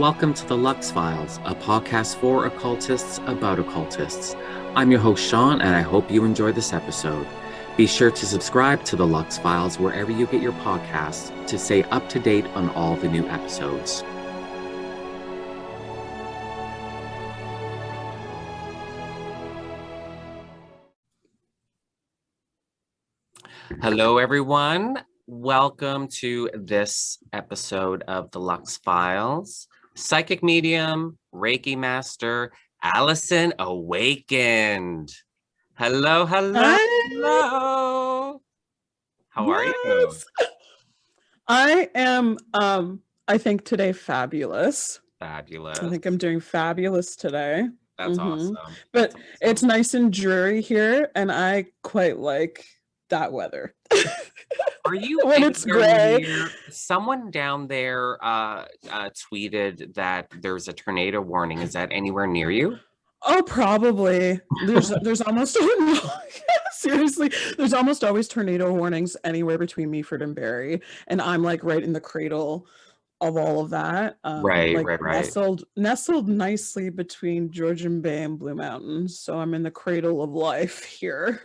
Welcome to the Lux Files, a podcast for occultists about occultists. I'm your host, Sean, and I hope you enjoy this episode. Be sure to subscribe to the Lux Files wherever you get your podcasts to stay up to date on all the new episodes. Hello, everyone. Welcome to this episode of the Lux Files. Psychic medium, Reiki master, Allison awakened. Hello, hello, hello. How are you? I am, I think today fabulous. Fabulous. I think I'm doing fabulous today. That's awesome. But it's nice and dreary here, and I quite like that weather. Are you when it's gray? Someone down there tweeted that there's a tornado warning. Is that anywhere near you? Oh, probably. There's almost seriously, there's almost always tornado warnings anywhere between Meaford and Barrie, and I'm like right in the cradle of all of that. Right. Nestled nicely between Georgian Bay and Blue Mountains. So I'm in the cradle of life here.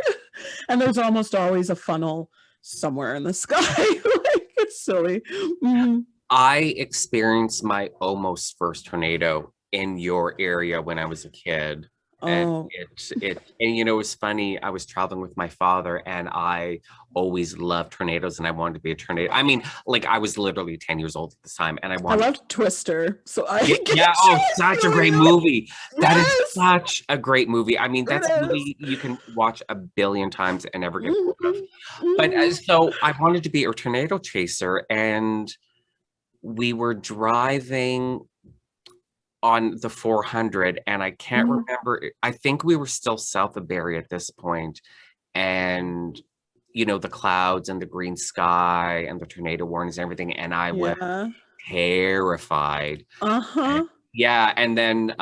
And there's almost always a funnel somewhere in the sky. Like, it's silly. I experienced my almost first tornado in your area when I was a kid. And and you know, it was funny. I was traveling with my father, and I always loved tornadoes, and I wanted to be a tornado. I mean, like, I was literally 10 years old at this time, and I loved Twister. So such a great movie. That is such a great movie. I mean, that's a movie you can watch a billion times and never get bored of. But so I wanted to be a tornado chaser, and we were driving on the 400, and I can't remember. I think we were still south of Barrie at this point, and you know, the clouds and the green sky and the tornado warnings and everything, and I was terrified. And then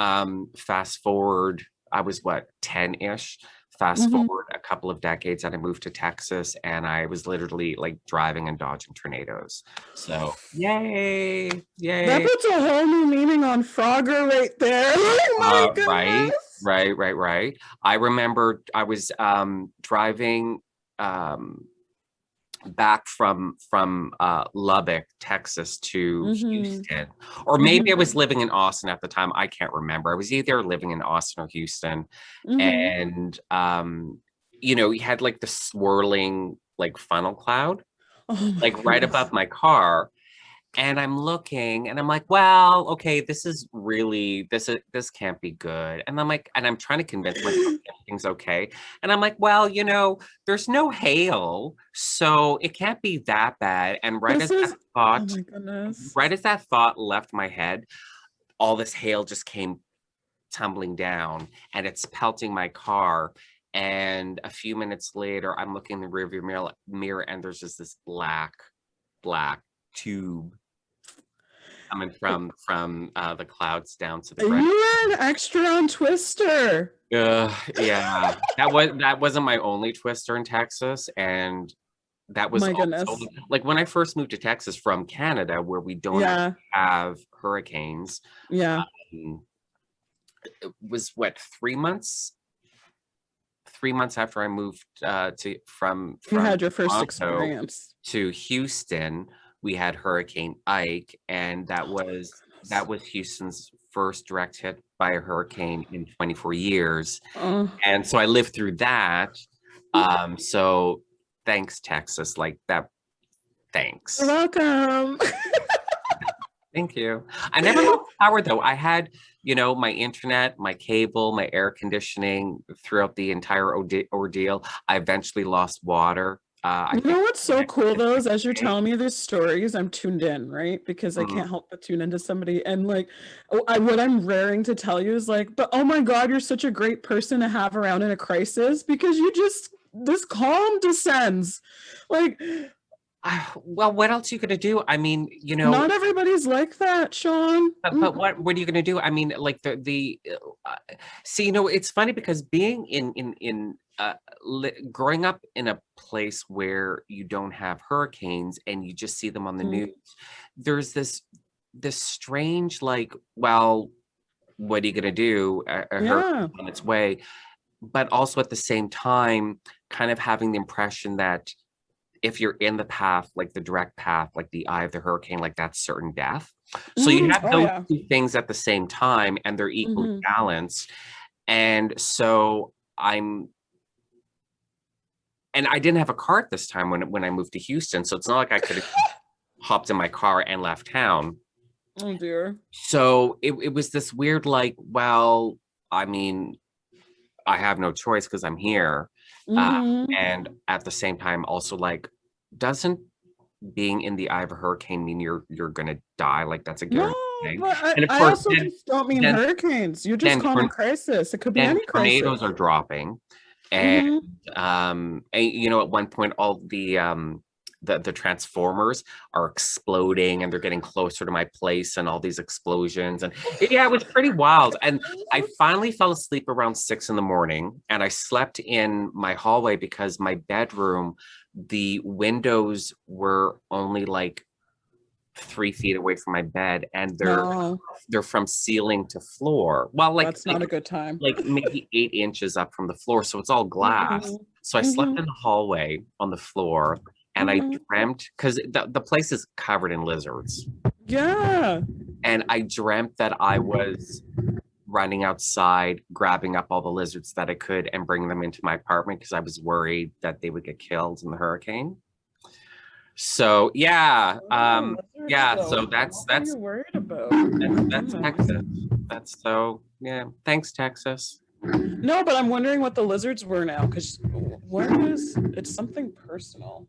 fast forward, I was 10-ish. Fast forward a couple of decades, and I moved to Texas, and I was literally like driving and dodging tornadoes. So yay. That puts a whole new meaning on Frogger right there. Oh my goodness. Right. I remember I was driving back from Lubbock, Texas to Houston, or maybe I was living in Austin at the time. I can't remember. I was either living in Austin or Houston, and you know, you had like the swirling like funnel cloud, right above my car. And I'm looking, and I'm like, well, okay, this can't be good. And I'm like, and I'm trying to convince myself everything's okay. And I'm like, well, you know, there's no hail, so it can't be that bad. And right as that thought left my head, all this hail just came tumbling down, and it's pelting my car. And a few minutes later, I'm looking in the rearview mirror, and there's just this black tube coming from the clouds down to the ground. You were an extra on Twister. Yeah. That wasn't my only Twister in Texas, and that was also, like, when I first moved to Texas from Canada, where we don't have hurricanes. Yeah. It was 3 months? 3 months after I moved from you had your first Toronto experience to Houston. We had Hurricane Ike, and that was Houston's first direct hit by a hurricane in 24 years. And so I lived through that. So thanks, Texas. Like that. Thanks. You're welcome. Thank you. I never lost power though. I had, you know, my internet, my cable, my air conditioning throughout the entire ordeal. I eventually lost water. You know what's so cool though is as you're telling me these stories, I'm tuned in, right? Because I can't help but tune into somebody, and like what I'm raring to tell you is like, but oh my God, you're such a great person to have around in a crisis, because this calm descends. Like, well, what else are you gonna do? I mean, you know, not everybody's like that, Sean. But what are you gonna do? I mean, like see, you know, it's funny because being in growing up in a place where you don't have hurricanes and you just see them on the news, there's this this strange, like, well, what are you gonna do? A hurricane on its way. But also at the same time, kind of having the impression that if you're in the path, like the direct path, like the eye of the hurricane, like that's certain death. So you have those two things at the same time, and they're equally balanced. And so and I didn't have a car at this time when I moved to Houston. So it's not like I could have hopped in my car and left town. Oh dear. So it was this weird, like, well, I mean, I have no choice because I'm here. And at the same time, also like, doesn't being in the eye of a hurricane mean you're gonna die? Like that's a guarantee. No, but And of I course, also just don't mean hurricanes. You're just calling crisis. It could be any crisis. Tornadoes are dropping, and you know, at one point, all the transformers are exploding, and they're getting closer to my place, and all these explosions, and yeah, it was pretty wild. And I finally fell asleep around 6 a.m, and I slept in my hallway because my bedroom, the windows were only like 3 feet away from my bed, and they're from ceiling to floor. Well, like that's not a good time. Like maybe 8 inches up from the floor, so it's all glass. So I slept in the hallway on the floor, and I dreamt, because the place is covered in lizards. Yeah. And I dreamt that I was running outside, grabbing up all the lizards that I could and bringing them into my apartment because I was worried that they would get killed in the hurricane. So yeah, so that's what you're worried about. That's Texas. That's so yeah. Thanks, Texas. No, but I'm wondering what the lizards were now, because it's something personal.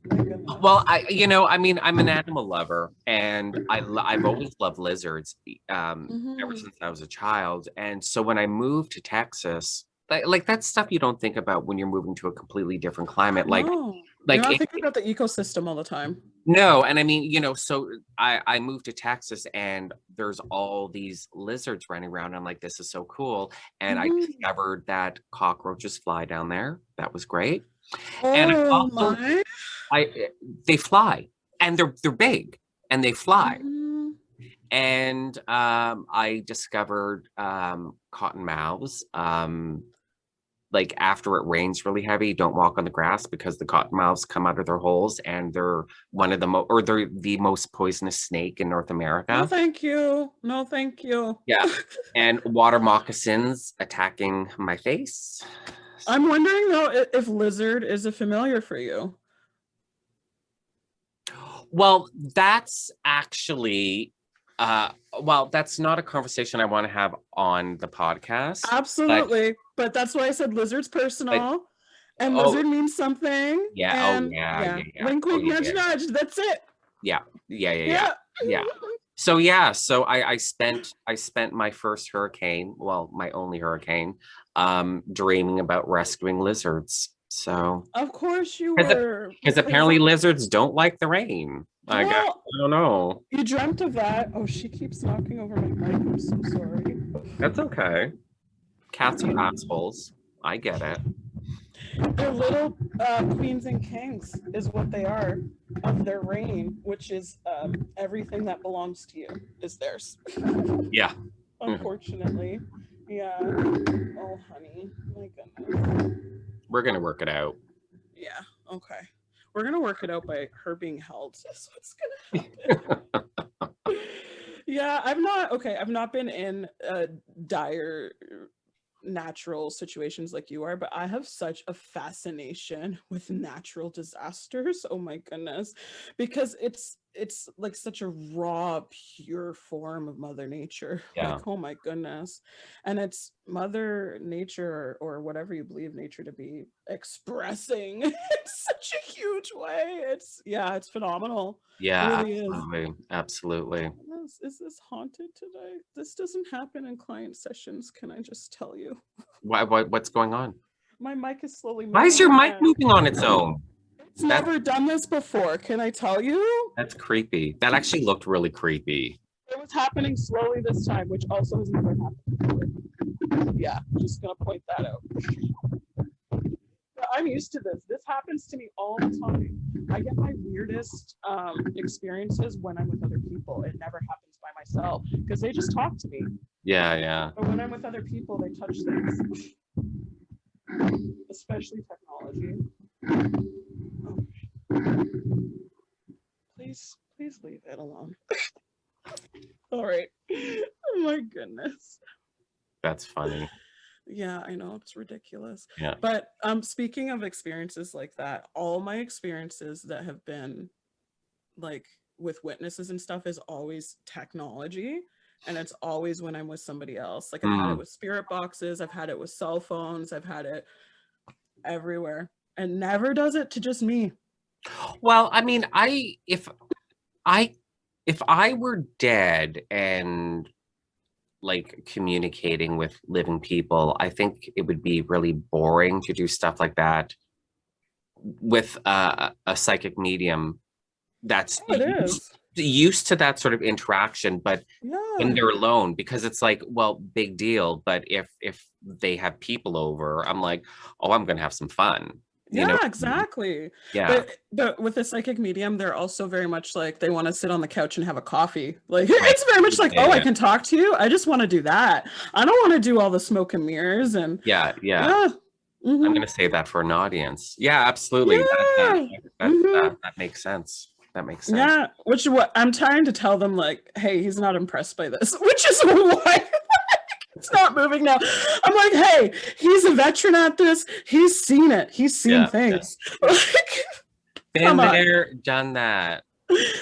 Well, I mean, I'm an animal lover, and I've always loved lizards ever since I was a child. And so when I moved to Texas, like that's stuff you don't think about when you're moving to a completely different climate. Like you're not thinking about the ecosystem all the time. No, and I mean, you know, so I moved to Texas, and there's all these lizards running around. I'm like, this is so cool. And I discovered that cockroaches fly down there. That was great. And they fly, and they're big, and they fly. And I discovered cottonmouths. Like after it rains really heavy, don't walk on the grass because the cottonmouths come out of their holes, and they're one of they're the most poisonous snake in North America. No, thank you. No, thank you. Yeah. And water moccasins attacking my face. I'm wondering though if lizard is a familiar for you. Well, that's actually well, that's not a conversation I want to have on the podcast. Absolutely. But that's why I said lizard's personal. And lizard means something. Yeah. And, wink, wink, nudge, nudge. That's it. Yeah. So I spent my first hurricane, well, my only hurricane, dreaming about rescuing lizards. So of course you were. Because apparently lizards don't like the rain. I don't know. You dreamt of that. Oh, she keeps knocking over my mic. I'm so sorry. That's okay. Cats are assholes. I get it. They're little queens and kings is what they are of their reign, which is everything that belongs to you is theirs. Yeah. Unfortunately. Yeah. Oh, honey. My goodness. We're going to work it out. Yeah. Okay. We're going to work it out by her being held. That's what's going to happen. Yeah. I've not been in dire natural situations like you are, but I have such a fascination with natural disasters. Oh my goodness, because it's like such a raw, pure form of Mother Nature. Yeah. Like, oh my goodness. And it's Mother Nature, or whatever you believe nature to be, expressing in such a huge way. It's phenomenal. Yeah, it really absolutely. Is this haunted today? This doesn't happen in client sessions, can I just tell you? What's going on? My mic is slowly moving. Why is your mic moving on its own? It's never done this before, can I tell you? That's creepy. That actually looked really creepy. It was happening slowly this time, which also has never happened before. Yeah, just gonna point that out. I'm used to this. This happens to me all the time. I get my weirdest experiences when I'm with other people. It never happens by myself because they just talk to me. Yeah. But when I'm with other people, they touch things, especially technology. Please leave it alone. All right. Oh my goodness. That's funny. Yeah, I know, it's ridiculous. Yeah. But speaking of experiences like that, all my experiences that have been like with witnesses and stuff is always technology, and it's always when I'm with somebody else. Like I've had it with spirit boxes, I've had it with cell phones, I've had it everywhere, and never does it to just me. Well, I mean, if I were dead and like communicating with living people, I think it would be really boring to do stuff like that with a psychic medium that's Oh, it is. used to that sort of interaction, but when they're alone, because it's like, well, big deal. But if they have people over, I'm like, oh, I'm gonna have some fun. You know? Exactly. Yeah. But with a psychic medium, they're also very much like they want to sit on the couch and have a coffee. Like it's very much like, I can talk to you. I just want to do that. I don't want to do all the smoke and mirrors and I'm gonna save that for an audience. Yeah, absolutely. That makes sense. That makes sense. Yeah, which is what I'm trying to tell them, like, hey, he's not impressed by this, which is why it's not moving now. I'm like, hey, he's a veteran at this. He's seen it. He's seen things. Yeah. Like, been there, done that.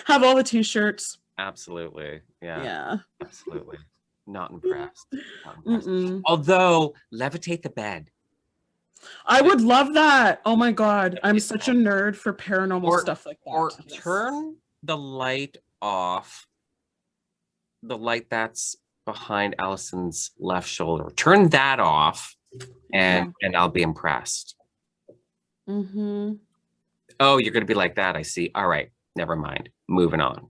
Have all the t-shirts. Absolutely. Yeah. Absolutely. Not impressed. Not impressed. Although, levitate the bed. I would love that. Oh my God. I'm such a nerd for paranormal stuff like that. Or turn the light off. The light that's behind Allison's left shoulder. Turn that off and I'll be impressed. Oh, you're gonna be like that, I see. All right, never mind. Moving on.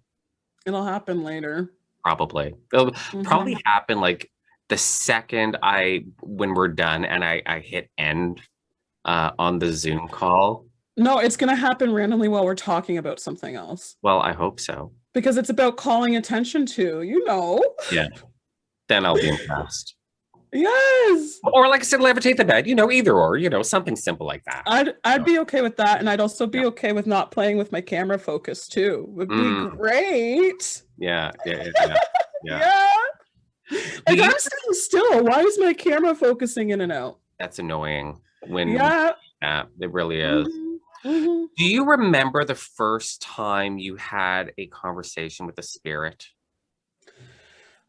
It'll happen later. Probably. It'll probably happen like the second when we're done and I hit end on the Zoom call. No, it's gonna happen randomly while we're talking about something else. Well, I hope so. Because it's about calling attention to, Yeah. Then I'll be impressed. Yes. Or like I said, levitate the bed, either or, something simple like that. I'd be okay with that. And I'd also be okay with not playing with my camera focus too. Would be great. Yeah. Yeah. Like I'm sitting still. Why is my camera focusing in and out? That's annoying. Yeah, it really is. Do you remember the first time you had a conversation with a spirit?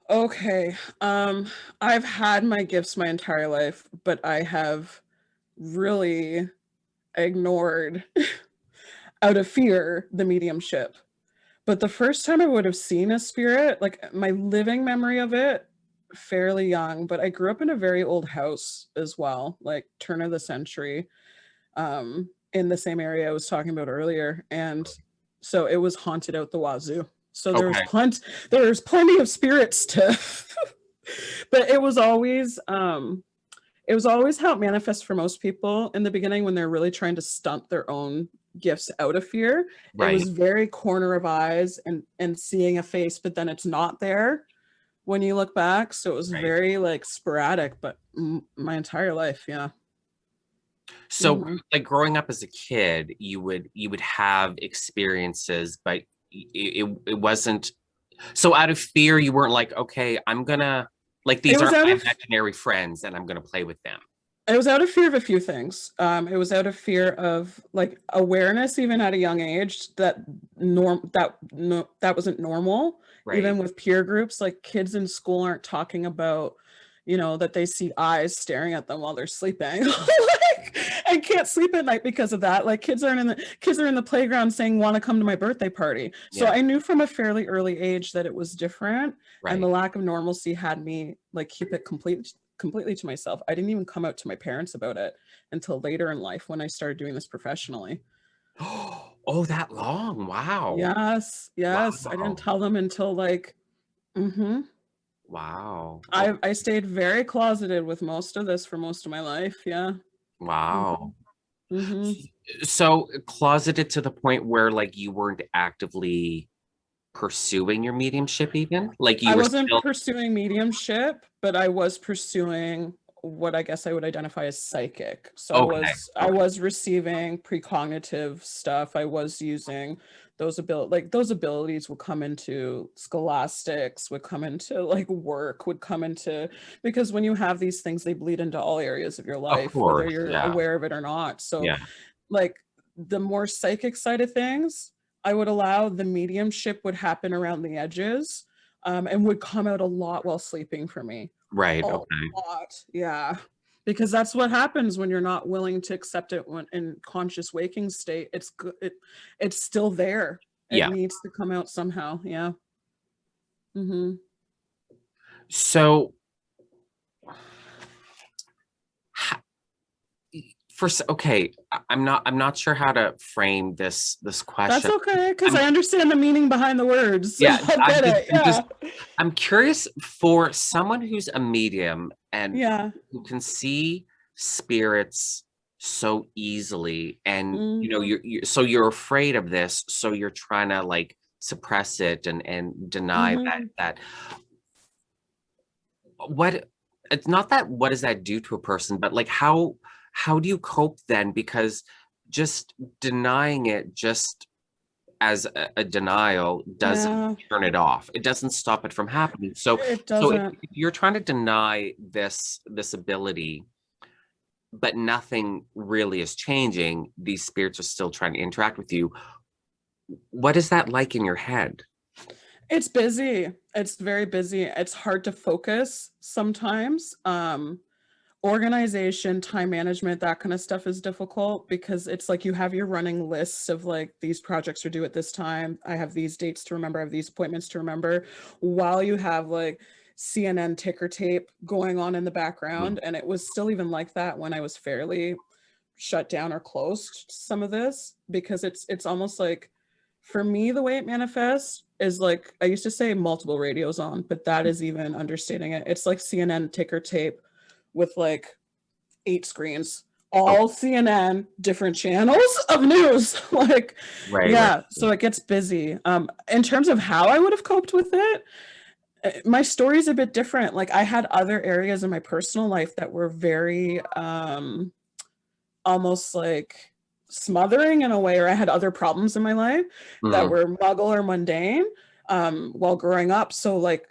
Okay. I've had my gifts my entire life, but I have really ignored out of fear the mediumship. But the first time I would have seen a spirit, like my living memory of it, fairly young, but I grew up in a very old house as well, like turn of the century, in the same area I was talking about earlier. And so it was haunted out the wazoo. So there was plenty of spirits to, but it was always how it manifests for most people in the beginning when they're really trying to stunt their own gifts out of fear. It was very corner of eyes and seeing a face, but then it's not there when you look back. So it was very like sporadic, but my entire life. Yeah. So like growing up as a kid, you would have experiences, but it wasn't so out of fear. You weren't like, okay, I'm gonna like these are my imaginary friends and I'm gonna play with them. It was out of fear of a few things. It was out of fear of like awareness, even at a young age, that wasn't normal. Even with peer groups, like kids in school aren't talking about, that they see eyes staring at them while they're sleeping. And can't sleep at night because of that. Like kids are in the playground saying, want to come to my birthday party. So I knew from a fairly early age that it was different. And the lack of normalcy had me like keep it completely to myself. I didn't even come out to my parents about it until later in life when I started doing this professionally. Oh, that long. Wow. Yes. Wow. I didn't tell them until like, wow. I stayed very closeted with most of this for most of my life. Yeah. Wow. So closeted to the point where like you weren't actively pursuing your mediumship even? Like you I were wasn't still pursuing mediumship, but I was pursuing what I guess I would identify as psychic. So okay. I Okay. was receiving precognitive stuff. I was using those abilities would come into scholastics, would come into like work, would come into, because when you have these things, they bleed into all areas of your Of life, whether course. you're Yeah. aware of it or not. So Yeah. like the more psychic side of things, I would allow the mediumship would happen around the edges, and would come out a lot while sleeping for me. Right. A Okay. lot, yeah. Because that's what happens when you're not willing to accept it when in conscious waking state. It's still there. It Yeah. needs to come out somehow. Yeah. Mm-hmm. So okay, I'm not sure how to frame this That's question. okay, because I'm I understand the meaning behind the words. So yeah, I get it. Yeah. I'm curious for someone who's a medium and Yeah. who can see spirits so easily, and Mm, so you're afraid of this, so you're trying to like suppress it and deny mm-hmm. that what it's not that what does that do to a person, but like how do you cope then? Because just denying it just as a denial doesn't Yeah. turn it off. It doesn't stop it from happening. So It so doesn't. if you're trying to deny this ability, but nothing really is changing, these spirits are still trying to interact with you. What is that like in your head? It's busy. It's very busy. It's hard to focus sometimes. Organization, time management, that kind of stuff is difficult because it's like you have your running lists of like these projects are due at this time. I have these dates to remember, I have these appointments to remember, while you have like CNN ticker tape going on in the Mm. background. And it was still even like that when I was fairly shut down or closed to some of this, because it's almost like, for me, the way it manifests is like, I used to say multiple radios on, but that is even understating it. It's like CNN ticker tape with like 8 screens, Oh, all CNN, different channels of news. Like, right, right. yeah, so it gets busy. In terms of how I would have coped with it, my story's a bit different. Like, I had other areas in my personal life that were very almost like smothering in a way, or I had other problems in my life that Mm, were muggle or mundane while growing up. So like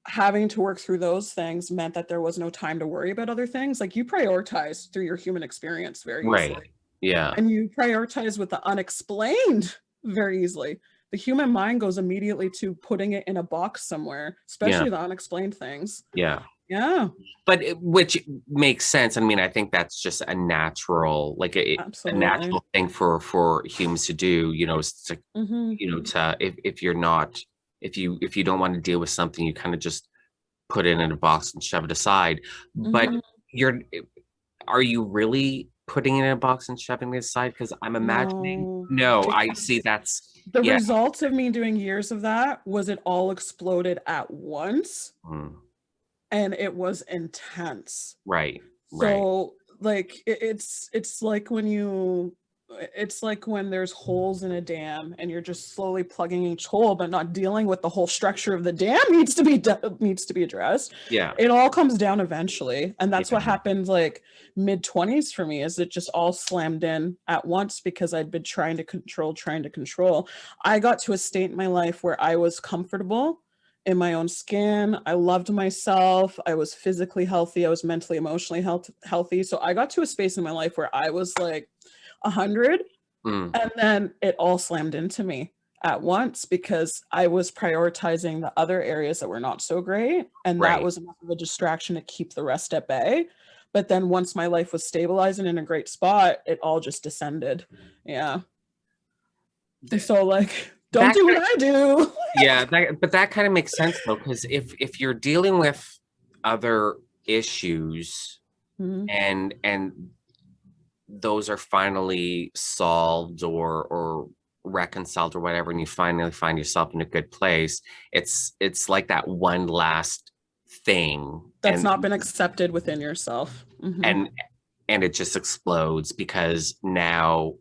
having to work through those things meant that there was no time to worry about other things. Like you prioritize through your human experience very right. easily, Yeah. and you prioritize with the unexplained very easily. The human mind goes immediately to putting it in a box somewhere, Yeah. especially the unexplained things. Yeah. Yeah, But which makes sense. I mean, I think that's just a natural, like a absolutely. natural thing for humans to do, is to, Mm-hmm. to if you're not if you don't want to deal with something, you kind of just put it in a box and shove it aside. But Mm-hmm. you're are you really putting it in a box and shoving it aside? Because I'm imagining No, no, I see because that's the yeah. result of me doing years of that was it all exploded at once, Mm, and it was intense. right, right. So like it's like when you it's like when there's holes in a dam and you're just slowly plugging each hole but not dealing with the whole structure of the dam needs to be addressed. Yeah. It all comes down eventually, and that's what Yeah. happened like mid 20s for me, is it just all slammed in at once because I'd been trying to control. I got to a state in my life where I was comfortable in my own skin. I loved myself. I was physically healthy. I was mentally, emotionally healthy. So I got to a space in my life where I was like 100. Mm, And then it all slammed into me at once because I was prioritizing the other areas that were not so great. And that right. was enough of a distraction to keep the rest at bay. But then once my life was stabilizing in a great spot, it all just descended. Yeah. Th- So like, don't That do what I do. Yeah, but that kind of makes sense though, because if you're dealing with other issues Mhm. and those are finally solved or reconciled or whatever, and you finally find yourself in a good place, it's like that one last thing, That's not been accepted within yourself. and and it just explodes because now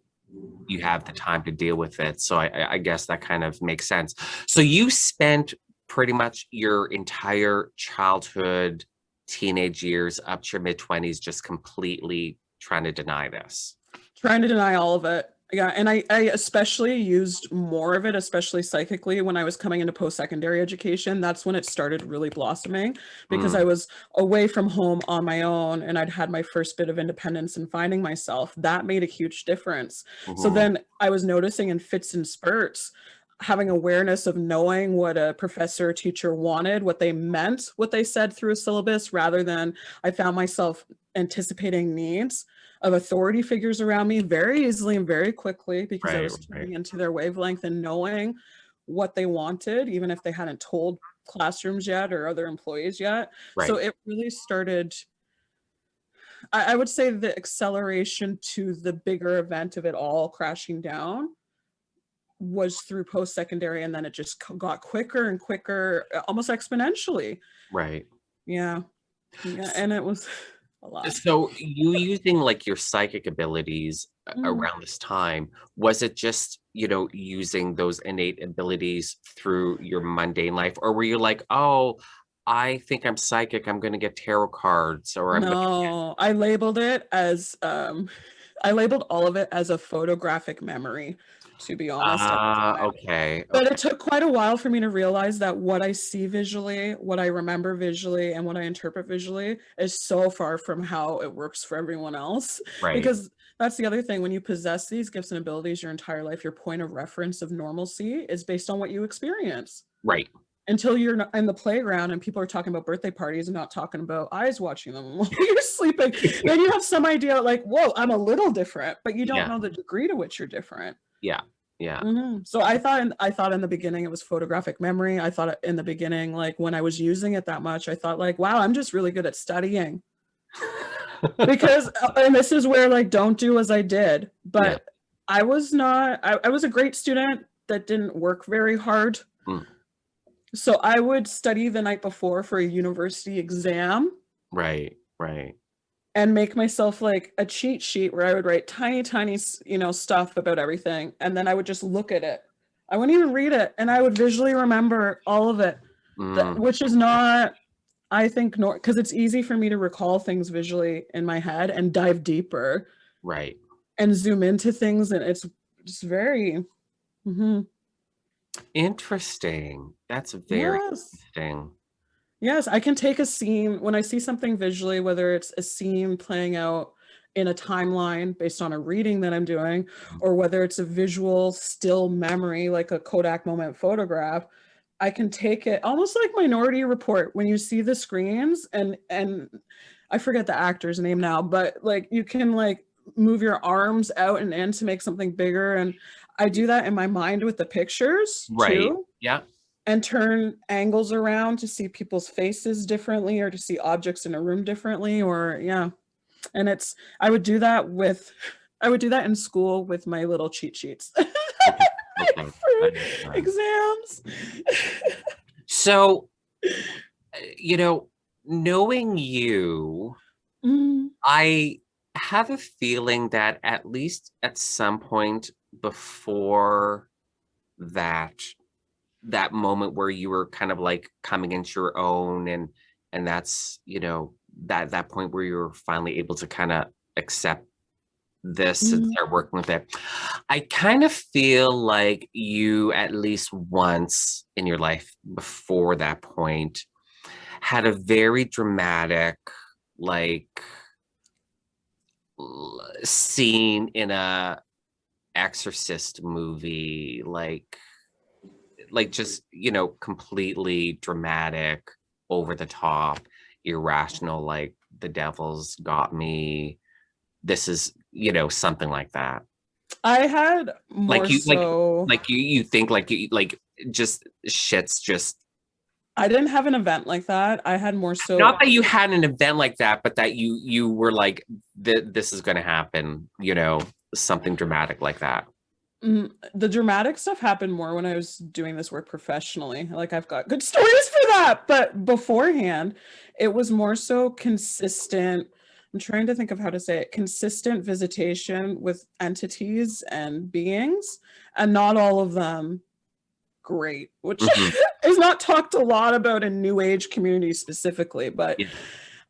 you have the time to deal with it. So I guess that kind of makes sense. So you spent pretty much your entire childhood, teenage years up to your mid-20s just completely trying to deny this. Trying to deny all of it. Yeah, and I especially used more of it, especially psychically, when I was coming into post-secondary education. That's when it started really blossoming, because I was away from home on my own and I'd had my first bit of independence and finding myself. That made a huge difference. So then I was noticing in fits and spurts, having awareness of knowing what a professor or teacher wanted, what they meant, what they said through a syllabus, rather than I found myself anticipating needs of authority figures around me very easily and very quickly, because I was tuning into their wavelength and knowing what they wanted, even if they hadn't told classrooms yet or other employees yet. So it really started, I would say the acceleration to the bigger event of it all crashing down was through post-secondary, and then it just got quicker and quicker, almost exponentially. Yeah, and it was a lot. So you using like your psychic abilities around this time, was it just, you know, using those innate abilities through your mundane life, or were you like, oh, I think I'm psychic, I'm going to get tarot cards, or I'm No, I labeled it as I labeled all of it as a photographic memory, to be honest, at the time. Okay. But it took quite a while for me to realize that what I see visually, what I remember visually, and what I interpret visually is so far from how it works for everyone else. Because that's the other thing, when you possess these gifts and abilities your entire life, your point of reference of normalcy is based on what you experience. Until you're in the playground and people are talking about birthday parties and not talking about eyes watching them while you're sleeping, then you have some idea like, whoa, I'm a little different, but you don't know the degree to which you're different. So I thought in the beginning it was photographic memory. I thought in the beginning, like when I was using it that much, I thought like, wow, I'm just really good at studying. Because, and this is where like, don't do as I did, but I was not, I was a great student that didn't work very hard. So I would study the night before for a university exam. And make myself like a cheat sheet where I would write tiny, you know, stuff about everything. And then I would just look at it. I wouldn't even read it. And I would visually remember all of it, which is not, I think, because it's easy for me to recall things visually in my head and dive deeper. And zoom into things. And it's just very, interesting. That's very interesting. Yes, I can take a scene when I see something visually, whether it's a scene playing out in a timeline based on a reading that I'm doing, or whether it's a visual still memory, like a Kodak moment photograph. I can take it almost like Minority Report, when you see the screens and I forget the actor's name now, but like you can like move your arms out and in to make something bigger. And I do that in my mind with the pictures too. And turn angles around to see people's faces differently, or to see objects in a room differently, or and it's, I would do that in school with my little cheat sheets for exams. So, you know, knowing you, I have a feeling that at least at some point before that moment where you were kind of like coming into your own, and that's, you know, that point where you're finally able to kind of accept this and start working with it. I kind of feel like you, at least once in your life before that point, had a very dramatic like scene in a Exorcist movie, like just, you know, completely dramatic, over the top, irrational, like the devil's got me, this is, you know, something like that. I had more like you so like you think like you like just shit's just, I didn't have an event like that. I had more so, not that you had an event like that, but that you were like, this is going to happen, you know, something dramatic like that. The dramatic stuff happened more when I was doing this work professionally. Like I've got good stories for that, but beforehand, it was more so consistent I'm trying to think of how to say it, consistent visitation with entities and beings, and not all of them great, which is not talked a lot about in New Age community specifically, but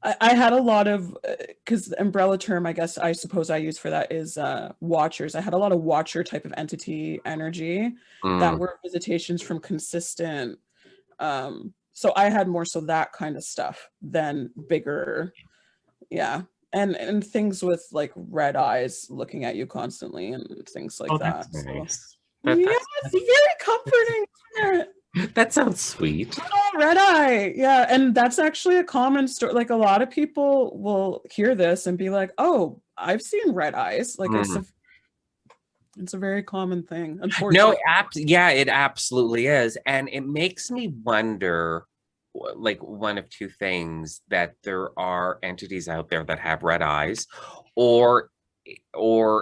I had a lot of, because the umbrella term, I guess, I suppose I use for that is watchers. I had a lot of watcher type of entity energy that were visitations from consistent. So I had more so that kind of stuff than bigger. Yeah. And things with like red eyes looking at you constantly and things like that. That's nice. So, yeah, it's very comforting, isn't it? That sounds sweet. Oh, red eye. Yeah. And that's actually a common story. Like a lot of people will hear this and be like, oh, I've seen red eyes. Like it's a very common thing, unfortunately. No, yeah, it absolutely is. And it makes me wonder, like, one of two things, that there are entities out there that have red eyes, or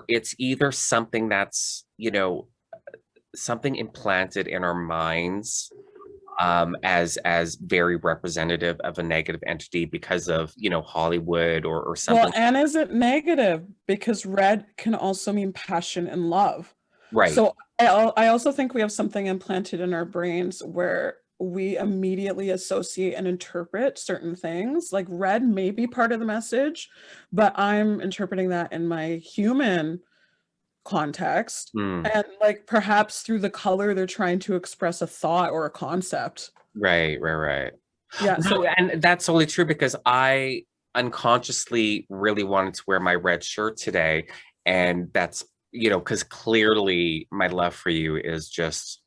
it's either something that's, you know, something implanted in our minds as very representative of a negative entity because of, you know, Hollywood or something. Well, and is it negative? Because red can also mean passion and love. Right. So I also think we have something implanted in our brains where we immediately associate and interpret certain things. Like red may be part of the message, but I'm interpreting that in my human context. And like perhaps through the color, they're trying to express a thought or a concept. Right. Yeah. So, and that's totally true, because I unconsciously really wanted to wear my red shirt today. And that's, you know, because clearly my love for you is just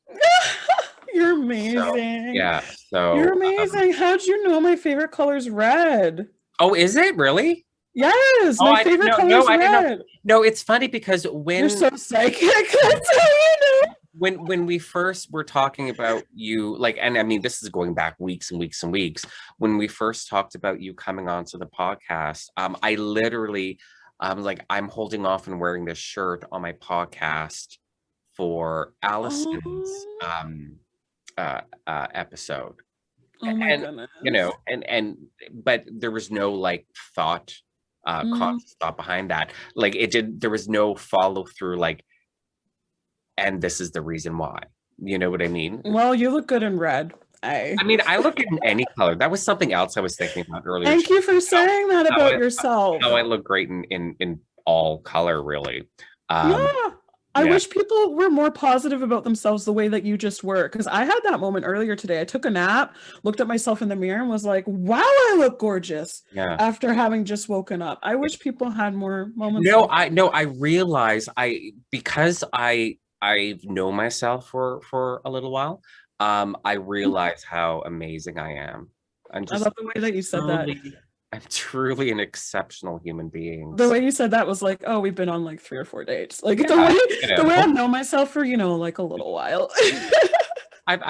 You're amazing. So you're amazing. How'd you know my favorite color is red? Oh, is it really? Yes, my favorite color is red. No, it's funny because when you're so psychic, that's how you know. When we first were talking about you, like, and I mean, this is going back weeks and weeks and weeks, when we first talked about you coming onto the podcast, I literally, like, I'm holding off and wearing this shirt on my podcast for Allison's episode. Oh my goodness. You know, but there was no like thought, conscious thought behind that. Like there was no follow through, like, and this is the reason why. You know what I mean? Well, you look good in red. I mean, I look in any color. That was something else I was thinking about earlier. Thank you for saying that about yourself. How I look great in all color, really. I wish people were more positive about themselves the way that you just were. Because I had that moment earlier today. I took a nap, looked at myself in the mirror and was like, wow, I look gorgeous. After having just woken up. I wish people had more moments. I realize because I've known myself for a little while. I realize how amazing I am. I love the way that you said that. I'm truly an exceptional human being. The way you said that was like, oh, we've been on like 3 or 4 dates. Like the way I know myself for, you know, like a little while. I've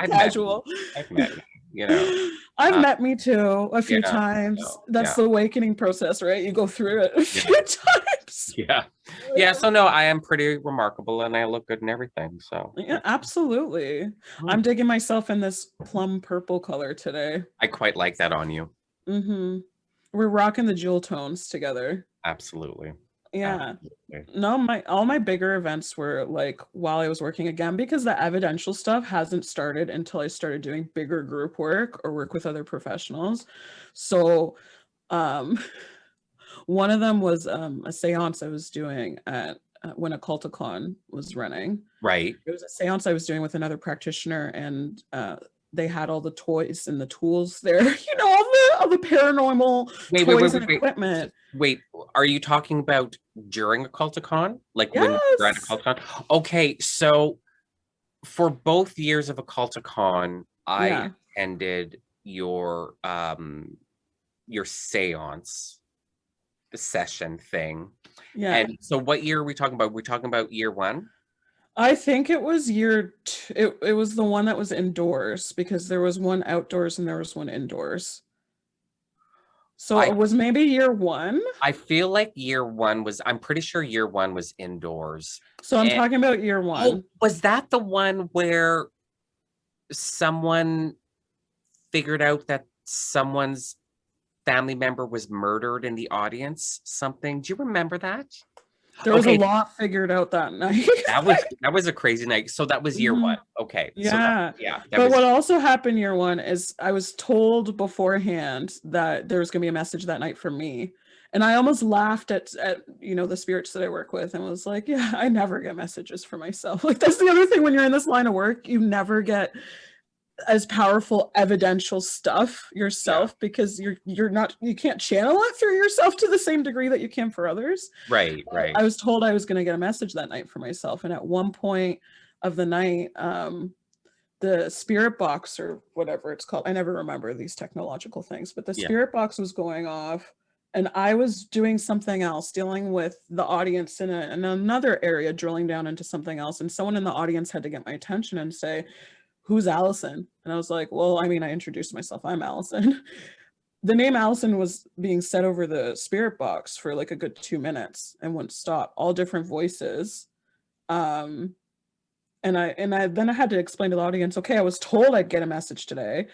casual. I've met you, you know. I've met me too a few times. That's the awakening process, right? You go through it a few times. Yeah. So no, I am pretty remarkable and I look good in everything. So yeah, absolutely. I'm digging myself in this plum purple color today. I quite like that on you. We're rocking the jewel tones together. Absolutely. Yeah. No, all my bigger events were like while I was working again, because the evidential stuff hasn't started until I started doing bigger group work or work with other professionals. So one of them was a seance I was doing at when a Culticon was running. Right. It was a seance I was doing with another practitioner, and they had all the toys and the tools there, you know, all the paranormal toys and equipment. Wait, are you talking about during a Culticon? Like when you're at a Culticon? Okay, so for both years of a Culticon, I attended your seance, the session thing. Yeah. And so what year are we talking about? We're talking about year 1? I think it was year 2. It was the one that was indoors, because there was one outdoors and there was one indoors. So it was maybe year 1. I feel like year 1 was, I'm pretty sure year 1 was indoors. So I'm talking about year 1. Oh, was that the one where someone figured out that someone's family member was murdered in the audience, something. Do you remember that? There was a lot figured out that night. that was a crazy night. So that was year one. Okay. Yeah. So but what also happened year one is I was told beforehand that there was going to be a message that night for me. And I almost laughed at the spirits that I work with and was like, yeah, I never get messages for myself. Like, that's the other thing when you're in this line of work, you never get as powerful evidential stuff yourself because you can't channel it through yourself to the same degree that you can for others. Right. I was told I was going to get a message that night for myself. And at one point of the night, the spirit box or whatever it's called, I never remember these technological things, but the spirit box was going off and I was doing something else, dealing with the audience in another area, drilling down into something else. And someone in the audience had to get my attention and say, who's Allison? And I was like, well, I mean, I introduced myself. I'm Allison. The name Allison was being said over the spirit box for like a good 2 minutes and wouldn't stop. All different voices. And then I had to explain to the audience, okay, I was told I'd get a message today.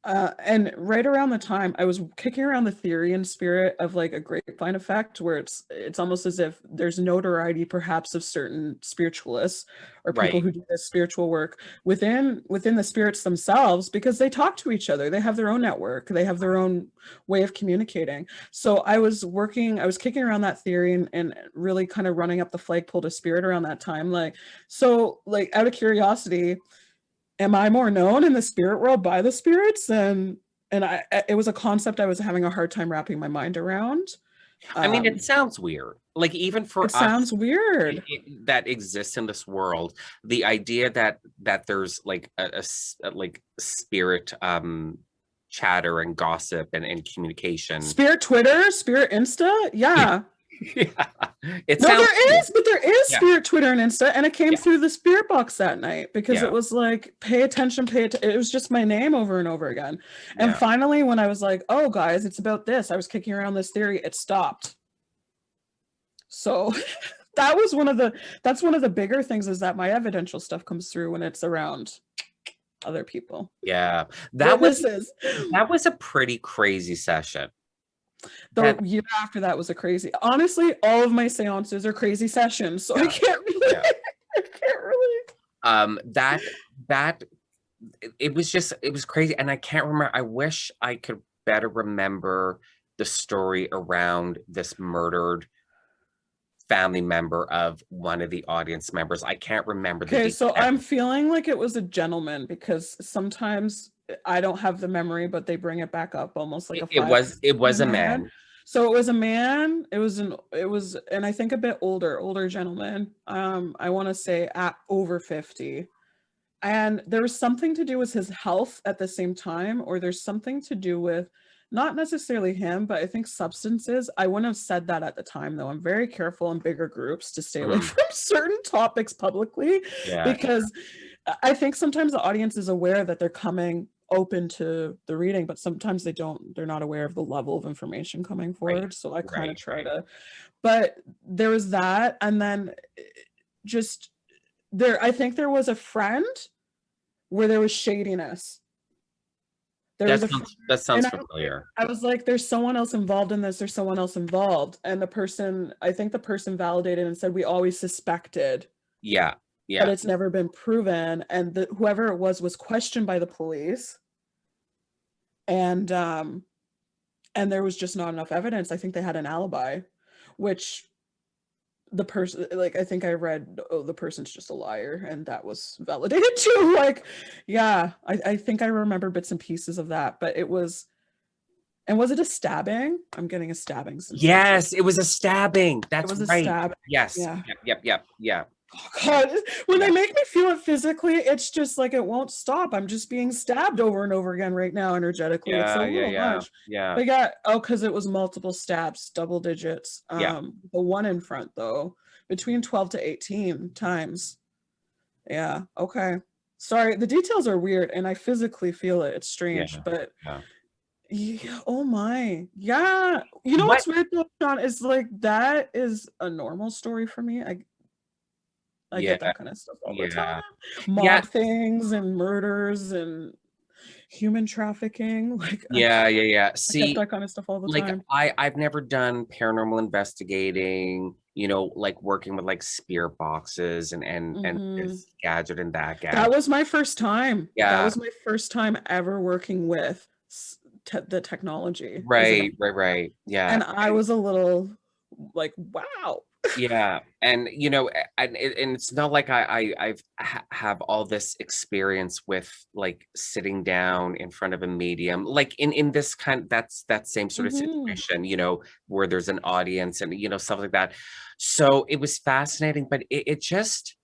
And right around the time I was kicking around the theory and spirit of like a grapevine effect, where it's almost as if there's notoriety perhaps of certain spiritualists or people who do this spiritual work within the spirits themselves, because they talk to each other. They have their own network. They have their own way of communicating. So I was kicking around that theory and really kind of running up the flagpole to spirit around that time. Like, so like out of curiosity, am I more known in the spirit world by the spirits? And it was a concept I was having a hard time wrapping my mind around. I mean, it sounds weird. Like, even for us, sounds weird that exists in this world. The idea that there's like a like spirit chatter and gossip and communication. Spirit Twitter, spirit Insta, yeah. There is spirit Twitter and Insta, and it came through the spirit box that night because it was like, pay attention. It was just my name over and over again. And finally, when I was like, oh guys, it's about this, I was kicking around this theory, it stopped. So that's one of the bigger things, is that my evidential stuff comes through when it's around other people. Yeah, that was a pretty crazy session. The year after that was a crazy. Honestly, all of my seances are crazy sessions, so I can't really. I can't really. That it was crazy, and I can't remember. I wish I could better remember the story around this murdered family member of one of the audience members. I can't remember. Okay, so I'm feeling like it was a gentleman, because sometimes I don't have the memory, but they bring it back up almost like it was a man. So it was a man. It was and I think a bit older gentleman. I want to say at over 50. And there was something to do with his health at the same time, or there's something to do with not necessarily him, but I think substances. I wouldn't have said that at the time, though. I'm very careful in bigger groups to stay away from certain topics publicly, because I think sometimes the audience is aware that they're coming open to the reading, but sometimes they're not aware of the level of information coming forward. So I kind of try to, but there was that. And then I think there was a friend where there was shadiness. That sounds familiar. I was like, there's someone else involved in this. There's someone else involved. And I think the person validated and said, we always suspected. Yeah. But it's never been proven. And whoever it was questioned by the police. And there was just not enough evidence. I think they had an alibi, which the person, like, I think I read, oh, the person's just a liar, and that was validated too. Like, yeah, I think I remember bits and pieces of that, but it was. And was it a stabbing? I'm getting a stabbing sensation. Yes, it was a stabbing. That's right. Stabbing. Yes. Yeah. Yep. Oh God, when they make me feel it physically, it's just like it won't stop. I'm just being stabbed over and over again right now, energetically. It's a little much. Yeah. But because it was multiple stabs, double digits. The one in front, though, between 12 to 18 times. Yeah. Okay. Sorry, the details are weird, and I physically feel it. It's strange, but. Yeah, oh my. Yeah. You know what's weird though, Sean, is like that is a normal story for me. I get that kind of stuff all the time. Mob things and murders, and human trafficking. Like, Yeah. I get See, that kind of stuff all the like time. I've never done paranormal investigating, you know, like working with like spirit boxes and Hmm. this gadget and that That gadget. was my first time. That Yeah, was my first time ever working with the technology as an, right. Yeah. and I was a little like, wow. Yeah, and you know, and it's not like have all this experience with like sitting down in front of a medium, like in this kind, that's that same sort of Hmm. situation, you know, where there's an audience and you know stuff like that. So it was fascinating, but it just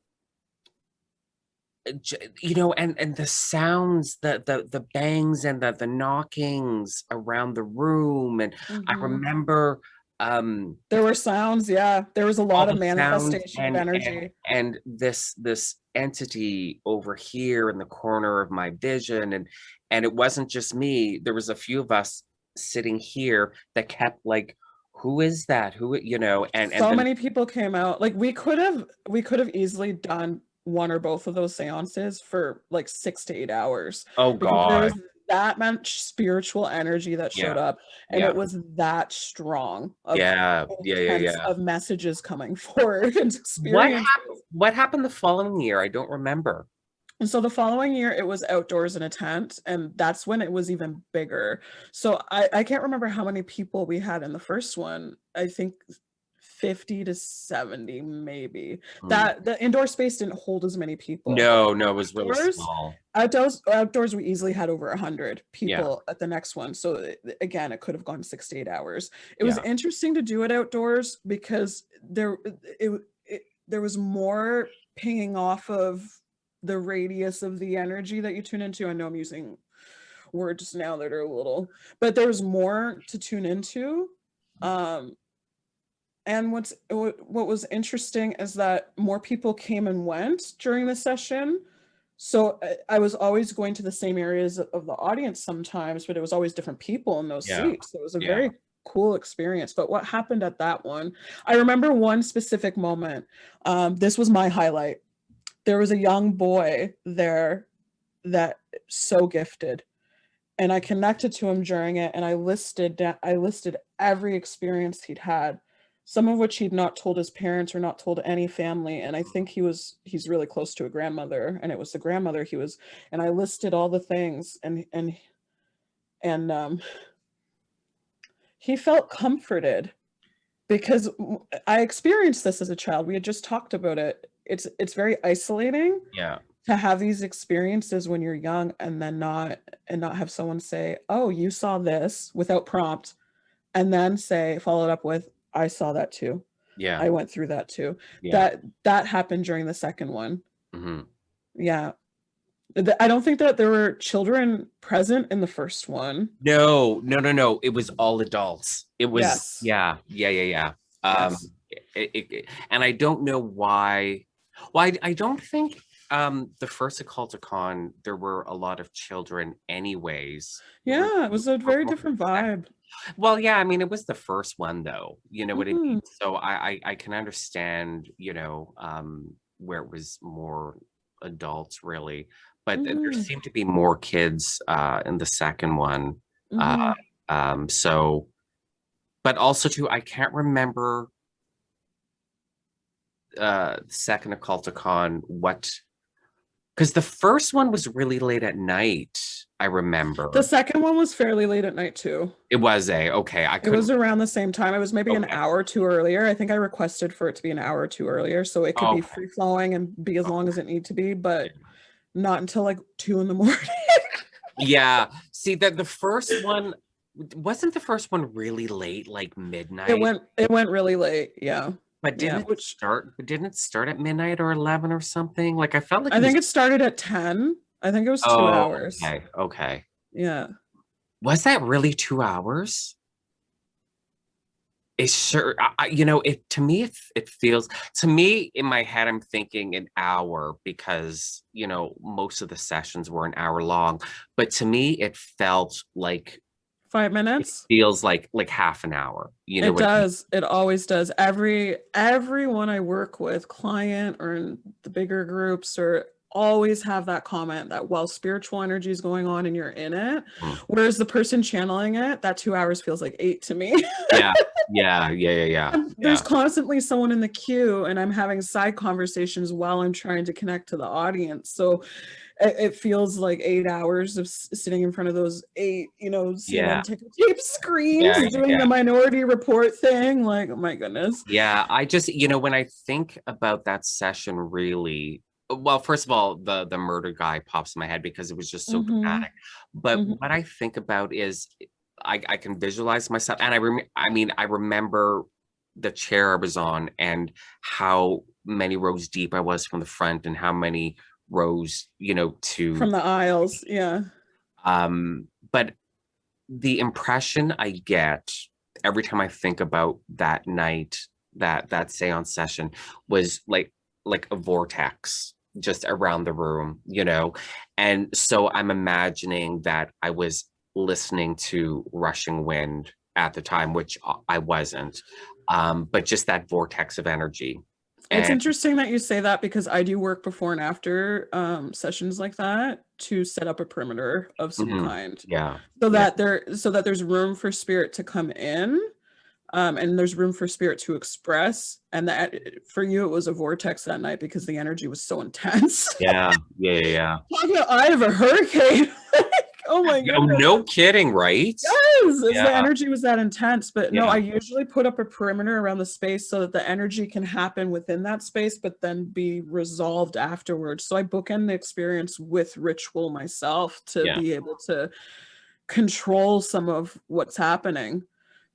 you know, and the sounds, the bangs and the knockings around the room, and I Hmm. remember um There were sounds, yeah. There was a all lot of the sounds manifestation of energy. and this entity over here in the corner of my vision, and it wasn't just me, there was a few of us sitting here that kept like, who is that, who, you know, and So then many people came out. Like we could have easily done one or both of those seances for like 6 to 8 hours oh because there god, was that much spiritual energy that showed yeah up, and yeah it was that strong of intense yeah. of messages coming forward and what experiences. happened what happened the following year? I don't remember. And so the following year, it was outdoors in a tent, and that's when it was even bigger. So I can't remember how many people we had in the first one. I think 50 to 70, maybe. Hmm. That the indoor space didn't hold as many people. No, it was really Outdoors, small. outdoors, we easily had over 100 Yeah, people at the next one. So again, it could have gone 6 to 8 hours. It was yeah. interesting to do it outdoors because there was more pinging off of the radius of the energy that you tune into. I know I'm using words now that are a little, but there's more to tune into. Um, and what was interesting is that more people came and went during the session. So I was always going to the same areas of the audience sometimes, but it was always different people in those Yeah, seats. So it was a yeah. very cool experience. But what happened at that one, I remember one specific moment. This was my highlight. There was a young boy there that so gifted, and I connected to him during it, and I listed every experience he'd had, some of which he'd not told his parents or not told any family. And I think he's really close to a grandmother, and it was the grandmother he was. And I listed all the things, and he felt comforted because I experienced this as a child. We had just talked about it. It's very isolating Yeah. to have these experiences when you're young, and not have someone say, "Oh, you saw this," without prompt, and then say, follow it up with, "I saw that too. Yeah. I went through that too." Yeah. That happened during the second one. Hmm. Yeah. I don't think that there were children present in the first one. No. It was all adults. It was, Yes. yeah. Yes. And I don't know why. Well, I don't think the first Occulticon there were a lot of children anyways. Yeah, it was a very different Sec- vibe. Well, yeah, I mean it was the first one though. You know what I Hmm. mean? So I can understand, you know, where it was more adults really, but there Hmm. seemed to be more kids in the second one. Uh, Hmm. so, but also too, I can't remember second Occulticon what, because the first one was really late at night. I The remember second one was fairly late at night too. it was a okay. I It couldn't. was around the same time. It was maybe an Okay. hour or two earlier. I think I requested for it to be an hour or two earlier, so it could be Okay. free flowing and be as long Okay. as it need to be, Yeah. but not until like 2 in the morning. Yeah. See that the first one wasn't the first one really late, like It midnight, went really late. Yeah. but Yeah. didn't it start at midnight or 11 or something? Like I felt like I it was, think it started at 10. I think it was two oh, hours. okay. Yeah. Was that really 2 hours? It's sure, you know, it to me, it feels to me in my head, I'm thinking an hour because, you know, most of the sessions were an hour long, but to me, it felt like Five it minutes. feels like half an hour. You know It what I mean? does. It always does. Everyone I work with, client or in the bigger groups, or always have that comment that while spiritual energy is going on and you're in it, Mm. whereas the person channeling it, that 2 hours feels like 8 to me. Yeah. Yeah. Yeah. Yeah. Yeah. And there's Yeah. constantly someone in the queue, and I'm having side conversations while I'm trying to connect to the audience. So it feels like 8 hours of sitting in front of those 8, CNN Yeah. ticker tape screens Yeah. doing Yeah. the Minority Report thing. Like, oh my goodness. Yeah, I just, when I think about that session, really, well, first of all, the murder guy pops in my head because it was just so Mm-hmm. dramatic. But Mm-hmm. what I think about is I can visualize myself, and I remember the chair I was on and how many rows deep I was from the front and how many rows, to From the aisles. Yeah. but the impression I get every time I think about that night, that seance session, was like a vortex just around the room, and so I'm imagining that I was listening to rushing wind at the time, which I wasn't, but just that vortex of energy. It's And interesting that you say that because I do work before and after sessions like that to set up a perimeter of some mhm, kind, yeah, so yeah, that there's room for spirit to come in, and there's room for spirit to express. And that for you, it was a vortex that night because the energy was so intense. yeah, yeah, yeah, yeah. Talking about eye of a hurricane. Oh my goodness. No kidding, right? Yes, as the Yeah, energy was that intense. But no, I yeah, usually put up a perimeter around the space so that the energy can happen within that space, but then be resolved afterwards. So I bookend the experience with ritual myself to yeah. be able to control some of what's happening,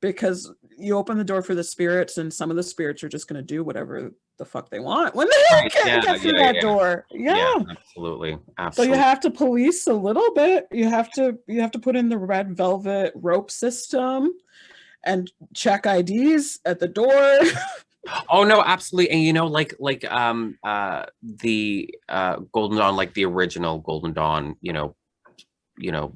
because you open the door for the spirits, and some of the spirits are just going to do whatever the fuck they want when they Right. can't Yeah, get through yeah, that yeah. door. Yeah. Yeah, absolutely. So you Absolutely. have to police a little bit. You have to put in the red velvet rope system and check IDs at the door. Oh no, absolutely. And like the Golden Dawn, like the original Golden Dawn,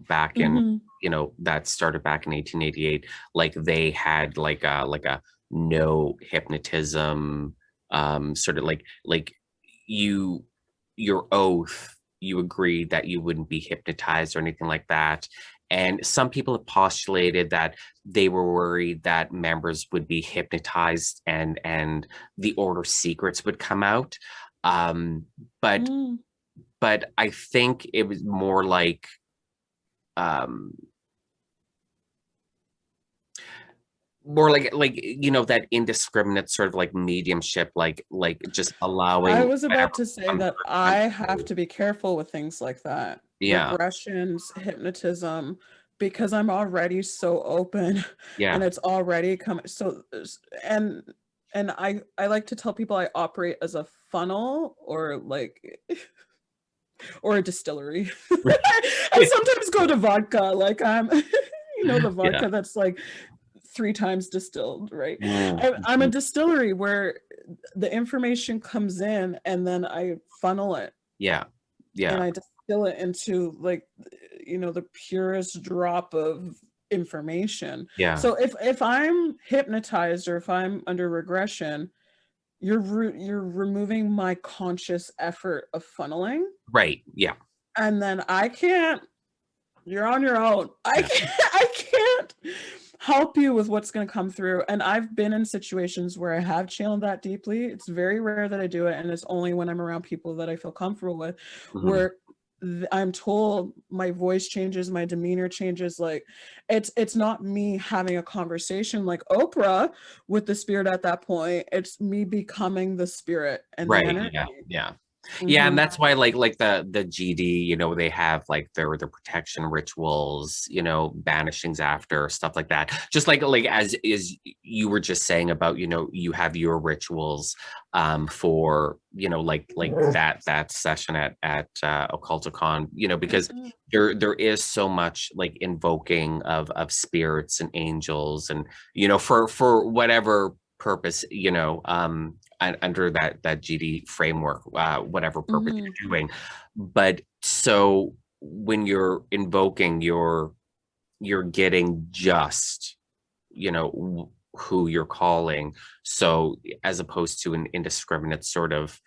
back in, Hmm. that started back in 1888, like they had like a no hypnotism, sort of like you your oath, you agreed that you wouldn't be hypnotized or anything like that. And some people have postulated that they were worried that members would be hypnotized and the order secrets would come out. Um, but Mm. but I think it was um more like that indiscriminate sort of like mediumship, like just I allowing was whatever about to say comes that through, comes I have through. to be careful with things like that. Yeah, Regressions, hypnotism, because I'm already so open yeah, and it's already coming. So, and I like to tell people I operate as a funnel, or like or a distillery. I sometimes go to vodka, like the yeah. vodka that's like 3 times distilled, right? I'm a Mhm. distillery where the information comes in and then I funnel it Yeah, and yeah, I distill it into, like, the purest drop of information. yeah. So if I'm hypnotized or if I'm under regression, you're removing my conscious effort of funneling, Right. Yeah, and then I can't. You're on your own. I yeah. can't. I can't help you with what's going to come through. And I've been in situations where I have channeled that deeply. It's very rare that I do it, and it's only when I'm around people that I feel comfortable with, Mhm. where I'm told my voice changes, my demeanor changes. Like, it's not me having a conversation like Oprah with the spirit at that point. It's me becoming the spirit and the Right. energy. Yeah. Yeah. Yeah, and Hmm. that's why like the GD, they have like their protection rituals, banishings after stuff like that. Just like as you were just saying about, you have your rituals for, like that session at Occulticon, because Hmm. there is so much like invoking of spirits and angels and for whatever purpose, under that GD framework, whatever purpose Hmm. you're doing. But so when you're invoking, you're getting just, who you're calling. So as opposed to an indiscriminate sort of,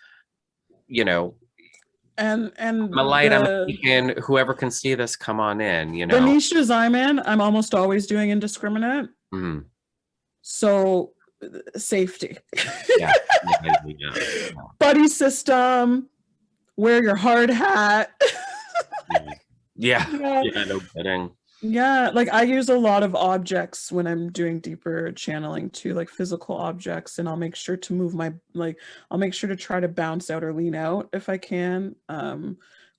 you know, And I'm a light, I'm a beacon. Whoever can see this, come on in, you know. The niches I'm in, I'm almost always doing indiscriminate. Mm-hmm. So safety. Yeah. Buddy system, wear your hard hat. Yeah, no kidding. Yeah, like I use a lot of objects when I'm doing deeper channeling too, like physical objects, and I'll make sure to move my, like, I'll make sure to try to bounce out or lean out if I can,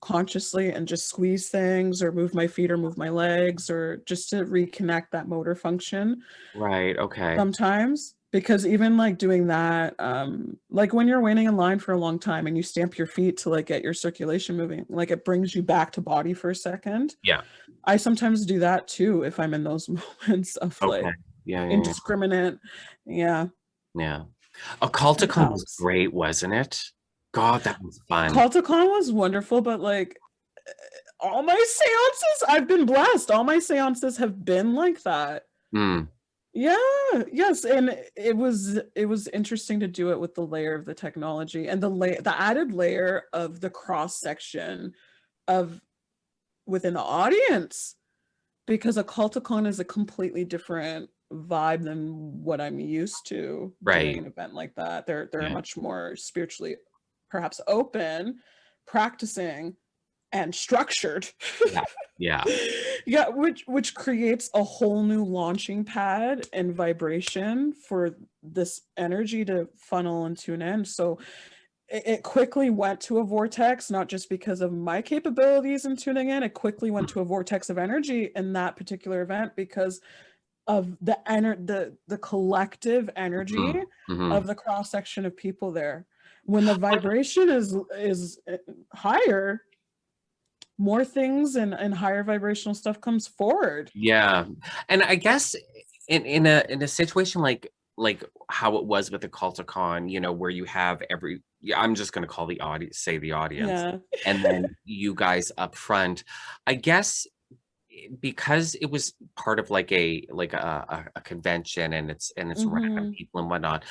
consciously, and just squeeze things or move my feet or move my legs, or just to reconnect that motor function. Right, okay. Sometimes, because even like doing that, like when you're waiting in line for a long time and you stamp your feet to like get your circulation moving, like it brings you back to body for a second. Yeah. I sometimes do that too if I'm in those moments of like indiscriminate. Yeah. Yeah. Occulticon was great, wasn't it? God, that was fun. Occulticon was wonderful, but like all my seances, I've been blessed. All my seances have been like that. Yeah, yes, and it was interesting to do it with the layer of the technology and the added layer of the cross section of within the audience, because Occulticon is a completely different vibe than what I'm used to doing an event like that. They're much more spiritually perhaps open, practicing, and structured. Yeah. Which creates a whole new launching pad and vibration for this energy to funnel and tune in. So it quickly went to a vortex, not just because of my capabilities in tuning in. It quickly went to a vortex of energy in that particular event because of the collective energy of the cross section of people there. When the vibration is higher, more things and higher vibrational stuff comes forward. Yeah, and I guess in a situation like how it was with the Occulticon, you know, where you have I'm just going to call the audience, and then you guys up front. I guess because it was part of like a convention, and it's random people and whatnot.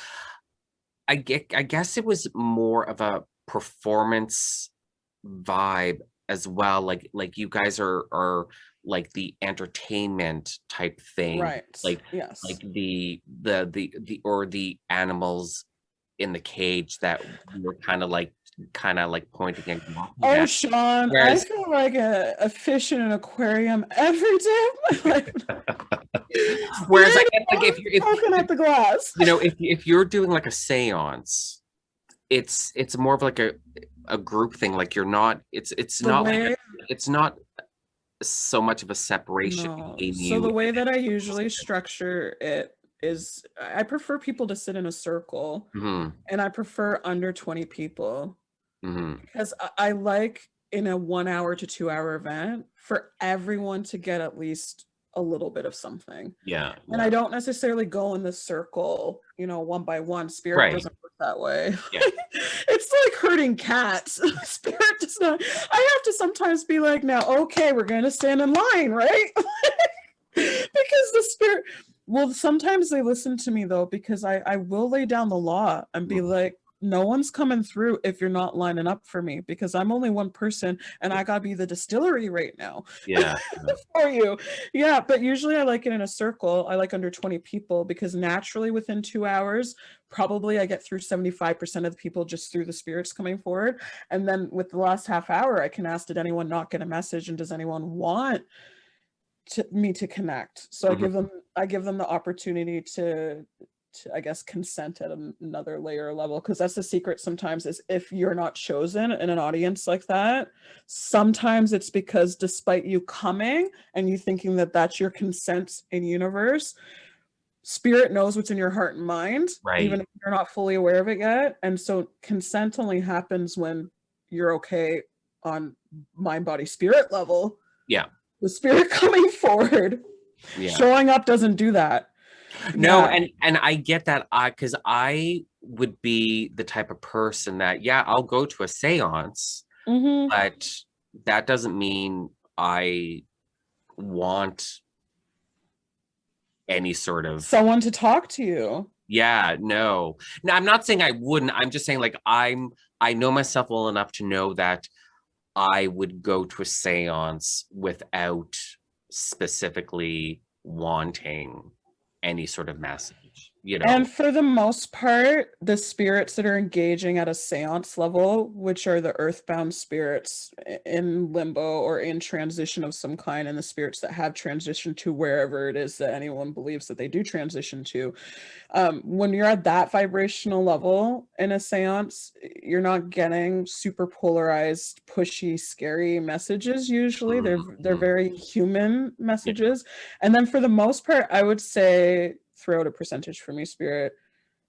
I guess it was more of a performance vibe as well, like you guys are like the entertainment type thing, right? Like the or the animals in the cage that were kind of like pointing and oh, Sean, I feel like a fish in an aquarium every day of my life. Whereas like if poking at the glass, you know, if you're doing like a seance, it's more of like a group thing. Like you're not, it's not so much of a separation. So the way that I usually structure it is I prefer people to sit in a circle, and I prefer under 20 people, because I like in a 1 hour to 2 hour event for everyone to get at least a little bit of something. And I don't necessarily go in the circle, you know, one by one. Spirit doesn't work that way. It's like herding cats. Spirit does not. I have to sometimes be like, now, okay, we're going to stand in line, right? Because the spirit, well, sometimes they listen to me though, because I will lay down the law and be like, no one's coming through if you're not lining up for me, because I'm only one person and I gotta be the distillery right now. For you. Yeah, but usually I like it in a circle. I like under 20 people, because naturally within 2 hours, probably I get through 75% of the people just through the spirits coming forward. And then with the last half hour, I can ask, did anyone not get a message, and does anyone want me to connect? So I give them the opportunity to I guess consent at another layer level, because that's the secret sometimes, is if you're not chosen in an audience like that, sometimes it's because despite you coming and you thinking that that's your consent in universe, spirit knows what's in your heart and mind, even if you're not fully aware of it yet. And so consent only happens when you're okay on mind, body, spirit level. The spirit coming forward, showing up doesn't do that. No, and I get that, because I would be the type of person that, I'll go to a seance, but that doesn't mean I want any sort of someone to talk to you. No, I'm not saying I wouldn't. I'm just saying, like, I know myself well enough to know that I would go to a seance without specifically wanting any sort of message, you know. And for the most part, the spirits that are engaging at a seance level, which are the earthbound spirits in limbo or in transition of some kind, and the spirits that have transitioned to wherever it is that anyone believes that they do transition to, when you're at that vibrational level in a seance, you're not getting super polarized, pushy, scary messages. Usually they're Mhm. very human Yeah. messages. And then for the most part, I would say, throw out a percentage for me, spirit,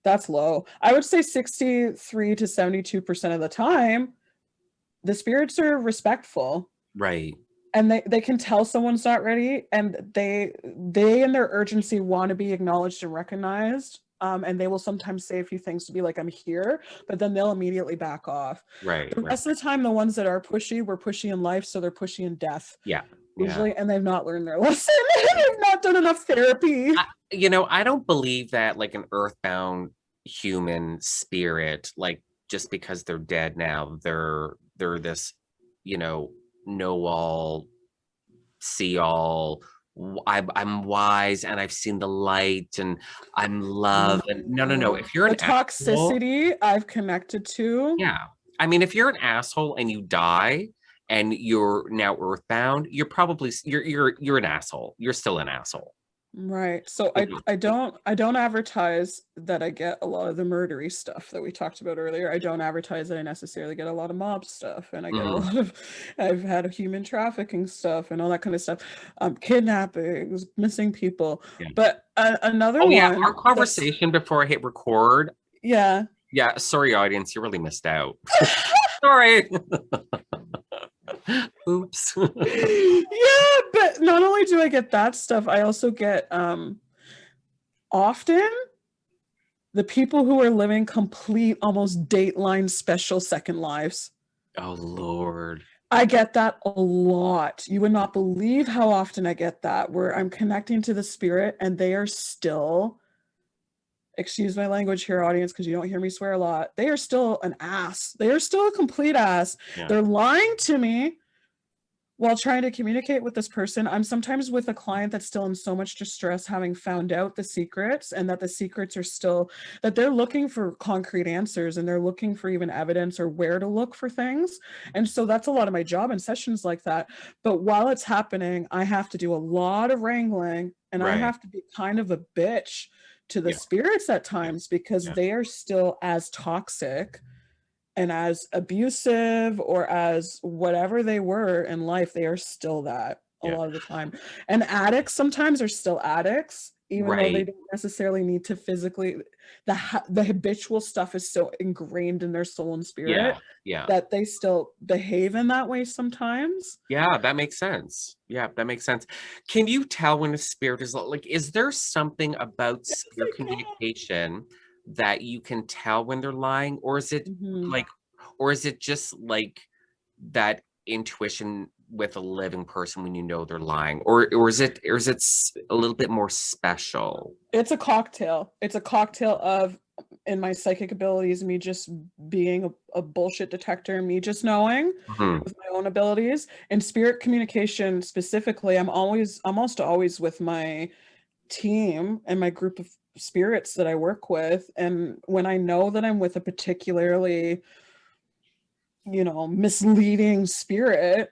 that's low. I would say 63 to 72% of the time the spirits are respectful, Right. and they can tell someone's not ready, and they in their urgency want to be acknowledged and recognized, and they will sometimes say a few things to be like, I'm here, but then they'll immediately back off. Right. The Right. rest of the time, the ones that are pushy were pushy in life, so they're pushy in death Yeah. Yeah. usually, and they've not learned their lesson. They've not done enough therapy. I don't believe that like an earthbound human spirit, like just because they're dead now, they're this, you know all, see all. I'm wise and I've seen the light and I'm love. And no, no, no. No. If you're The an asshole, toxicity I've connected to. yeah. I mean, if you're an asshole and you die and you're now earthbound, you're probably you're an asshole. You're still an asshole. Right. So I don't advertise that I get a lot of the murdery stuff that we talked about earlier. I don't advertise that I necessarily get a lot of mob stuff, and I get a Mhm. lot of I've had human trafficking stuff and all that kind of stuff. Kidnappings, missing people. Yeah. But another Oh yeah, one our that's, conversation before I hit record. yeah. Yeah, sorry audience, you really missed out. Sorry. Oops. Yeah, but not only do I get that stuff, I also get often the people who are living complete, almost Dateline special second lives. Oh Lord. I get that a lot. You would not believe how often I get that, where I'm connecting to the spirit and they are still, excuse my language here, audience, because you don't hear me swear a lot. They are still an ass. They are still a complete ass. Yeah. They're lying to me while trying to communicate with this person. I'm sometimes with a client that's still in so much distress, having found out the secrets, and that the secrets are still, that they're looking for concrete answers and they're looking for even evidence or where to look for things. And so that's a lot of my job in sessions like that. But while it's happening, I have to do a lot of wrangling, and I Right. have to be kind of a bitch to the Yeah. spirits at Yeah. times, because Yeah. they are still as toxic and as abusive or as whatever they were in life. They are still that a Yeah. lot of the time. And addicts sometimes are still addicts, even though they Right. don't necessarily need to physically, the habitual stuff is so ingrained in their soul and Yeah. spirit Yeah. that they still behave in that way sometimes. Yeah, that makes sense. Yeah, that makes sense. Can you tell when a spirit is like, is there something about Yes, spirit I can. communication that you can tell when they're lying? Or is it Mhm. like, or is it just like that intuition with a living person when you know they're lying? Or is it a little bit more special? It's a cocktail. It's a cocktail of, in my psychic abilities, me just being a bullshit detector, me just knowing Mhm. with my own abilities, and spirit communication specifically. I'm almost always with my team and my group of spirits that I work with. And when I know that I'm with a particularly, misleading spirit,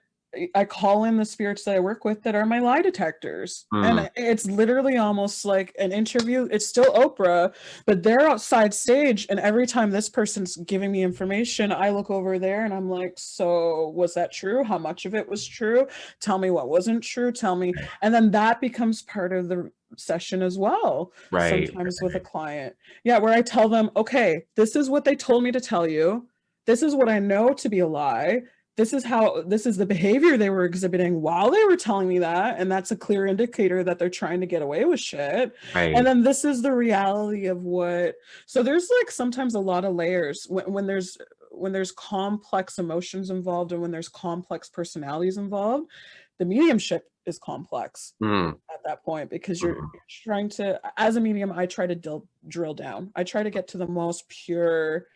I call in the spirits that I work with that are my lie detectors. Mm. And it's literally almost like an interview. It's still Oprah, but they're outside stage. And every time this person's giving me information, I look over there and I'm like, so was that true? How much of it was true? Tell me what wasn't true. Tell me. And then that becomes part of the session as well, Right. sometimes with a client. Yeah, where I tell them, okay, this is what they told me to tell you. This is what I know to be a lie. This is the behavior they were exhibiting while they were telling me that. And that's a clear indicator that they're trying to get away with shit. And Right. then this is the reality of what, so there's like sometimes a lot of layers when there's complex emotions involved and when there's complex personalities involved. The mediumship is complex Mm. at that point, because you're Mhm. trying to, as a medium, I try to drill down. I try to get to the most pure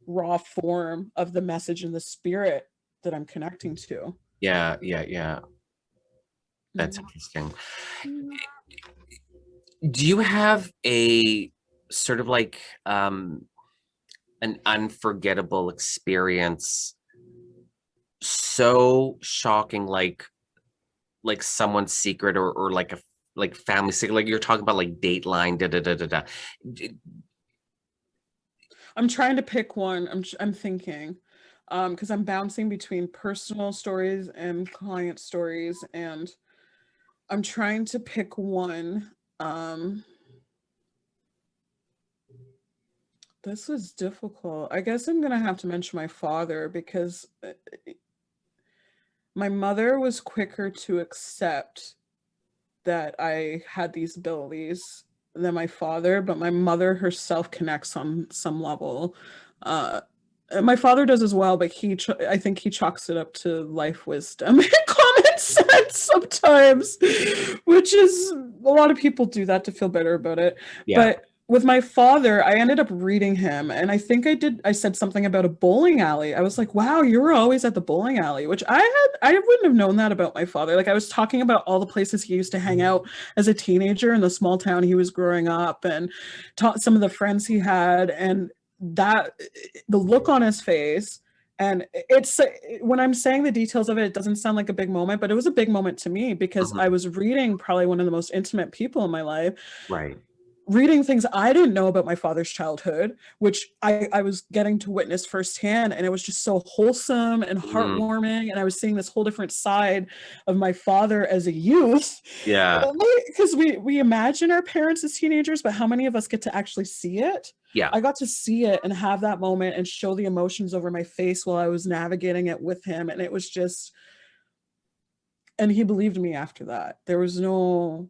raw form of the message and the spirit that I'm connecting to. Yeah. That's interesting. Do you have a sort of like an unforgettable experience, so shocking, like someone's secret, or like a like family secret, like you're talking about, like Dateline, da da da da da. I'm trying to pick one. I'm thinking, because I'm bouncing between personal stories and client stories, and I'm trying to pick one. This was difficult. I guess I'm gonna have to mention my father, because my mother was quicker to accept that I had these abilities than my father, but my mother herself connects on some level. And my father does as well, but I think he chalks it up to life wisdom and common sense sometimes, which is, a lot of people do that to feel better about it. Yeah. But with my father, I ended up reading him, and I think I said something about a bowling alley. I was like, wow, you were always at the bowling alley, which I wouldn't have known that about my father. Like, I was talking about all the places he used to hang out as a teenager in the small town he was growing up, and some of the friends he had, and that, the look on his face. And it's, when I'm saying the details of it, it doesn't sound like a big moment, but it was a big moment to me, because I was reading probably one of the most intimate people in my life. Right. Reading things I didn't know about my father's childhood, which I was getting to witness firsthand. And it was just so wholesome and heartwarming. And I was seeing this whole different side of my father as a youth. Yeah. Because we imagine our parents as teenagers, but how many of us get to actually see it? Yeah. I got to see it and have that moment and show the emotions over my face while I was navigating it with him. And it was just, and he believed me after that. There was no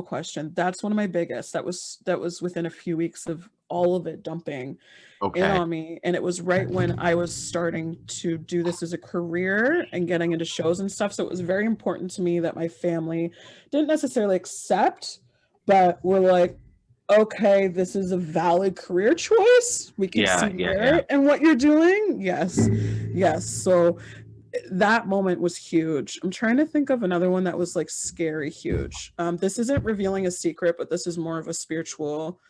question. That's one of my biggest. That was within a few weeks of all of it dumping in on me. And it was right when I was starting to do this as a career and getting into shows and stuff. So it was very important to me that my family didn't necessarily accept, but were like, okay, this is a valid career choice. We can see merit in what you're doing. Yes. So that moment was huge. I'm trying to think of another one that was like scary huge. This isn't revealing a secret, but this is more of a spiritual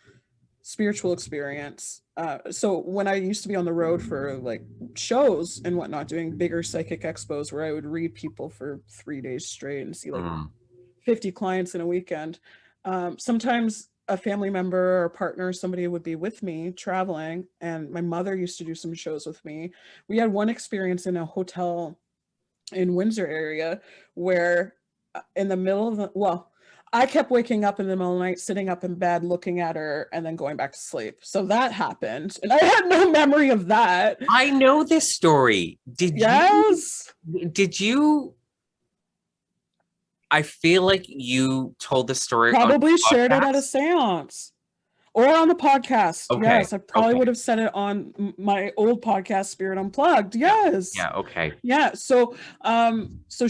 experience. So when I used to be on the road for like shows and whatnot, doing bigger psychic expos where I would read people for 3 days straight and see like 50 clients in a weekend, sometimes a family member or partner, somebody would be with me traveling, and my mother used to do some shows with me. We had one experience in a hotel in Windsor area where in the middle of I kept waking up in the middle of the night, sitting up in bed, looking at her, and then going back to sleep. So that happened. And I had no memory of that. I know this story. Did you? I feel like you told the story. Probably shared it at a seance or on the podcast. Okay. Yes, I probably would have said it on my old podcast, Spirit Unplugged. Yes. Yeah. Okay. Yeah. So, so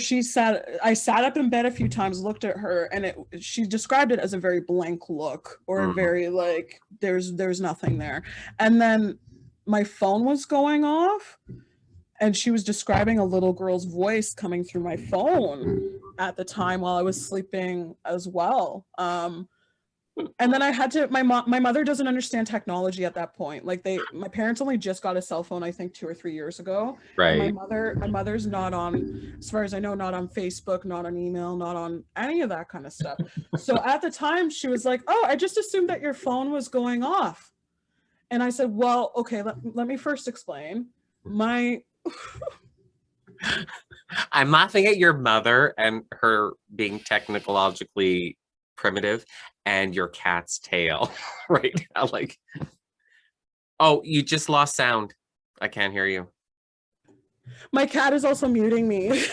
I sat up in bed a few times, looked at her, and she described it as a very blank look, or a very like, there's nothing there. And then my phone was going off, and she was describing a little girl's voice coming through my phone at the time while I was sleeping as well. And then I had to, my mother doesn't understand technology at that point. Like my parents only just got a cell phone, I think 2 or 3 years ago. Right. And my mother's not on, as far as I know, not on Facebook, not on email, not on any of that kind of stuff. So at the time she was like, oh, I just assumed that your phone was going off. And I said, well, okay, let me first explain. I'm laughing at your mother and her being technologically primitive and your cat's tail right now. Like, oh, you just lost sound. I can't hear you. My cat is also muting me.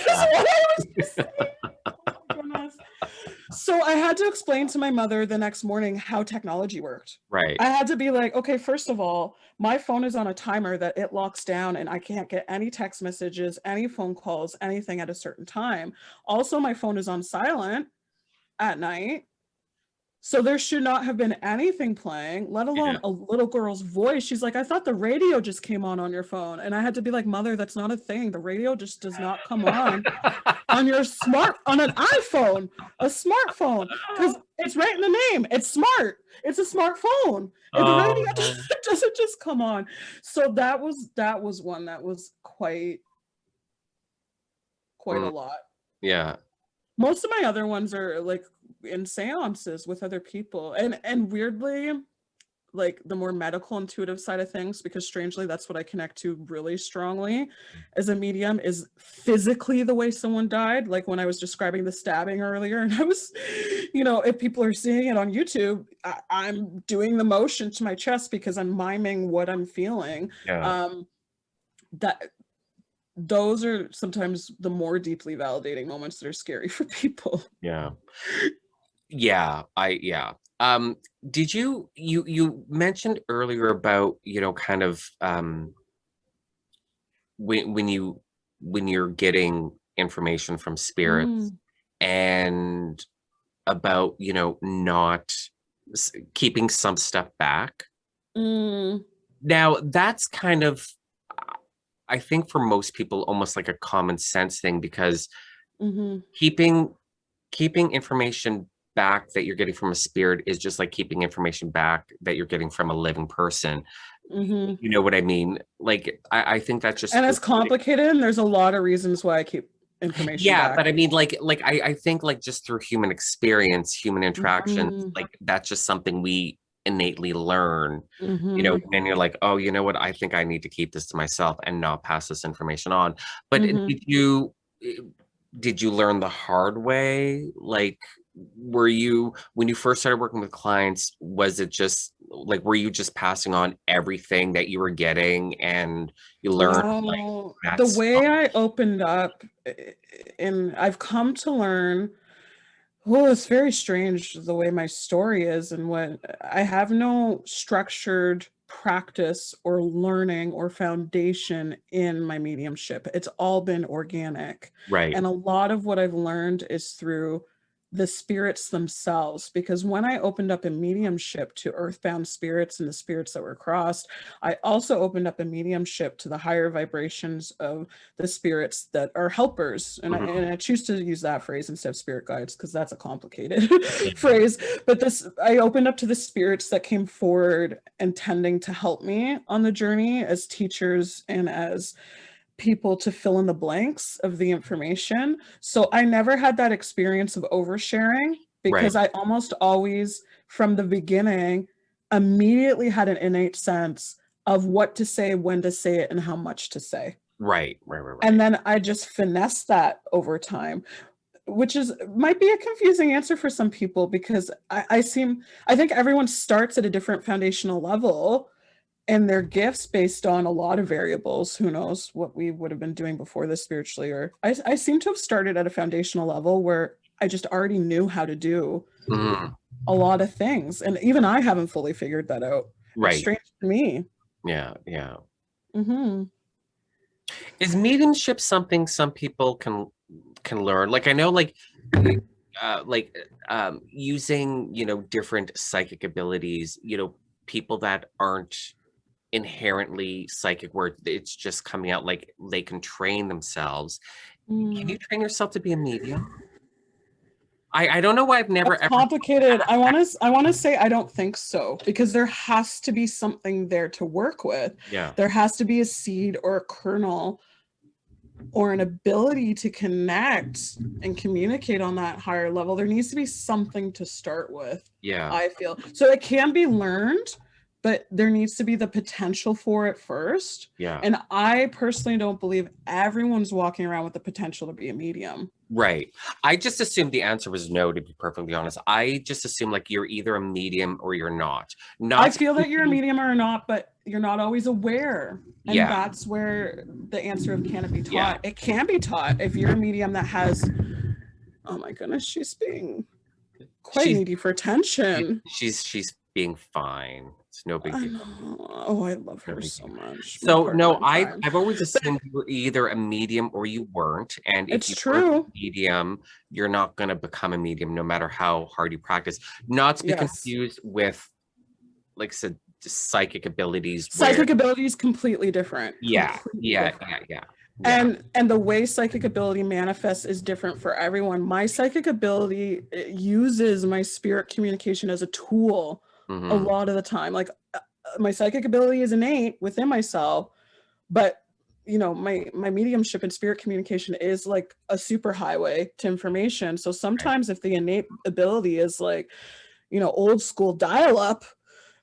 So I had to explain to my mother the next morning how technology worked. Right. I had to be like, okay, first of all, my phone is on a timer that it locks down and I can't get any text messages, any phone calls, anything at a certain time. Also, my phone is on silent at night. So there should not have been anything playing, let alone Yeah. a little girl's voice. She's like, I thought the radio just came on your phone. And I had to be like, Mother, that's not a thing. The radio just does not come on your on an iPhone, a smartphone, because it's right in the name. It's smart. It's a smartphone. And the radio doesn't just come on. So that was one that was quite a lot. Yeah. Most of my other ones are like in seances with other people, and weirdly, like the more medical intuitive side of things, because strangely that's what I connect to really strongly as a medium, is physically the way someone died. Like when I was describing the stabbing earlier, and I was, if people are seeing it on YouTube, I'm doing the motion to my chest because I'm miming what I'm feeling. That those are sometimes the more deeply validating moments that are scary for people. Yeah. Did you mentioned earlier about, kind of when you're getting information from spirits and about, not keeping some stuff back. Now that's kind of, I think for most people, almost like a common sense thing, because keeping information back that you're getting from a spirit is just like keeping information back that you're getting from a living person. You know what I mean? Like, I think that's just, and it's complicated, and there's a lot of reasons why I keep information back. But I mean, I think like just through human experience, human interaction, like that's just something we innately learn, and you're like, oh, you know what, I think I need to keep this to myself and not pass this information on. But did you learn the hard way? Like, were you, when you first started working with clients, was it just like, were you just passing on everything that you were getting and you learned the way I opened up, and I've come to learn, it's very strange the way my story is, and what I have no structured practice or learning or foundation in my mediumship. It's all been organic. Right. And a lot of what I've learned is through the spirits themselves, because when I opened up a mediumship to earthbound spirits and the spirits that were crossed, I also opened up a mediumship to the higher vibrations of the spirits that are helpers. And I choose to use that phrase instead of spirit guides, because that's a complicated phrase. But I opened up to the spirits that came forward intending to help me on the journey as teachers and as people to fill in the blanks of the information. So I never had that experience of oversharing, because I almost always, from the beginning, immediately had an innate sense of what to say, when to say it, and how much to say. Right. And then I just finessed that over time, which might be a confusing answer for some people, because I think everyone starts at a different foundational level, and their gifts based on a lot of variables. Who knows what we would have been doing before this spiritually, or I seem to have started at a foundational level where I just already knew how to do a lot of things. And even I haven't fully figured that out. Right. It's strange to me. Yeah. Is mediumship something some people can learn? Like, I know, using, different psychic abilities, people that aren't inherently psychic, where it's just coming out, like they can train themselves. Can you train yourself to be a medium? I don't know why I've never ever complicated. I want to say I don't think so, because there has to be something there to work with. There has to be a seed or a kernel or an ability to connect and communicate on that higher level. There needs to be something to start with. I feel so it can be learned, but there needs to be the potential for it first. And I personally don't believe everyone's walking around with the potential to be a medium. Right. I just assumed the answer was no, to be perfectly honest. I just assume like you're either a medium or you're not. I feel that you're a medium or not, but you're not always aware. And that's where the answer of can it be taught? It can be taught. If you're a medium that has, oh my goodness, she's being quite needy for attention. She's being fine. It's no big I deal. know. Oh, I love No her big so deal. much. My So partner no, in crime. I've always But assumed you were either a medium or you weren't. And if it's you weren't a true. medium, you're not going to become a medium no matter how hard you practice. Not to be Yes. confused with, like I said, psychic abilities where, Psychic ability is completely different. yeah, Completely yeah, different. yeah, yeah, yeah. And the way psychic ability manifests is different for everyone. My psychic ability uses my spirit communication as a tool a Mm-hmm. lot of the time. Like my psychic ability is innate within myself, but you know, my mediumship and spirit communication is like a super highway to information. So Right. sometimes if the innate ability is like, you know, old school dial up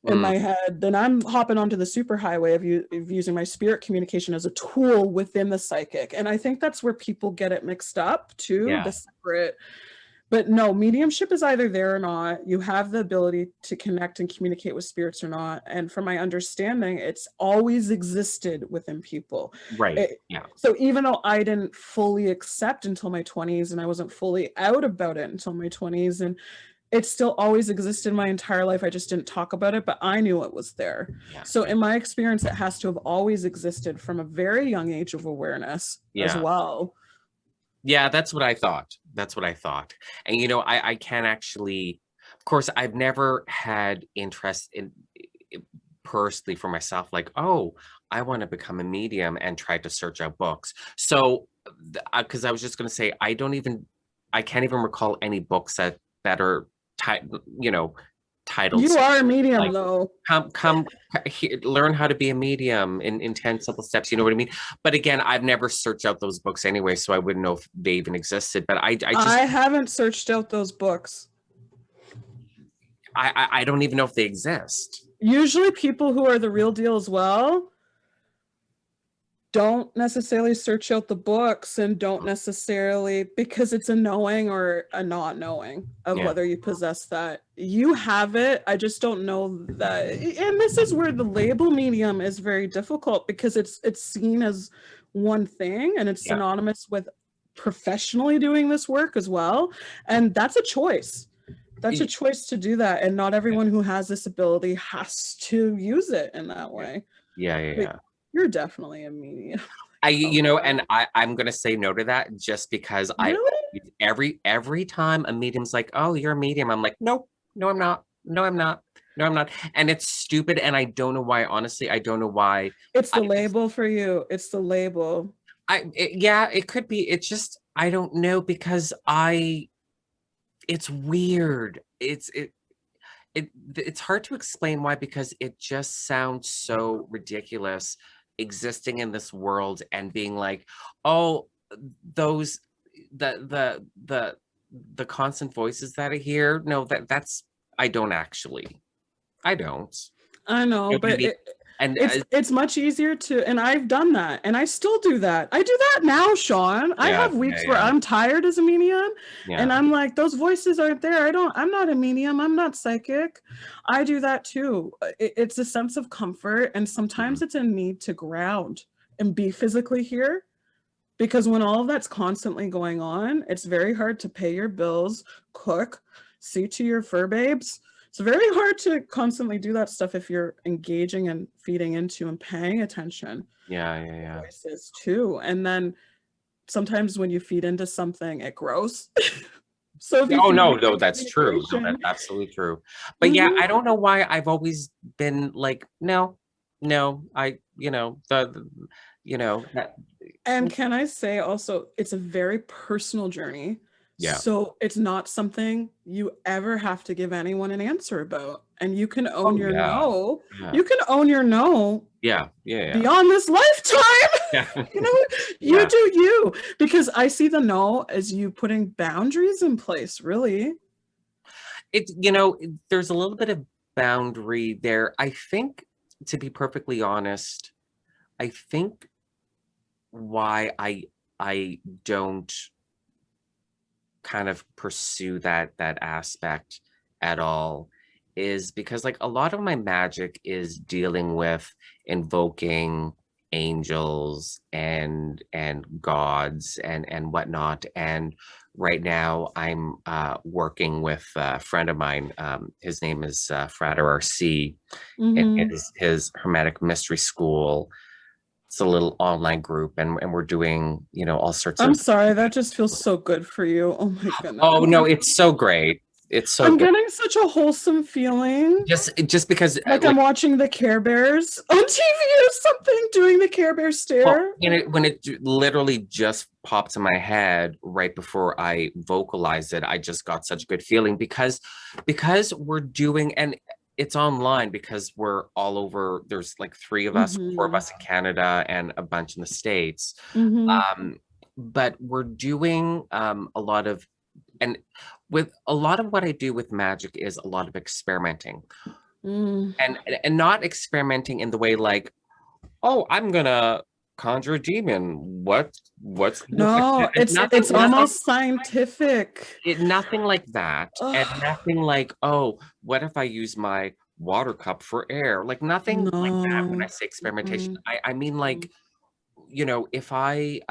in Mm, my head, then I'm hopping onto the superhighway of using my spirit communication as a tool within the psychic. And I think that's where people get it mixed up too, yeah, the separate. But no, mediumship is either there or not. You have the ability to connect and communicate with spirits or not. And from my understanding, it's always existed within people. right. It, Yeah, so even though I didn't fully accept until my 20s and I wasn't fully out about it until my 20s, and it still always existed my entire life. I just didn't talk about it, but I knew it was there. yeah, So yeah, in my experience, it has to have always existed from a very young age of awareness as yeah. well. Yeah, that's what I thought. That's what I thought. And you know, I can actually, of course, I've never had interest in personally for myself, like, oh, I want to become a medium and try to search out books. So, because I was just going to say, I can't even recall any books that are, you know, titled You are a like medium though. come here, learn how to be a medium in 10 simple steps, you know what I mean? But again, I've never searched out those books anyway, so I wouldn't know if they even existed. But I just I haven't searched out those books. I don't even know if they exist. Usually people who are the real deal as well don't necessarily search out the books and don't necessarily, because it's a knowing or a not knowing of Yeah, whether you possess that. You have it. I just don't know that. And this is where the label medium is very difficult because it's seen as one thing and it's yeah, synonymous with professionally doing this work as well. And that's a choice. That's a yeah, choice to do that. And not everyone who has this ability has to use it in that yeah, way. yeah, But yeah. you're definitely a medium. Oh, You know, and I'm gonna say no to that just because I really? always, every time a medium's like, oh, you're a medium, I'm like, nope, no, I'm not. No, I'm not. No, I'm not. And it's stupid, and I don't know why. Honestly, I don't know why. It's I the just, label for you. It's the label. yeah, it could be. It's just I don't know because it's weird. It's hard to explain why because it just sounds so ridiculous existing in this world and being like, oh, those the the the the constant voices that I hear. No, that's I don't actually. I don't. I know, You know what I but mean? And it's much easier to, and I've done that, and I still do that. I do that now, Sean. I yeah, have yeah, weeks where yeah, I'm tired as a medium, and yeah. I'm like, those voices aren't there. I'm not a medium. I'm not psychic. I do that too. It's a sense of comfort, and Mhm. sometimes it's a need to ground and be physically here. Because when all of that's constantly going on, it's very hard to pay your bills, cook, see to your fur babes. It's very hard to constantly do that stuff if you're engaging and feeding into and paying attention Yeah, yeah, to yeah. voices too. And then sometimes when you feed into something, it grows. So if Yeah, you oh feed no, into no, good that's true. No, communication, that's absolutely true. But yeah, mhm. I don't know why I've always been like, no, no, that, And can I say also, it's a very personal journey. yeah. So it's not something you ever have to give anyone an answer about. And you can own Oh your yeah, no. yeah, You can own your no yeah, yeah, beyond this lifetime. yeah, You know, you yeah. do you. Because I see the no as you putting boundaries in place, really. There's a little bit of boundary there. I think, to be perfectly honest, I think why I don't kind of pursue that aspect at all is because like a lot of my magic is dealing with invoking angels and gods and whatnot. And right now I'm working with a friend of mine. His name is Frater RC, and Mm-hmm. his Hermetic Mystery School. It's a little online group, and we're doing, you know, all sorts I'm of. sorry, that just feels so good for you. Oh my Oh goodness. no, it's so great. It's so I'm good. getting such a wholesome feeling. Just because Like I'm like, watching the Care Bears on TV or something, doing the Care Bear well, stare. when it literally just popped in my head right before I vocalized it, I just got such a good feeling because we're doing, and it's online because we're all over. There's like three of us, four of Mm-hmm. us in Canada, and a bunch in the States. Mm-hmm. But we're doing a lot of, and with a lot of what I do with magic is a lot of experimenting, Mm. and not experimenting in the way like, oh, I'm gonna conjure a demon. What's No, it's nothing, almost scientific. nothing like that, and Ugh, nothing like, oh, what if I use my water cup for air? Like nothing like that. When I no. say experimentation, Mm-mm. I mean like, you know, if I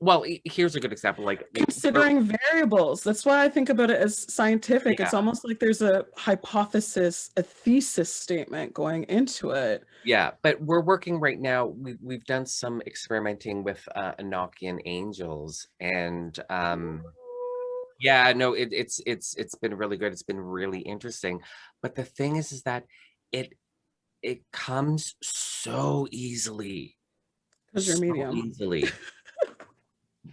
well, here's a good example. Like Considering variables. That's why I think about it as scientific. It's yeah, almost like there's a hypothesis, a thesis statement going into it. yeah, but we're working right now. We've done some experimenting with Enochian angels, and yeah, no, it's been really good. It's been really interesting. But the thing is that it it comes so easily, Because you're so medium. easily.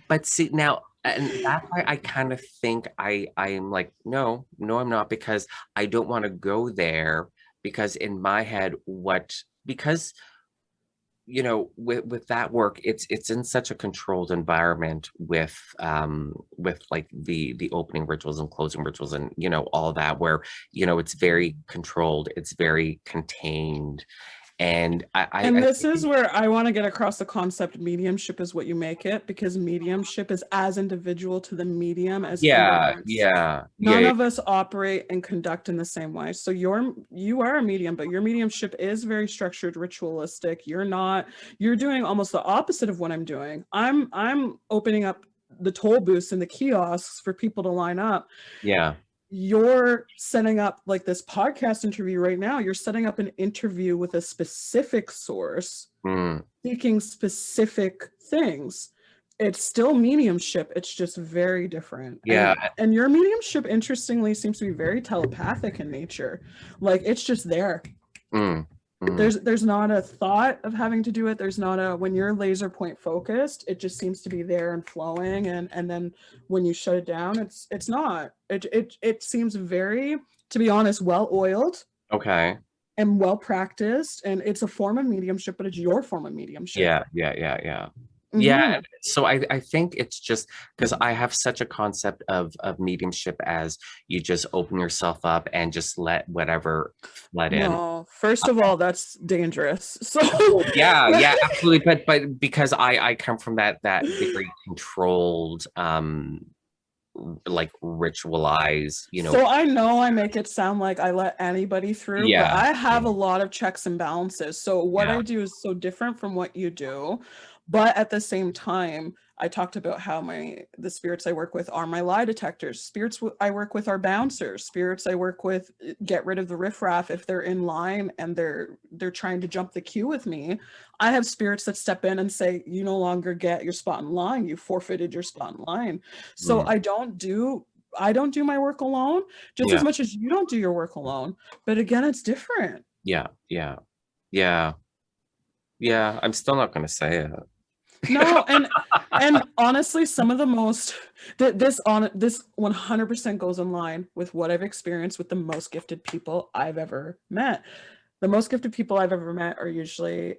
But see now, and that's why I kind of think I'm like, no, no, I'm not, because I don't want to go there, because in my head, because you know, with that work, it's in such a controlled environment with like the opening rituals and closing rituals, and you know, all that, where you know, it's very controlled, it's very contained. And And I this is think, where I want to get across the concept mediumship is what you make it, because mediumship is as individual to the medium as anyone yeah, else. yeah, None yeah, of us operate and conduct in the same way. So you are a medium, but your mediumship is very structured, ritualistic. You're not, you're doing almost the opposite of what I'm doing. I'm opening up the toll booths and the kiosks for people to line up. yeah, You're setting up like this podcast interview right now. You're setting up an interview with a specific source, mm, seeking specific things. It's still mediumship, it's just very different. yeah, And your mediumship interestingly seems to be very telepathic in nature. Like it's just there. mm, mm, There's not a thought of having to do it. There's not a, when you're laser point focused, it just seems to be there and flowing, and then when you shut it down, it's not. It seems very, to be honest, well oiled okay. and well practiced, and it's a form of mediumship, but it's your form of mediumship. Yeah, yeah, yeah, yeah. Yeah, Mm-hmm. and so I think it's just because I have such a concept of mediumship as you just open yourself up and just let whatever let in. No, first of all, that's dangerous. So Oh, yeah, yeah, absolutely. But because I come from that very controlled like ritualized, you know. so I know I make it sound like I let anybody through, but Yeah, I have yeah, a lot of checks and balances. So what yeah. I do is so different from what you do. But at the same time, I talked about how the spirits I work with are my lie detectors. Spirits I work with are bouncers. Spirits I work with get rid of the riffraff if they're in line and they're trying to jump the queue with me. I have spirits that step in and say, "You no longer get your spot in line. You forfeited your spot in line." So Mm, I don't do my work alone, just as yeah, much as you don't do your work alone. But again, it's different. yeah, yeah, yeah, yeah. I'm still not gonna say it. No, and honestly, some of the most this 100% goes in line with what I've experienced with the most gifted people I've ever met. The most gifted people I've ever met are usually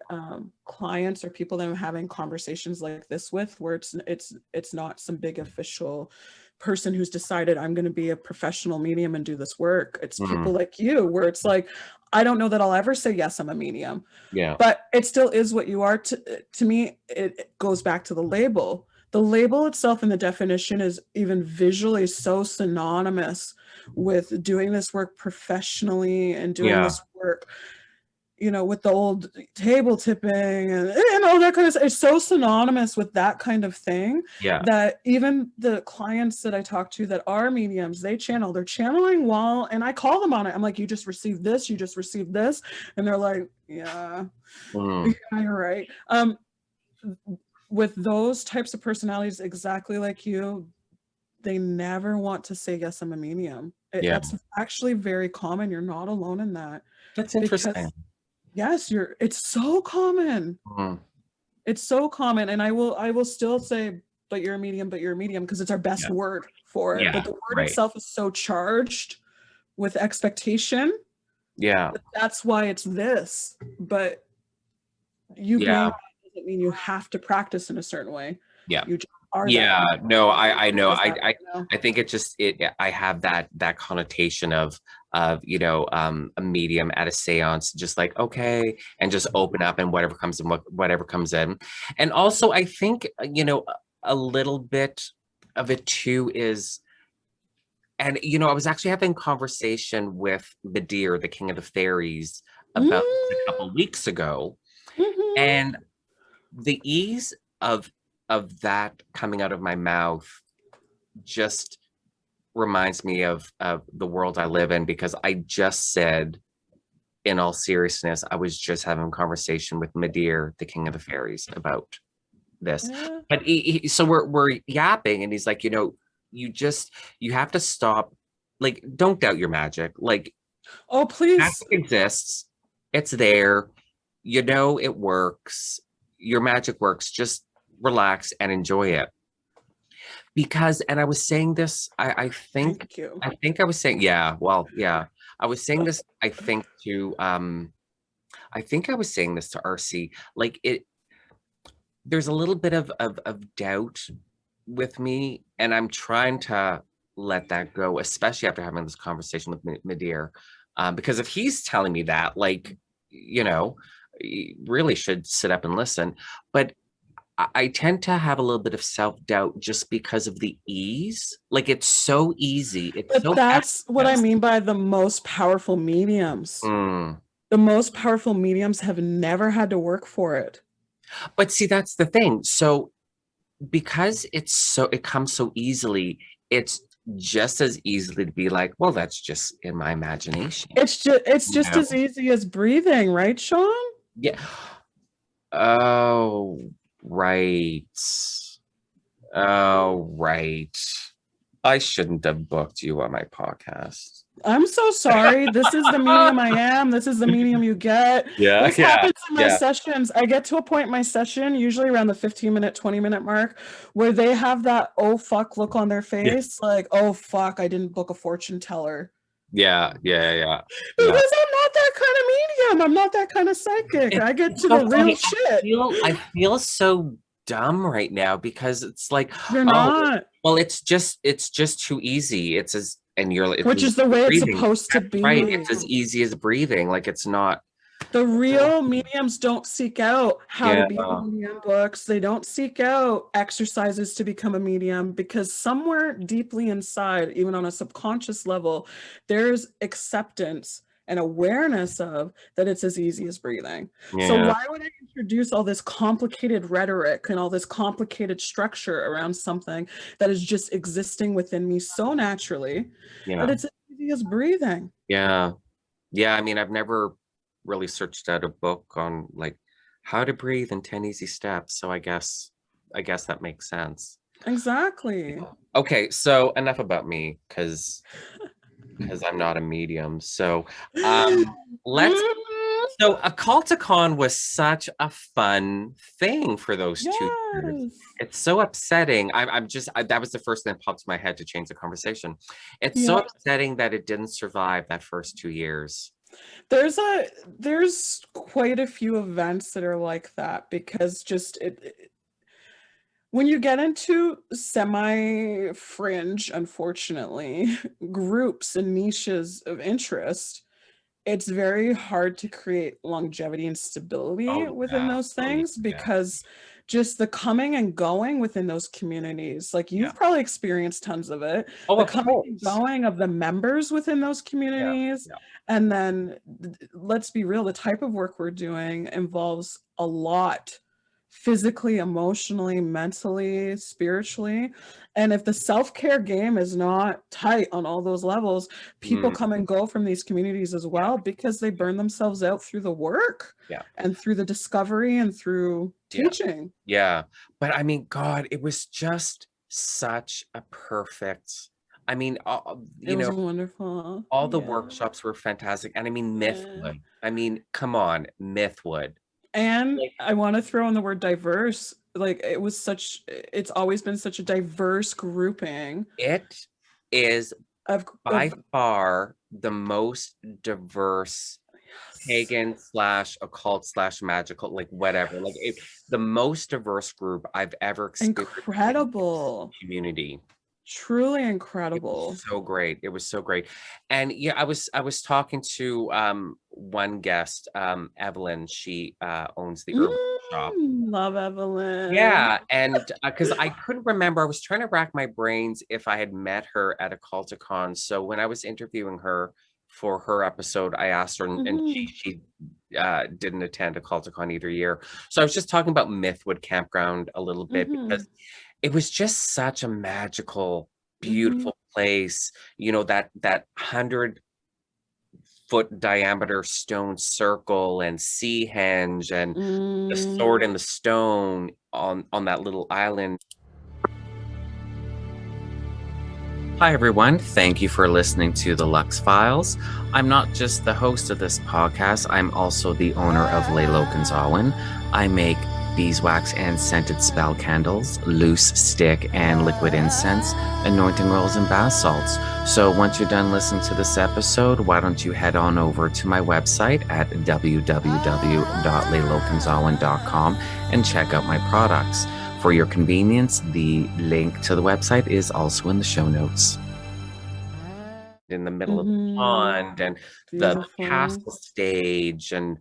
clients or people that I'm having conversations like this with, where it's not some big official person who's decided I'm going to be a professional medium and do this work. It's people Mm, like you, where it's like, I don't know that I'll ever say yes, I'm a medium, yeah, but it still is what you are. To me, it goes back to the label. The label itself and the definition is even visually so synonymous with doing this work professionally and doing yeah, this work you know, with the old table tipping and all that kind of stuff. It's so synonymous with that kind of thing Yeah. that even the clients that I talk to that are mediums, they're channeling while, and I call them on it. I'm like, you just received this, you just received this. And they're like, yeah, yeah, you're right. With those types of personalities, exactly like you, they never want to say, yes, I'm a medium. Yeah. That's actually very common. You're not alone in that. That's Because interesting. yes, it's so common. It's so common. And I will still say, but you're a medium, because it's our best word for it. But the word itself is so charged with expectation. Yeah. That's why it's this. But you being doesn't mean you have to practice in a certain way. Yeah. You just are Yeah. that. No, I know. I think it just I have that connotation of you know, a medium at a seance, just like, okay, and just open up and whatever comes in, whatever comes in. And also I think, you know, a little bit of it too is, and you know, I was actually having a conversation with Badir, the king of the fairies, about a couple weeks ago. And the ease of that coming out of my mouth just reminds me of the world I live in, because I just said, in all seriousness, I was just having a conversation with Madir, the king of the fairies, about this. But so we're yapping, and he's like, you know, you have to stop, like, don't doubt your magic. Like, oh, please, magic exists, it's there, you know, it works, your magic works, just relax and enjoy it. Because, and I was saying this, I think I was saying, yeah, well, yeah, I was saying this, I think I was saying this to RC, like, there's a little bit of doubt with me, and I'm trying to let that go, especially after having this conversation with Madir. Because if he's telling me that, like, you know, you really should sit up and listen. But I tend to have a little bit of self-doubt just because of the ease. Like, it's so easy. It's so that's what I mean by the most powerful mediums. The most powerful mediums have never had to work for it. But see, that's the thing. So because it comes so easily, it's just as easily to be like, well, that's just in my imagination. It's just as easy as breathing, right, Sean? Yeah. Oh, right. Oh, right. I shouldn't have booked you on my podcast. I'm so sorry. This is the medium I am. This is the medium you get. This happens in my sessions. I get to a point in my session, usually around the 15-minute, 20-minute mark, where they have that oh fuck look on their face, like, oh fuck, I didn't book a fortune teller. Yeah. Because I'm not that kind of medium. I'm not that kind of psychic. I get to the real shit. I feel so dumb right now, because it's like, you're not. Well, it's just too easy. It's as, and which is the way it's supposed to be. Right. It's as easy as breathing. Like, it's not. The real mediums don't seek out how to be a medium books. They don't seek out exercises to become a medium, because somewhere deeply inside, even on a subconscious level, there's acceptance and awareness of that it's as easy as breathing. So why would I introduce all this complicated rhetoric and all this complicated structure around something that is just existing within me so naturally that it's as easy as breathing? Yeah. I mean, I've never really searched out a book on, like, how to breathe in 10 easy steps. So I guess that makes sense. Exactly. Okay, so enough about me, because I'm not a medium. So so Occulticon was such a fun thing for those 2 years. It's so upsetting. That was the first thing that popped to my head to change the conversation. It's so upsetting that it didn't survive that first 2 years. There's quite a few events that are like that, because just when you get into semi-fringe, unfortunately, groups and niches of interest, it's very hard to create longevity and stability Oh, within yeah. those Oh, yeah. things, Yeah. because just the coming and going within those communities, like Yeah. you've probably experienced tons of it, Oh, the of coming and course. going of the members within those Yeah. communities. Yeah. And then let's be real, the type of work we're doing involves a lot physically, emotionally, mentally, spiritually. And if the self-care game is not tight on all those levels, people Mm, come and go from these communities as yeah. well, because they burn themselves out through the work Yeah. and through the discovery and through Yeah. teaching. Yeah. But I mean, God, it was just such a perfect, I mean, It was wonderful. all the Yeah. workshops were fantastic. And I mean, Yeah. Mythwood. I mean, come on, Mythwood. And Like, I want to throw in the word diverse. Like it's always been such a diverse grouping it is by of far the most diverse yes. pagan slash occult slash magical, like whatever, like the most diverse group I've ever experienced in this Incredible. community. Truly It was incredible. so great. It was so great. And yeah, I was talking to one guest, Evelyn. She owns the Herbal Shop. Love Evelyn. Yeah, and because I couldn't remember, I was trying to rack my brains if I had met her at a Culticon. So when I was interviewing her for her episode, I asked her, and Mhm. she didn't attend a Culticon either year. So I was just talking about Mythwood Campground a little bit because Mhm. it was just such a magical, Mhm. beautiful place. You know, that 100-foot diameter stone circle and sea henge and the Mm. sword and the stone on that little island. Hi, everyone. Thank you for listening to the Lux Files. I'm not just the host of this podcast, I'm also the owner of Lailokens Awen. I make beeswax and scented spell candles, loose stick and liquid incense, anointing oils, and bath salts. So once you're done listening to this episode, why don't you head on over to my website at www.lailokensawen.com and check out my products. For your convenience, the link to the website is also in the show notes. In the middle of the Mhm. pond and the Beautiful. castle stage and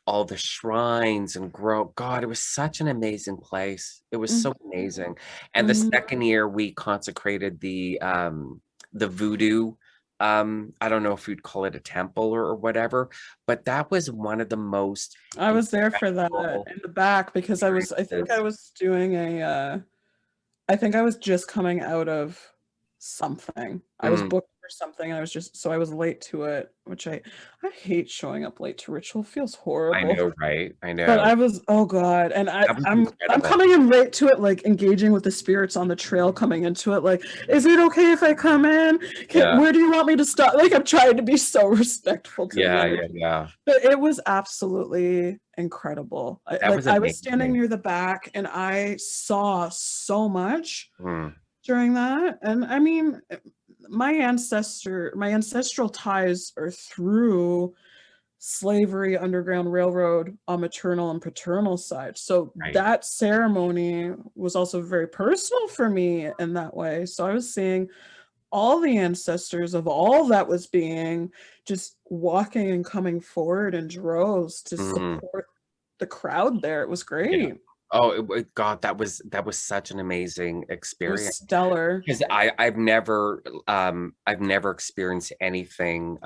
all the shrines and grow. God, it was such an amazing place. It was so amazing. And the Mhm. second year we consecrated the voodoo. I don't know if you'd call it a temple or whatever, but that was one of the most I was there for that incredible in the back because I think I experiences. was doing I think I was just coming out of something. I was Mm, booked for something and I was just so I was late to it, which I hate showing up late to ritual. Feels I horrible. know, right? I But know. I was, oh God. And That was I'm incredible. coming in late to it, like engaging with the spirits on the trail coming into it. Like, is it okay if I come in? Yeah. Where do you want me to stop? Like I'm trying to be so respectful to the Yeah, yeah, energy. yeah. But it was absolutely incredible. That was I was standing amazing. near the back and I saw so much Mm, during that. And I mean, my ancestral ties are through slavery, Underground Railroad on maternal and paternal side. So right. that ceremony was also very personal for me in that way. So I was seeing all the ancestors of all that was being just walking and coming forward in droves to Mm, support the crowd there. It was yeah. great. Oh, God, that was such an amazing It was experience. stellar. Because I've never experienced anything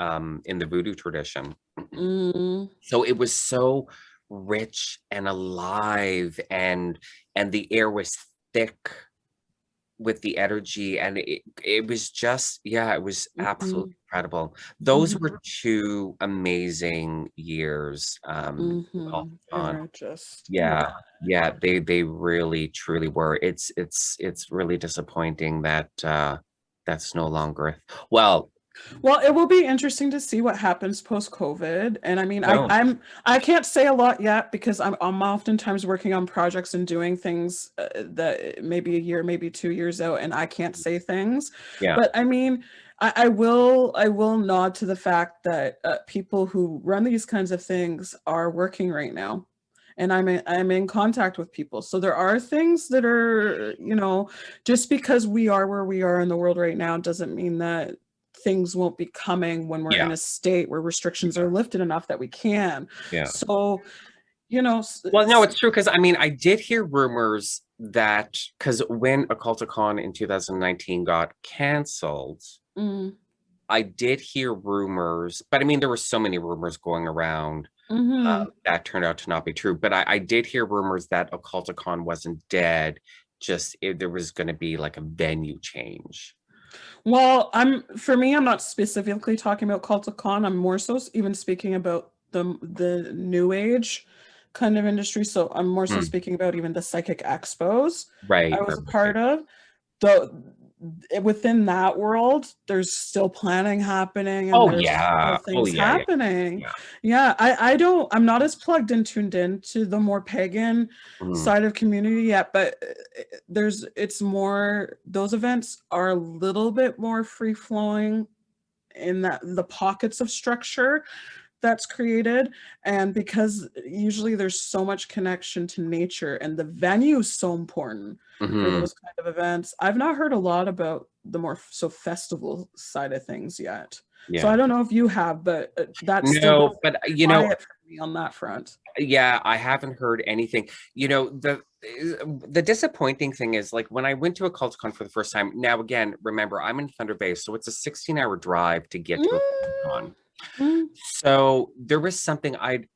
in the voodoo tradition. Mm, So it was so rich and alive and the air was thick with the energy and it was just, yeah, it was absolutely mhm, incredible. Those mhm, were two amazing years mhm. They on. were just, Yeah, yeah. yeah, they really truly were. It's really disappointing that that's no longer well, Well, it will be interesting to see what happens post-COVID. And I mean, no. I can't say a lot yet because I'm oftentimes working on projects and doing things that maybe a year, maybe 2 years out, and I can't say things. Yeah. But I mean, I will nod to the fact that people who run these kinds of things are working right now. And I'm in contact with people. So there are things that are, just because we are where we are in the world right now doesn't mean that things won't be coming when we're in a state where restrictions are lifted enough that we can. So, you know. Well, no, it's true, because I mean, I did hear rumors that, because when Occulticon in 2019 got canceled, I did hear rumors, but I mean, there were so many rumors going around that turned out to not be true. But I did hear rumors that Occulticon wasn't dead, just there was going to be like a venue change. Well, for me, I'm not specifically talking about Culticon. I'm more so even speaking about the new age kind of industry. So I'm more so speaking about even the psychic expos I was a part of. Though within that world, there's still planning happening, and there's still things happening. I'm not as plugged and tuned in to the more pagan side of community yet, but it's more, those events are a little bit more free flowing in that the pockets of structure that's created. And because usually there's so much connection to nature, and the venue is so important for those kind of events, I've not heard a lot about the more festival side of things yet. So I don't know if you have, but that's no, but you know, for me on that front. I haven't heard anything. You know, the disappointing thing is, like, when I went to Occulticon for the first time. Now, again, remember, I'm in Thunder Bay, so it's a 16-hour drive to get to Occulticon. So there was something, I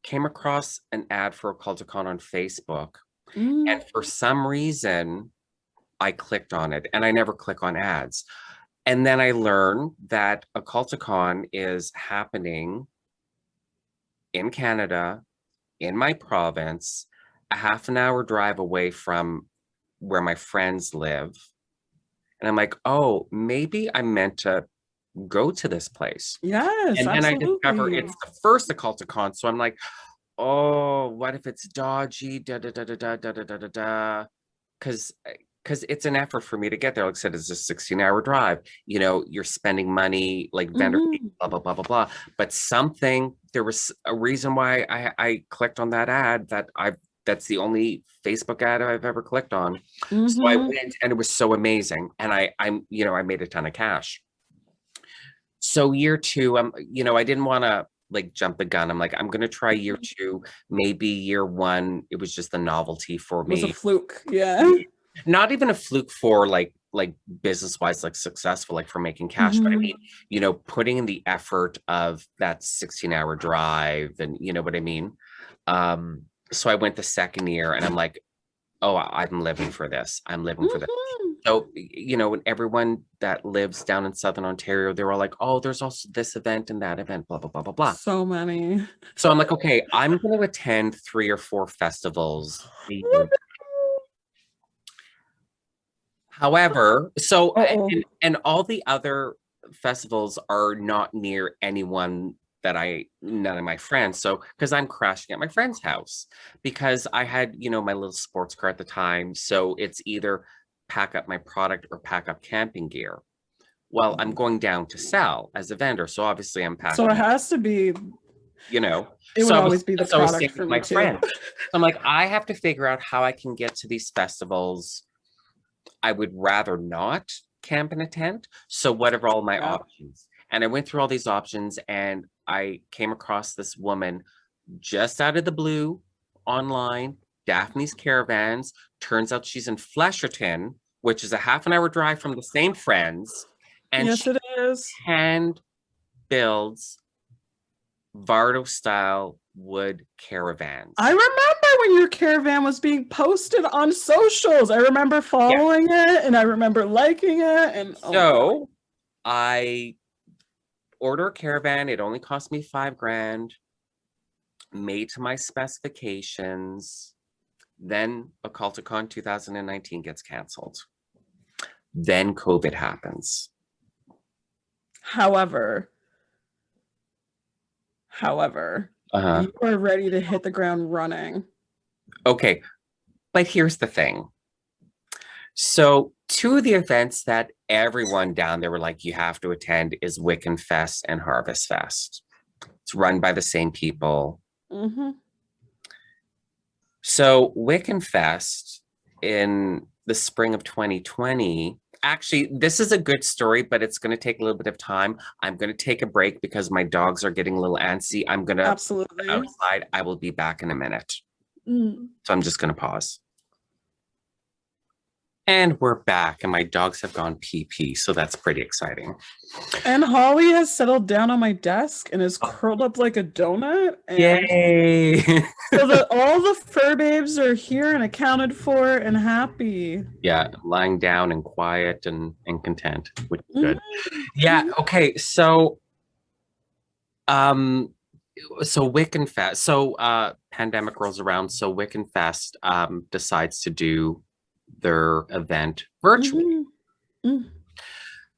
came across an ad for Occulticon on Facebook, and for some reason I clicked on it, and I never click on ads. And then I learned that Occulticon is happening in Canada, in my province, a half an hour drive away from where my friends live. And I'm like, oh, maybe I'm meant to go to this place. Yes, and then I discover it's the first Occulticon. So I'm like, oh, what if it's dodgy? Because it's an effort for me to get there. Like I said, it's a 16-hour drive. You know, you're spending money, like vendor fees, blah, blah, blah, blah, blah. But there was a reason why I clicked on that ad that's the only Facebook ad I've ever clicked on. So I went, and it was so amazing. And I made a ton of cash. So year two, I didn't want to like jump the gun. I'm like, I'm going to try year two. Maybe year one, it was just a novelty for me. It was a fluke. Yeah. Not even a fluke for like business wise, like successful, like for making cash. But I mean, putting in the effort of that 16-hour drive, and you know what I mean? So I went the second year, and I'm like, oh, I'm living for this. I'm living for this. So, when everyone that lives down in Southern Ontario, they were all like, oh, there's also this event and that event, blah, blah, blah, blah, blah. So many. So I'm like, okay, I'm going to attend 3 or 4 festivals. However, so, and all the other festivals are not near anyone none of my friends. So, because I'm crashing at my friend's house, because I had, my little sports car at the time. So it's either pack up my product or pack up camping gear. Well, I'm going down to sell as a vendor. So obviously I'm packing. So it has to be, it would always be the product for my friend. So I'm like, I have to figure out how I can get to these festivals. I would rather not camp in a tent. So what are all my options? And I went through all these options, and I came across this woman just out of the blue online, Daphne's Caravans. Turns out she's in Flesherton, which is a half an hour drive from the same friends. And yes, it is. Hand builds Vardo style wood caravans. I remember when your caravan was being posted on socials. I remember following it, and I remember liking it. And so I order a caravan. It only cost me $5,000, made to my specifications. Then Occulticon 2019 gets canceled. Then COVID happens. However, you are ready to hit the ground running. Okay, but here's the thing. So 2 of the events that everyone down there were like, you have to attend is Wiccan Fest and Harvest Fest. It's run by the same people. So Wiccan Fest in the spring of 2020, Actually, this is a good story, but it's going to take a little bit of time. I'm going to take a break because my dogs are getting a little antsy. I'm going to Absolutely. outside. I will be back in a minute. So I'm just going to pause. And we're back, and my dogs have gone pee-pee, so that's pretty exciting. And Holly has settled down on my desk and is curled up like a donut. And yay! So all the fur babes are here and accounted for and happy. Yeah, lying down and quiet and content, which is good. Yeah, okay, so Wiccan Fest, pandemic rolls around, so Wiccan Fest decides to do their event virtually.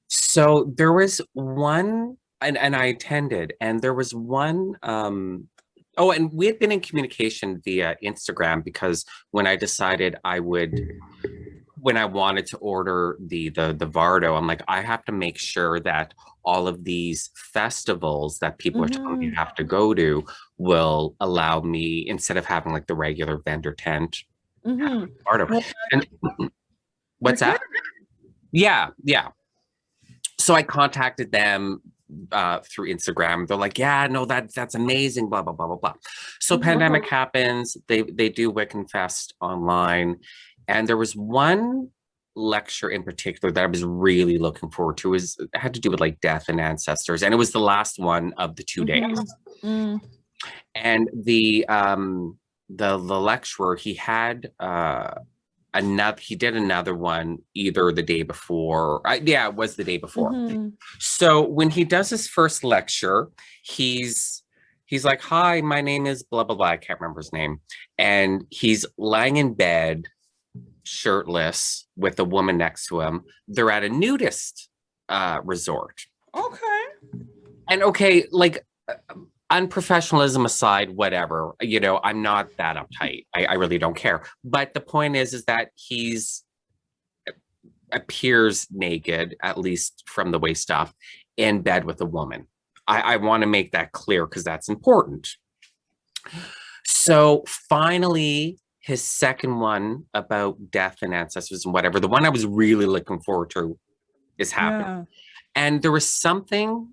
So there was one, and I attended, and there was one, oh, and we had been in communication via Instagram because when I decided when I wanted to order the Vardo, I'm like, I have to make sure that all of these festivals that people are telling me you have to go to will allow me, instead of having like the regular vendor tent, Vardo. And what's that? Yeah. So I contacted them through Instagram. They're like, yeah, no, that's amazing, blah, blah, blah, blah, blah. So pandemic happens. They do Wiccan Fest online. And there was one lecture in particular that I was really looking forward to. It had to do with like death and ancestors. And it was the last one of the 2 days. And the lecturer, he had he did another one either the day before. It was the day before. So when he does his first lecture, he's like, hi, my name is blah, blah, blah. I can't remember his name. And he's lying in bed, shirtless, with a woman next to him. They're at a nudist resort. Okay. And like, unprofessionalism aside, whatever, I'm not that uptight. I really don't care. But the point is that he's appears naked, at least from the waist up, in bed with a woman. I want to make that clear because that's important. So finally, his second one about death and ancestors and whatever, the one I was really looking forward to, is happening. And there was something,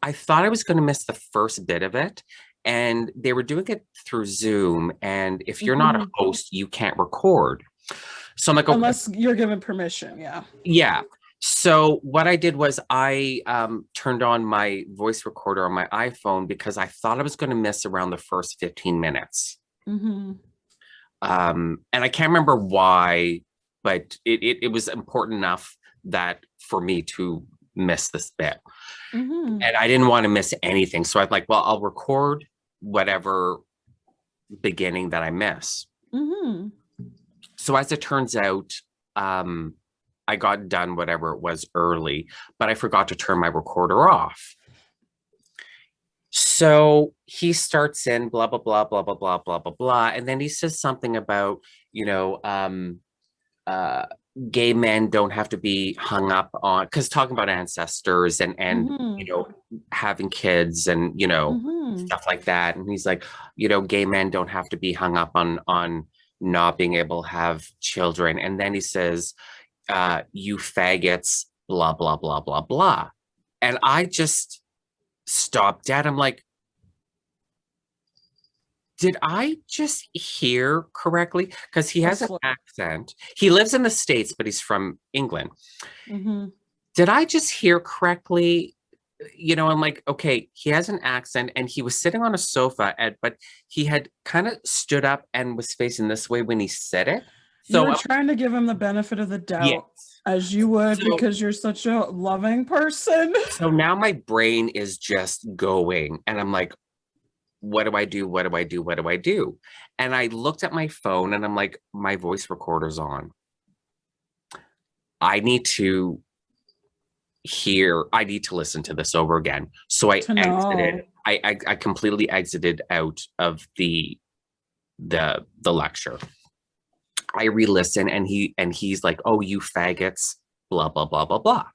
I thought I was going to miss the first bit of it, and they were doing it through Zoom, and if you're not a host, you can't record. So I'm like, okay. Unless you're given permission, Yeah. So what I did was I turned on my voice recorder on my iPhone because I thought I was going to miss around the first 15 minutes. And I can't remember why, but it was important enough that for me to miss this bit. And I didn't want to miss anything. So I'm like, well, I'll record whatever beginning that I miss. So as it turns out, I got done whatever it was early, but I forgot to turn my recorder off. So he starts in blah, blah, blah, blah, blah, blah, blah, blah, blah. And then he says something about, gay men don't have to be hung up on, because talking about ancestors and having kids and, stuff like that. And he's like, gay men don't have to be hung up on not being able to have children. And then he says, you faggots, blah, blah, blah, blah, blah. And I just stopped dead. I'm like, did I just hear correctly? Because he has an accent. He lives in the States, but he's from England. Did I just hear correctly? I'm like, okay, he has an accent and he was sitting on a sofa, but he had kind of stood up and was facing this way when he said it. So you were trying to give him the benefit of the doubt, as you would, because you're such a loving person. So now my brain is just going, and I'm like, what do I do? What do I do? What do I do? And I looked at my phone and I'm like, my voice recorder's on. I need to listen to this over again. So I exited. I completely exited out of the lecture. I re-listen and he's like, oh, you faggots, blah, blah, blah, blah, blah.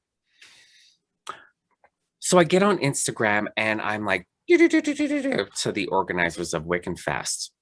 So I get on Instagram and I'm like, to the organizers of Wiccan Fest.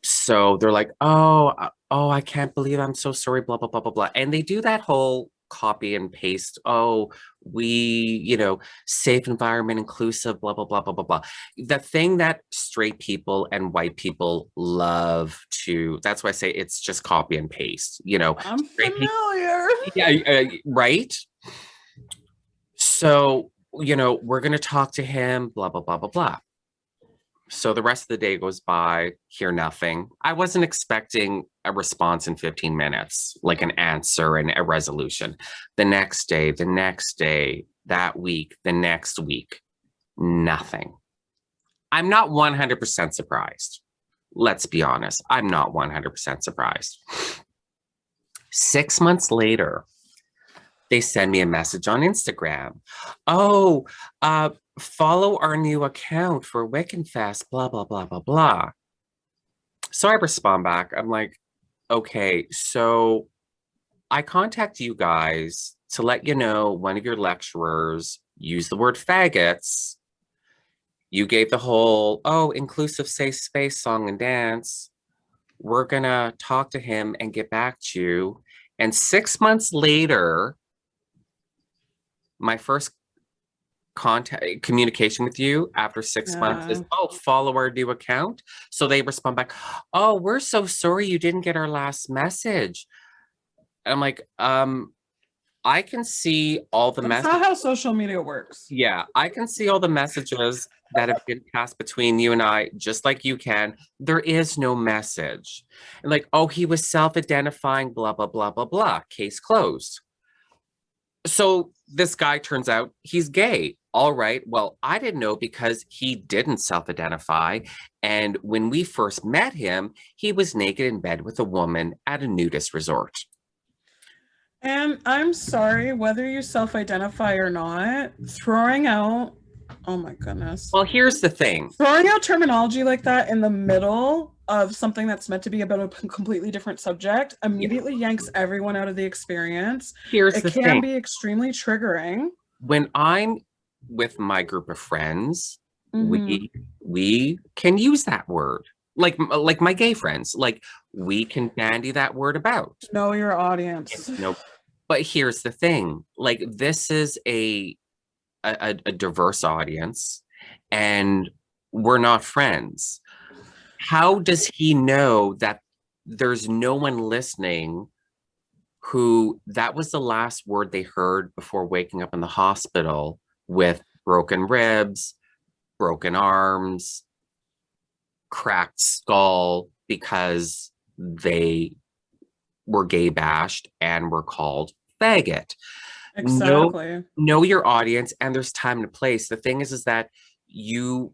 So they're like, oh, I can't believe, I'm so sorry, blah, blah, blah, blah, blah. And they do that whole copy and paste. Oh, we, safe environment, inclusive, blah, blah, blah, blah, blah, blah. The thing that straight people and white people love to, that's why I say it's just copy and paste, I'm straight people, familiar. yeah, right? So, we're going to talk to him, blah, blah, blah, blah, blah. So the rest of the day goes by, hear nothing. I wasn't expecting a response in 15 minutes, like an answer and a resolution. The next day, that week, the next week, nothing. I'm not 100% surprised. Let's be honest. I'm not 100% surprised. 6 months later, they send me a message on Instagram. Oh, follow our new account for Wiccanfest, blah, blah, blah, blah, blah. So I respond back. I'm like, okay, so I contact you guys to let you know one of your lecturers used the word faggots. You gave the whole, inclusive safe space song and dance. We're going to talk to him and get back to you. And 6 months later, my first communication with you after 6 months is, follow our new account. So they respond back, oh, we're so sorry you didn't get our last message. And I'm like, I can see all the messages. That's not how social media works. Yeah, I can see all the messages that have been passed between you and I, just like you can. There is no message. And like, oh, he was self-identifying, blah, blah, blah, blah, blah. Case closed. So this guy turns out he's gay. All right. Well, I didn't know because he didn't self-identify. And when we first met him, he was naked in bed with a woman at a nudist resort. And I'm sorry, whether you self-identify or not, throwing out, oh my goodness. Well, here's the thing. Throwing out terminology like that in the middle of something that's meant to be about a completely different subject immediately yanks everyone out of the experience. It can be extremely triggering. When I'm with my group of friends, we can use that word. Like my gay friends, like we can bandy that word about. Know your audience. But here's the thing, like this is a diverse audience and we're not friends. How does he know that there's no one listening who that was the last word they heard before waking up in the hospital with broken ribs, broken arms, cracked skull because they were gay bashed and were called faggot. Exactly. Know your audience, and there's time and place. The thing is that you're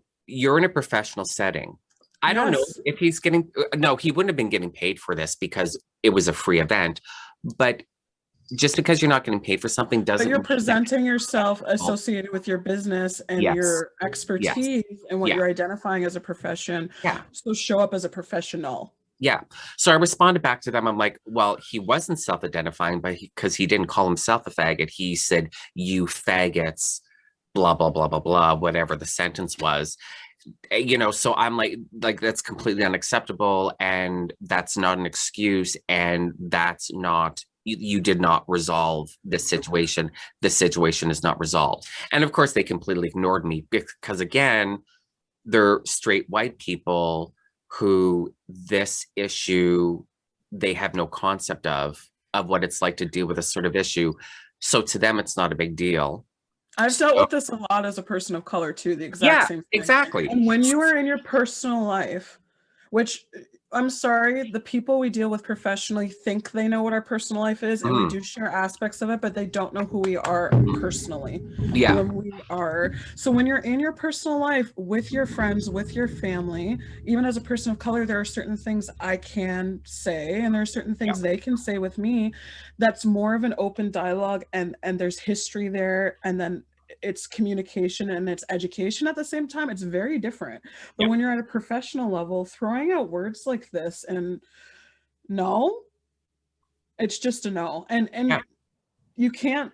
in a professional setting. I don't know if he's getting, no, he wouldn't have been getting paid for this because it was a free event, but just because you're not getting paid for something doesn't. But you're presenting yourself associated with your business and your expertise and what you're identifying as a profession. Yeah. So show up as a professional. Yeah. So I responded back to them. I'm like, well, he wasn't self-identifying, but because he didn't call himself a faggot, he said, you faggots, blah, blah, blah, blah, blah, whatever the sentence was. So I'm like that's completely unacceptable, and that's not an excuse, and that's not, you did not resolve this situation. This situation is not resolved. And of course they completely ignored me because again, they're straight white people who this issue, they have no concept of what it's like to deal with this sort of issue. So to them, it's not a big deal. I've dealt with this a lot as a person of color too, the exact same thing. Exactly. And when you are in your personal life, which I'm sorry, the people we deal with professionally think they know what our personal life is, and we do share aspects of it, but they don't know who we are personally. Yeah. When we are. So when you're in your personal life with your friends, with your family, even as a person of color, there are certain things I can say, and there are certain things they can say with me. That's more of an open dialogue, and there's history there, and then it's communication and it's education at the same time. It's very different. But when you're at a professional level, throwing out words like this and no, it's just a no. And you can't,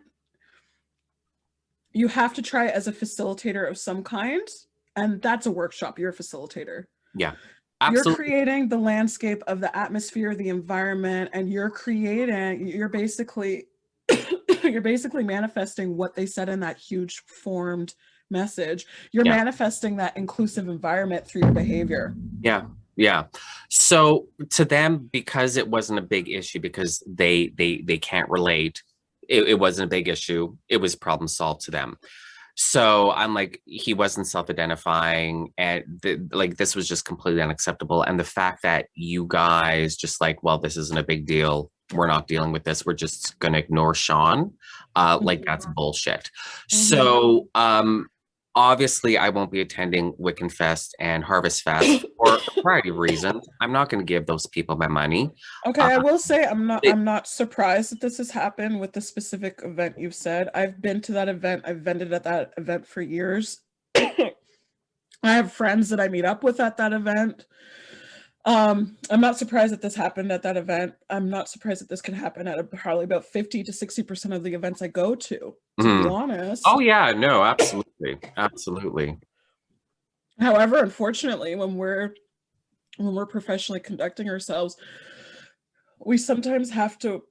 you have to try it as a facilitator of some kind. And that's a workshop. You're a facilitator. Yeah. Absolutely. You're creating the landscape of the atmosphere, the environment, and you're basically you're basically manifesting what they said in that huge formed message. You're Yeah. manifesting that inclusive environment through your behavior. Yeah. Yeah. So to them, because it wasn't a big issue, because they can't relate, it wasn't a big issue. It was problem solved to them. So I'm like, he wasn't self-identifying, and like this was just completely unacceptable. And the fact that you guys just like, well, this isn't a big deal. We're not dealing with this. We're just gonna ignore Sean. Like that's bullshit. So obviously I won't be attending Wiccan Fest and Harvest Fest for a variety of reasons. I'm not going to give those people my money. Okay, I will say I'm not surprised that this has happened with the specific event you've said. I've been to that event. I've vended at that event for years. I have friends that I meet up with at that event. I'm not surprised that this happened at that event. I'm not surprised that this could happen at probably about 50 to 60% of the events I go to be honest. Oh yeah, no, absolutely. Absolutely. However, unfortunately, when we're professionally conducting ourselves, we sometimes have to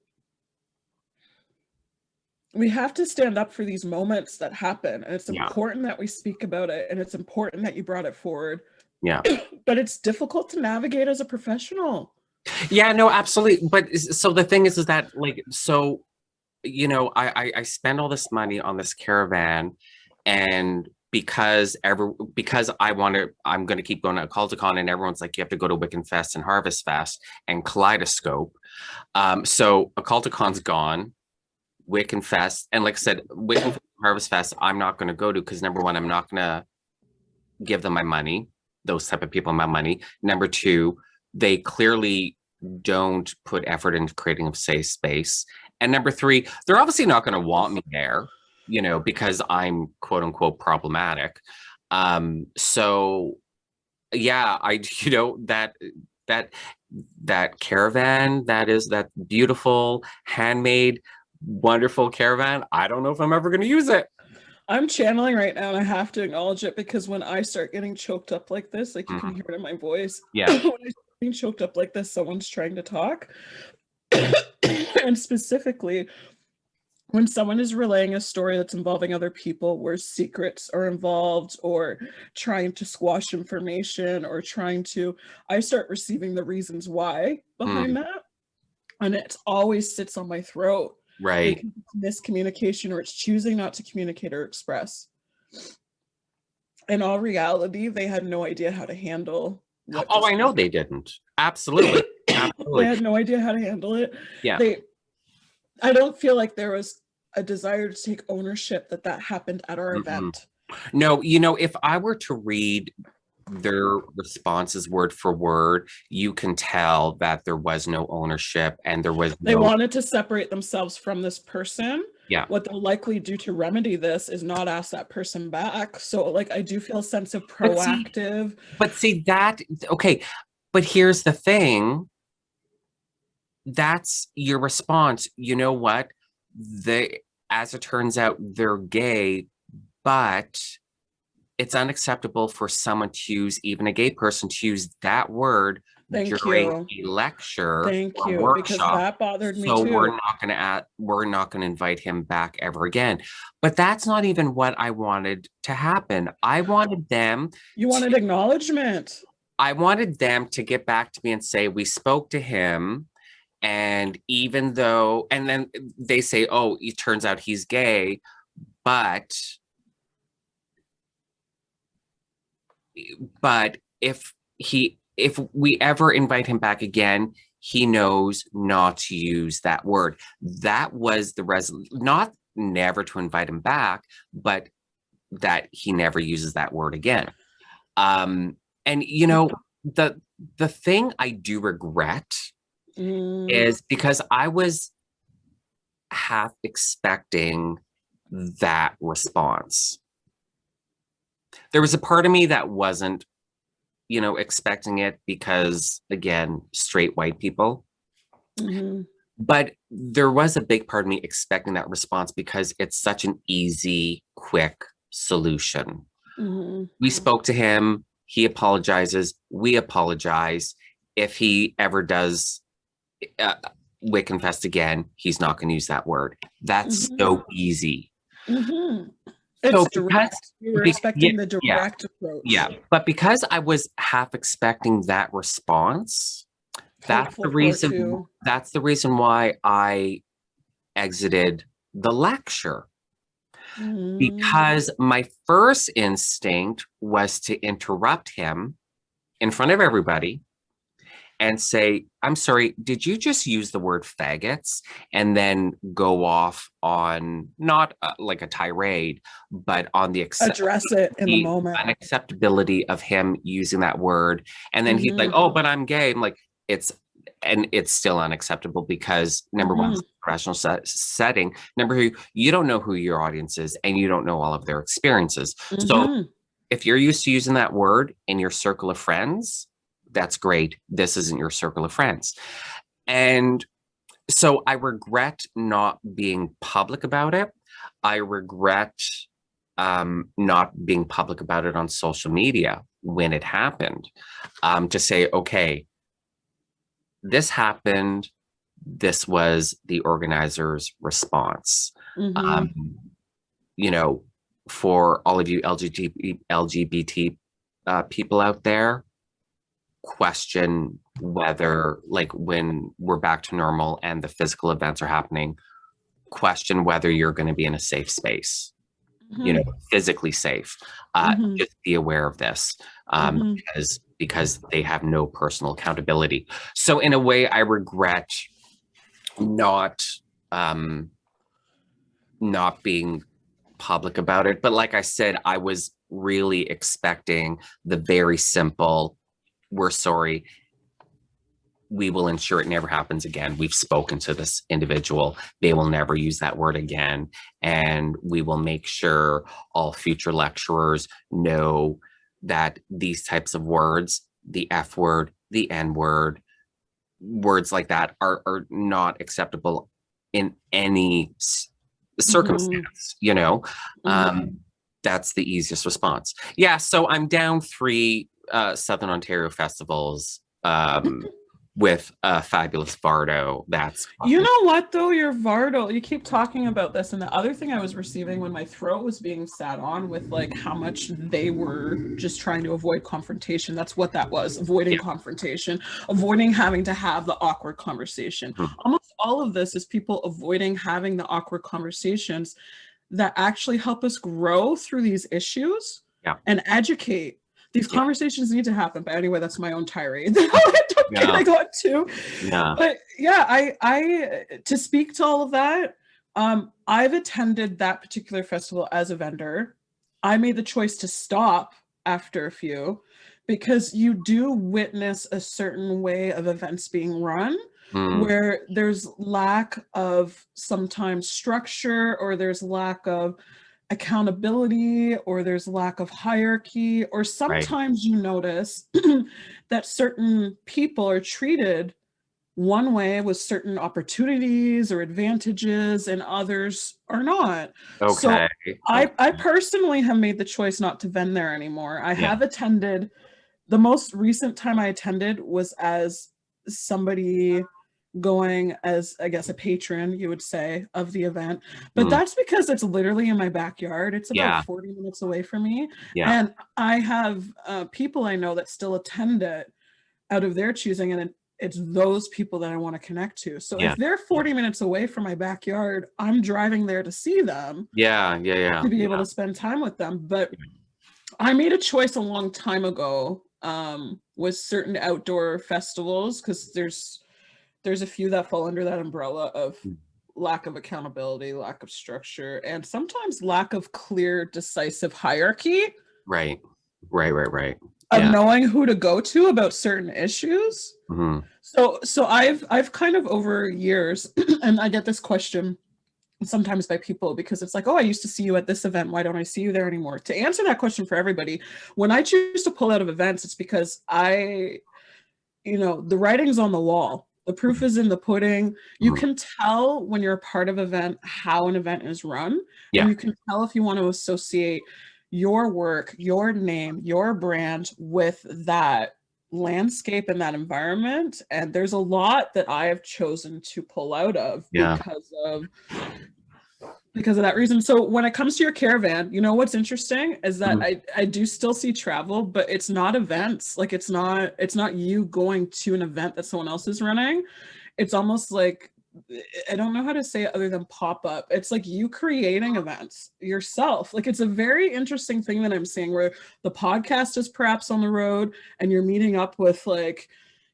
stand up for these moments that happen, and it's important that we speak about it, and it's important that you brought it forward. Yeah. But it's difficult to navigate as a professional. Yeah, no, absolutely. But so the thing is that like, so, you know, I spend all this money on this caravan, and because I'm going to keep going to Culticon, and everyone's like, you have to go to Wiccan Fest and Harvest Fest and Kaleidoscope. So Occulticon's gone, Wiccan Fest, and like I said, Wiccan Fest, Harvest Fest, I'm not going to go to because number one, I'm not going to give them my money, those type of people my money. Number two, they clearly don't put effort into creating a safe space. And number three, they're obviously not going to want me there, you know, because I'm quote unquote problematic. So yeah, you know, that caravan, that beautiful, handmade, wonderful caravan, I don't know if I'm ever going to use it. I'm channeling right now, and I have to acknowledge it, because when I start getting choked up like this, like you can hear it in my voice. Yeah. When I start getting choked up like this, someone's trying to talk. And specifically, when someone is relaying a story that's involving other people, where secrets are involved, or trying to squash information, or I start receiving the reasons why behind that. And it always sits on my throat. Right. It's miscommunication, or it's choosing not to communicate or express. In all reality, they had no idea how to handle. I know they didn't. Absolutely. Absolutely. They had no idea how to handle it. Yeah. I don't feel like there was a desire to take ownership that happened at our event. No, you know, if I were to read their responses word for word, you can tell that there was no ownership, and they wanted to separate themselves from this person. Yeah. What they'll likely do to remedy this is not ask that person back. So like, I do feel a sense of proactive. But see that, okay, but here's the thing. That's your response. You know what? As it turns out, they're gay, but it's unacceptable for someone to use, even a gay person, to use that word during a lecture. Thank you, because that bothered me too. So we're not going to invite him back ever again. But that's not even what I wanted to happen. I wanted them. You wanted acknowledgement. I wanted them to get back to me and say, we spoke to him, and even though, and then they say, oh, it turns out he's gay, but if we ever invite him back again, he knows not to use that word. That was the not never to invite him back, but that he never uses that word again. And you know, the thing I do regret is because I was half expecting that response. There was a part of me that wasn't, you know, expecting it because, again, straight white people. But there was a big part of me expecting that response because it's such an easy, quick solution. We spoke to him. He apologizes. We apologize. If he ever does Wiccanfest again, he's not going to use that word. That's so easy. So It's direct. You were expecting the direct approach. Yeah, but because I was half expecting that response, that's the reason. That's the reason why I exited the lecture. Because my first instinct was to interrupt him in front of everybody and say, I'm sorry, did you just use the word faggots? And then go off on not like a tirade, but on the address it in the moment, unacceptability of him using that word. And then he's like, oh, but I'm gay. I'm like, it's still unacceptable because number one, it's a professional setting. Number two, you don't know who your audience is and you don't know all of their experiences. So if you're used to using that word in your circle of friends, that's great. This isn't your circle of friends. And so I regret not being public about it. I regret not being public about it on social media when it happened, to say, okay, this happened. This was the organizer's response. You know, for all of you LGBT people out there, question whether, like, when we're back to normal and the physical events are happening, question whether you're going to be in a safe space, you know, physically safe. Just be aware of this, because they have no personal accountability. So in a way, I regret not being public about it. But like I said, I was really expecting the very simple, we're sorry, we will ensure it never happens again. We've spoken to this individual. They will never use that word again. And we will make sure all future lecturers know that these types of words, the F word, the N word, words like that are not acceptable in any circumstance, you know? That's the easiest response. Yeah, so I'm down 3 Southern Ontario festivals with a fabulous Vardo. That's you know what though, your Vardo, you keep talking about this, and the other thing I was receiving when my throat was being sat on with like how much they were just trying to avoid confrontation. That's what that was, avoiding confrontation, avoiding having to have the awkward conversation. Almost all of this is people avoiding having the awkward conversations that actually help us grow through these issues and educate. These conversations need to happen. But anyway, that's my own tirade. I got to. But yeah, I to speak to all of that, I've attended that particular festival as a vendor. I made the choice to stop after a few because you do witness a certain way of events being run where there's lack of sometimes structure, or there's lack of accountability, or there's lack of hierarchy, or sometimes you notice that certain people are treated one way with certain opportunities or advantages and others are not. So I personally have made the choice not to vend there anymore. I have attended, the most recent time I attended was as somebody going as, I guess, a patron, you would say, of the event. But that's because it's literally in my backyard. It's about 40 minutes away from me. And I have people I know that still attend it out of their choosing, and it's those people that I want to connect to. So if they're 40 minutes away from my backyard, I'm driving there to see them. To be able to spend time with them. But I made a choice a long time ago with certain outdoor festivals, because there's a few that fall under that umbrella of lack of accountability, lack of structure, and sometimes lack of clear, decisive hierarchy. Right. Of knowing who to go to about certain issues. So I've kind of over years, and I get this question sometimes by people, because it's like, oh, I used to see you at this event, why don't I see you there anymore? To answer that question for everybody, when I choose to pull out of events, it's because the writing's on the wall. The proof is in the pudding. You can tell when you're a part of an event how an event is run. And you can tell if you want to associate your work, your name, your brand with that landscape and that environment. And there's a lot that I have chosen to pull out of because of that reason. So when it comes to your caravan, you know what's interesting is that I do still see travel, but it's not events. Like it's not you going to an event that someone else is running. It's almost like, I don't know how to say it other than pop up. It's like you creating events yourself. Like it's a very interesting thing that I'm seeing where the podcast is perhaps on the road and you're meeting up with like,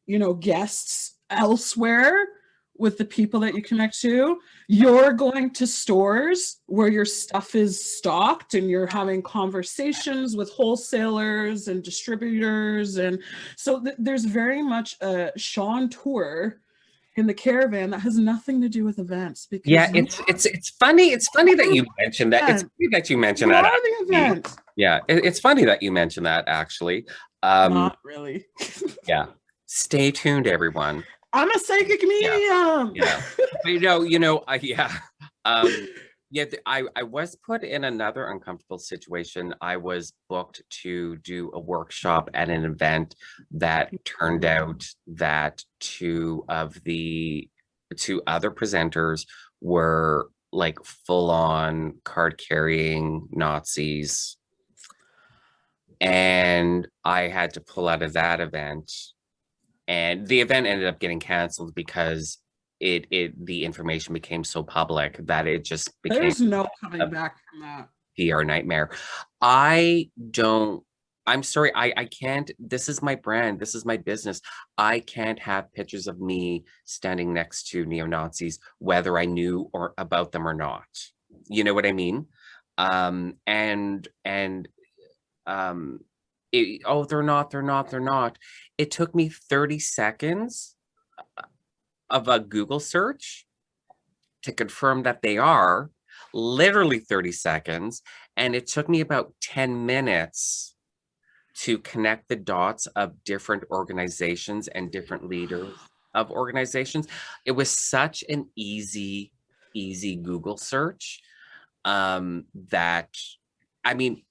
you know, guests elsewhere with the people that you connect to. You're going to stores where your stuff is stocked and you're having conversations with wholesalers and distributors. And so there's very much a Sean tour in the caravan that has nothing to do with events. Because it's funny that you mentioned that. It's funny that you mentioned that. Yeah, it's funny that you mentioned that actually. Not really. Yeah. Stay tuned, everyone. I'm a psychic medium. Yeah. I was put in another uncomfortable situation. I was booked to do a workshop at an event that turned out that two other presenters were like full-on card-carrying Nazis. And I had to pull out of that event. And the event ended up getting canceled because the information became so public that it just became there's no coming back from that PR nightmare. I'm sorry, I can't, this is my brand, this is my business. I can't have pictures of me standing next to neo-Nazis, whether I knew or about them or not. You know what I mean? They're not. It took me 30 seconds of a Google search to confirm that they are, literally 30 seconds. And it took me about 10 minutes to connect the dots of different organizations and different leaders of organizations. It was such an easy Google search that, I mean,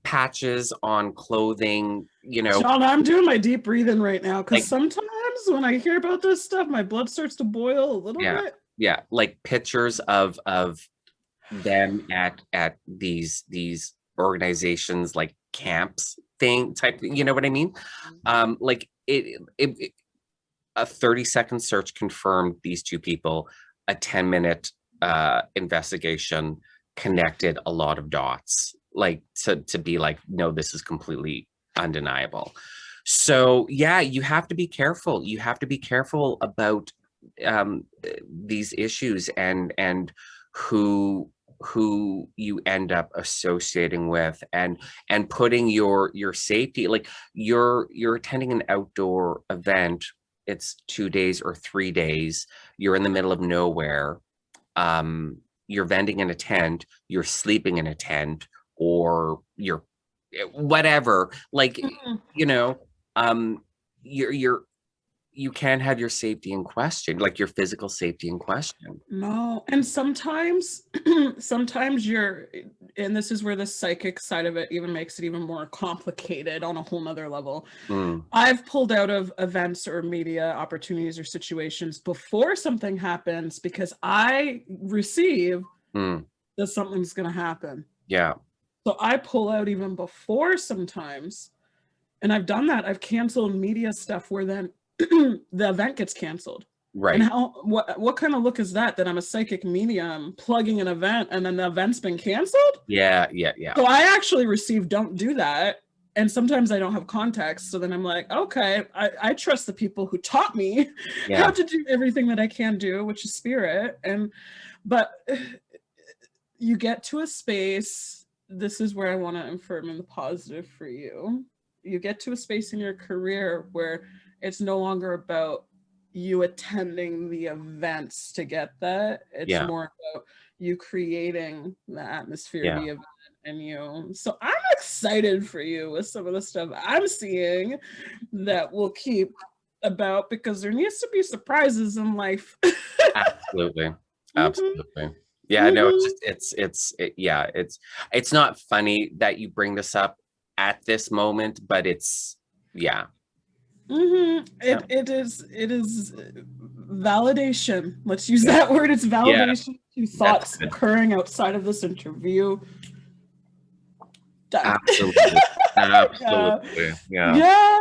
patches on clothing, you know. Sean, I'm doing my deep breathing right now because sometimes when I hear about this stuff, my blood starts to boil a little bit. Yeah, like pictures of them at these organizations, like camps type, you know what I mean? Like it a 30-second search confirmed these two people. A 10-minute investigation connected a lot of dots, like to be like, no, this is completely undeniable. So yeah, you have to be careful. You have to be careful about these issues and who you end up associating with and putting your safety, like you're attending an outdoor event. It's 2 days or 3 days. You're in the middle of nowhere. You're vending in a tent, you're sleeping in a tent, or you're whatever, like, you know, you can't have your safety in question, like your physical safety in question. No, and sometimes you're, and this is where the psychic side of it even makes it even more complicated on a whole nother level. I've pulled out of events or media opportunities or situations before something happens because I receive that something's going to happen. Yeah. So I pull out even before sometimes, and I've done that. I've canceled media stuff where then the event gets canceled. Right. And what kind of look is that I'm a psychic medium plugging an event and then the event's been canceled? Yeah. So I actually receive don't do that. And sometimes I don't have context. So then I'm like, okay, I trust the people who taught me how to do everything that I can do, which is spirit. But you get to a space, this is where I want to affirm in the positive for you. You get to a space in your career where it's no longer about you attending the events to get that. It's more about you creating the atmosphere of the event and you. So I'm excited for you with some of the stuff I'm seeing that we'll keep about, because there needs to be surprises in life. Absolutely. Yeah, no, it's not funny that you bring this up at this moment, but it's It is validation. Let's use that word. It's Yeah, validation to that's thoughts good. occurring outside of this interview. Done. Absolutely. Yeah. Absolutely. Yeah. Yeah.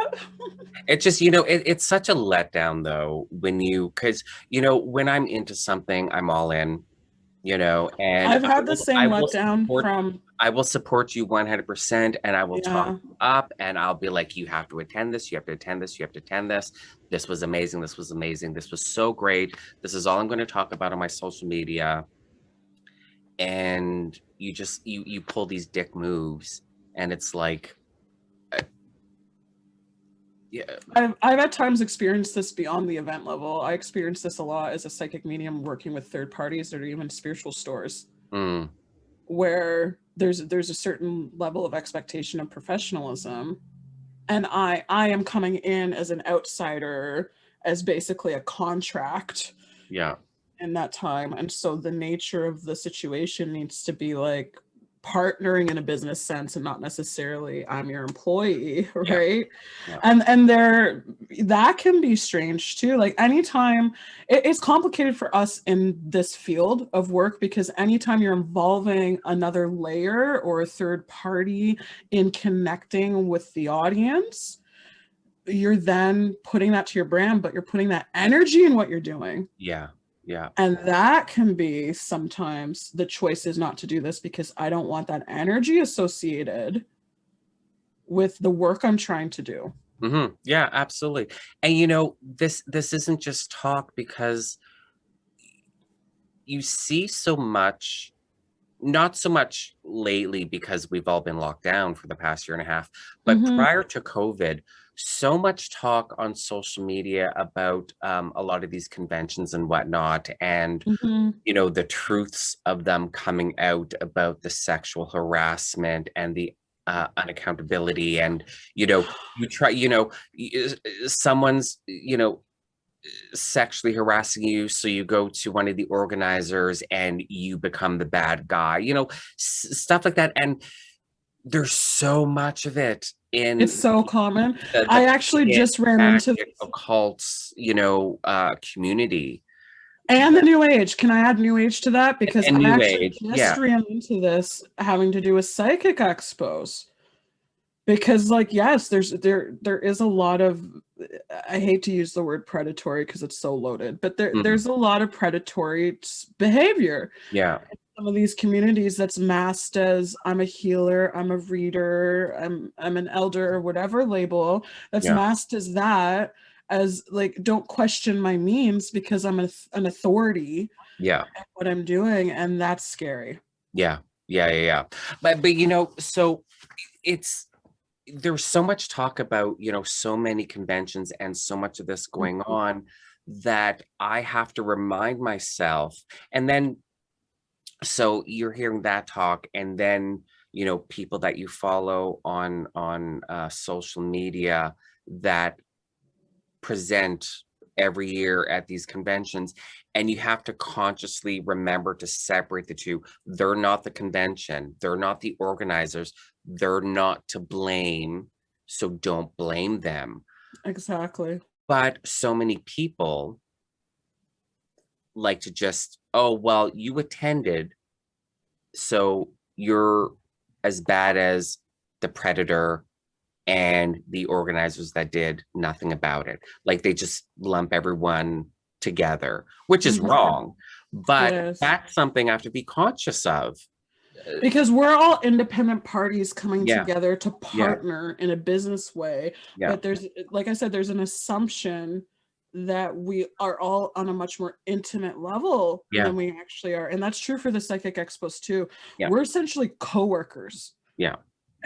It's just, it's such a letdown though because, when I'm into something, I'm all in, and I've had the same letdown from, I will support you 100% and I will talk yeah. up and I'll be like, you have to attend this, you have to attend this, you have to attend this. This was amazing. This was amazing. This was so great. This is all I'm going to talk about on my social media. And you just, you pull these dick moves and it's like, yeah. I've at times experienced this beyond the event level. I experienced this a lot as a psychic medium working with third parties or even spiritual stores, where there's a certain level of expectation of professionalism, and I am coming in as an outsider, as basically a contract. Yeah. In that time, and so the nature of the situation needs to be like partnering in a business sense and not necessarily I'm your employee, right? Yeah. And there, that can be strange too. Like anytime, it's complicated for us in this field of work, because anytime you're involving another layer or a third party in connecting with the audience, you're then putting that to your brand, but you're putting that energy in what you're doing. Yeah. Yeah. And that can be sometimes the choice is not to do this because I don't want that energy associated with the work I'm trying to do. Yeah, absolutely. And this isn't just talk, because you see so much, not so much lately because we've all been locked down for the past year and a half, but prior to COVID, so much talk on social media about a lot of these conventions and whatnot, and the truths of them coming out about the sexual harassment and the unaccountability, and you try, someone's sexually harassing you, so you go to one of the organizers and you become the bad guy, stuff like that. And there's so much of it in It's so common. the I actually just ran into occults, community. And the new age. Can I add new age to that? Because And I new actually age, just ran into this having to do with psychic expos. Because yes, there is a lot of, I hate to use the word predatory because it's so loaded, but there's a lot of predatory behavior. Yeah. In some of these communities that's masked as I'm a healer, I'm a reader, I'm an elder, or whatever label that's masked as that, as like, don't question my means because I'm an authority at what I'm doing, and that's scary. Yeah. But so there's so much talk about, so many conventions and so much of this going on, that I have to remind myself. And then, so you're hearing that talk, and then, people that you follow on social media that present every year at these conventions, and you have to consciously remember to separate the two. They're not the convention, they're not the organizers, they're not to blame, so don't blame them. Exactly. But so many people like to just, oh well, you attended, so you're as bad as the predator and the organizers that did nothing about it. Like they just lump everyone together, which is wrong. But that's something I have to be conscious of. Because we're all independent parties coming together to partner in a business way. But there's, like I said, there's an assumption that we are all on a much more intimate level than we actually are. And that's true for the psychic expos too. We're essentially co-workers.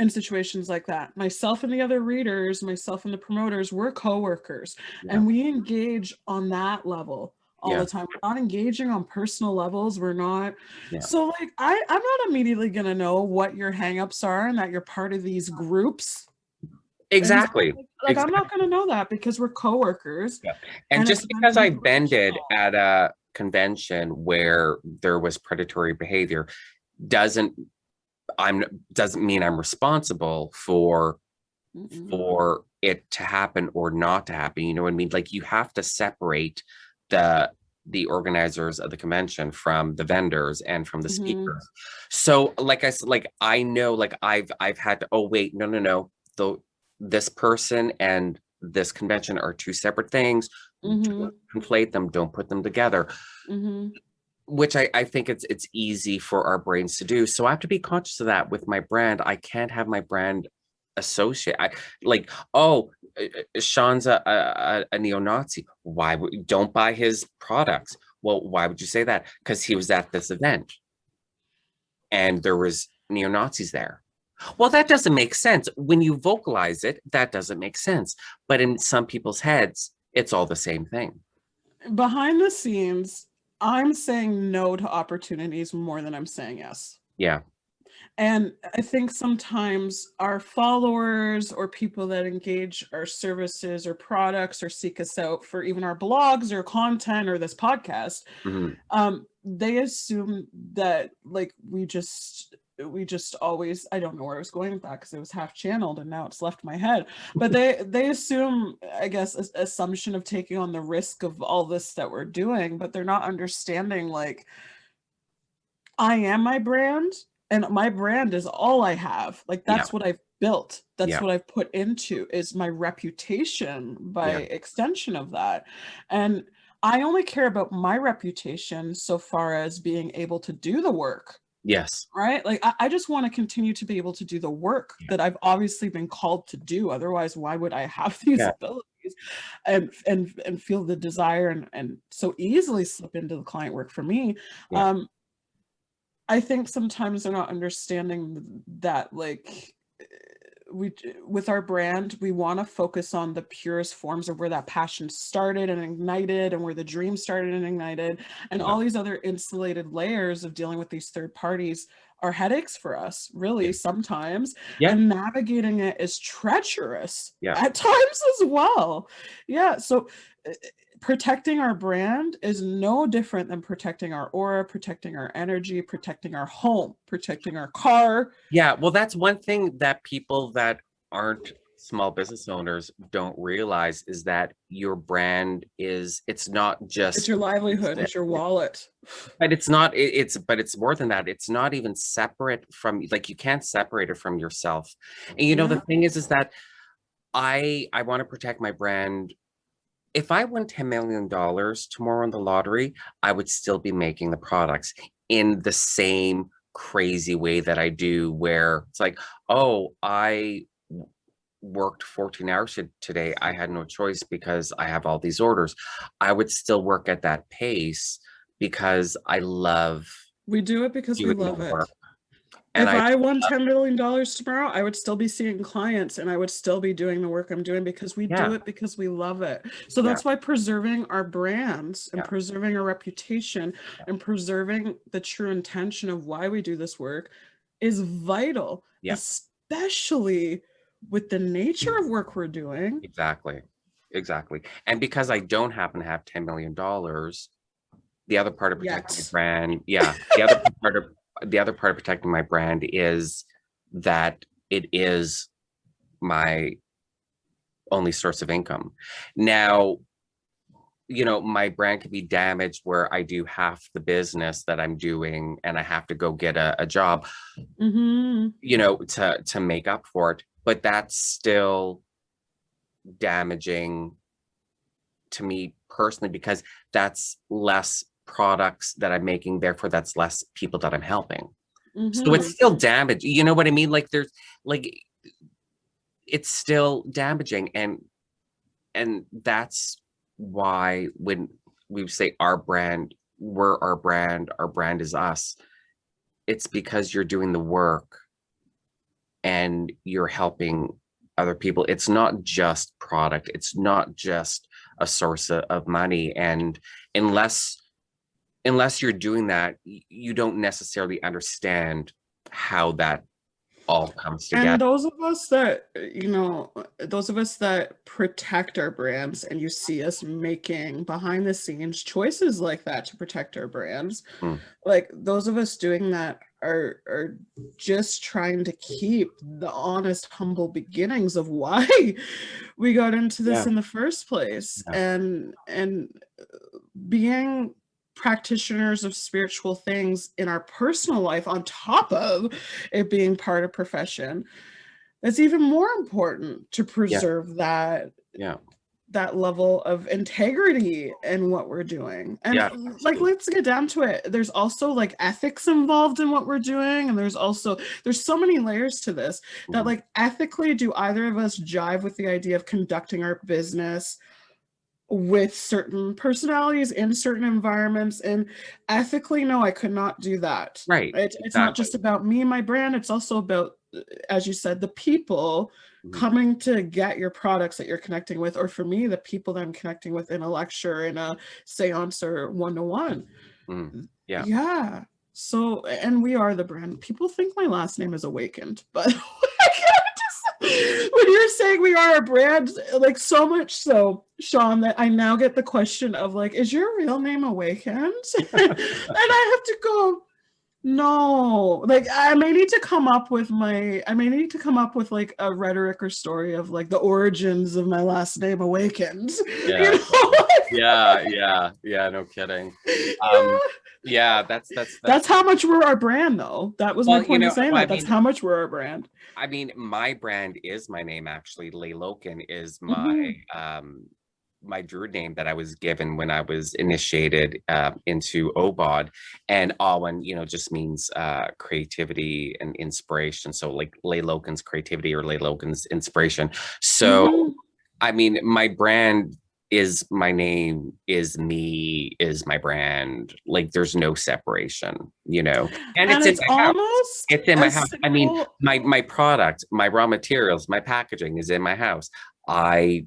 In situations like that, myself and the other readers, myself and the promoters, we're co-workers, and we engage on that level all the time. We're not engaging on personal levels. We're not. So like, I'm not immediately going to know what your hangups are and that you're part of these groups. Exactly. Like I'm not going to know that because we're co-workers. And just because I bended at a convention where there was predatory behavior doesn't mean I'm responsible for for it to happen or not to happen. You know what I mean? Like you have to separate the organizers of the convention from the vendors and from the speakers. So like I said, like I know, like I've had to, oh wait, no. Though this person and this convention are two separate things. Don't conflate them, don't put them together. Which I think it's easy for our brains to do. So I have to be conscious of that with my brand. I can't have my brand associate. I like, oh, Sean's a neo-Nazi. Why don't buy his products? Well, why would you say that? Because he was at this event and there was neo-Nazis there. Well, that doesn't make sense. When you vocalize it, that doesn't make sense. But in some people's heads, it's all the same thing. Behind the scenes, I'm saying no to opportunities more than I'm saying yes. Yeah. And I think sometimes our followers or people that engage our services or products or seek us out for even our blogs or content or this podcast, they assume that like we just always, I don't know where I was going with that because it was half channeled and now it's left my head, but they assume, I guess, assumption of taking on the risk of all this that we're doing, but they're not understanding like I am my brand and my brand is all I have. Like that's what I've built. That's what I've put into is my reputation by extension of that. And I only care about my reputation so far as being able to do the work. Yes. Right. Like I just want to continue to be able to do the work that I've obviously been called to do. Otherwise, why would I have these abilities and feel the desire and so easily slip into the client work for me? I think sometimes they're not understanding that like with our brand, we want to focus on the purest forms of where that passion started and ignited and where the dream started and ignited, and all these other insulated layers of dealing with these third parties are headaches for us, really, sometimes. And navigating it is treacherous at times as well. So protecting our brand is no different than protecting our aura, protecting our energy, protecting our home, protecting our car. Yeah, well, that's one thing that people that aren't small business owners don't realize is that your brand is, it's not just, it's your livelihood, it's your wallet. But it's not, but it's more than that. It's not even separate from, like, you can't separate it from yourself. And you know, the thing is that I want to protect my brand. If I won $10 million tomorrow in the lottery, I would still be making the products in the same crazy way that I do, where it's like, oh, I worked 14 hours today. I had no choice because I have all these orders. I would still work at that pace because I love. We do it because we love it. And if I won $10 million tomorrow, I would still be seeing clients and I would still be doing the work I'm doing because we do it because we love it. So that's why preserving our brands and preserving our reputation and preserving the true intention of why we do this work is vital, especially with the nature of work we're doing. Exactly. And because I don't happen to have $10 million, the other part of protecting the brand, the other part of protecting my brand is that it is my only source of income. Now, you know, my brand could be damaged where I do half the business that I'm doing and I have to go get a job, you know, to make up for it. But that's still damaging to me personally because that's less products that I'm making, therefore that's less people that I'm helping. So it's still damage, you know what I mean? Like there's like, it's still damaging, and that's why when we say our brand, we're our brand is us, it's because you're doing the work and you're helping other people. It's not just product, it's not just a source of money, and unless you're doing that, you don't necessarily understand how that all comes together. And those of us that, you know, those of us that protect our brands, and you see us making behind the scenes choices like that to protect our brands, like those of us doing that are just trying to keep the honest, humble beginnings of why we got into this in the first place. And being practitioners of spiritual things in our personal life on top of it being part of profession, it's even more important to preserve that that level of integrity in what we're doing. And like, let's get down to it. There's also like ethics involved in what we're doing. And there's so many layers to this that like ethically, do either of us jive with the idea of conducting our business with certain personalities in certain environments? And ethically, no, I could not do that. Right. It's not just about me and my brand. It's also about, as you said, the people coming to get your products that you're connecting with, or for me, the people that I'm connecting with in a lecture, in a seance, or one-to-one. Yeah. So, and we are the brand. People think my last name is Awakened, but when you're saying we are a brand, like so much so, Sean, that I now get the question of like, is your real name Awakened? And I have to go, no, like I may need to come up with like a rhetoric or story of like the origins of my last name, Awakened. Yeah. You know? Yeah, no kidding. That's how much we're our brand, though. That was my point of saying that. That's how much we're our brand. I mean, my brand is my name, actually. Layloken is my my druid name that I was given when I was initiated into OBOD. And Awen, just means creativity and inspiration. So like Lailokens creativity or Lailokens inspiration. So, I mean, my brand is my name, is me, is my brand. Like there's no separation, and it's in my house. It's in my house. I mean, my product, my raw materials, my packaging is in my house. I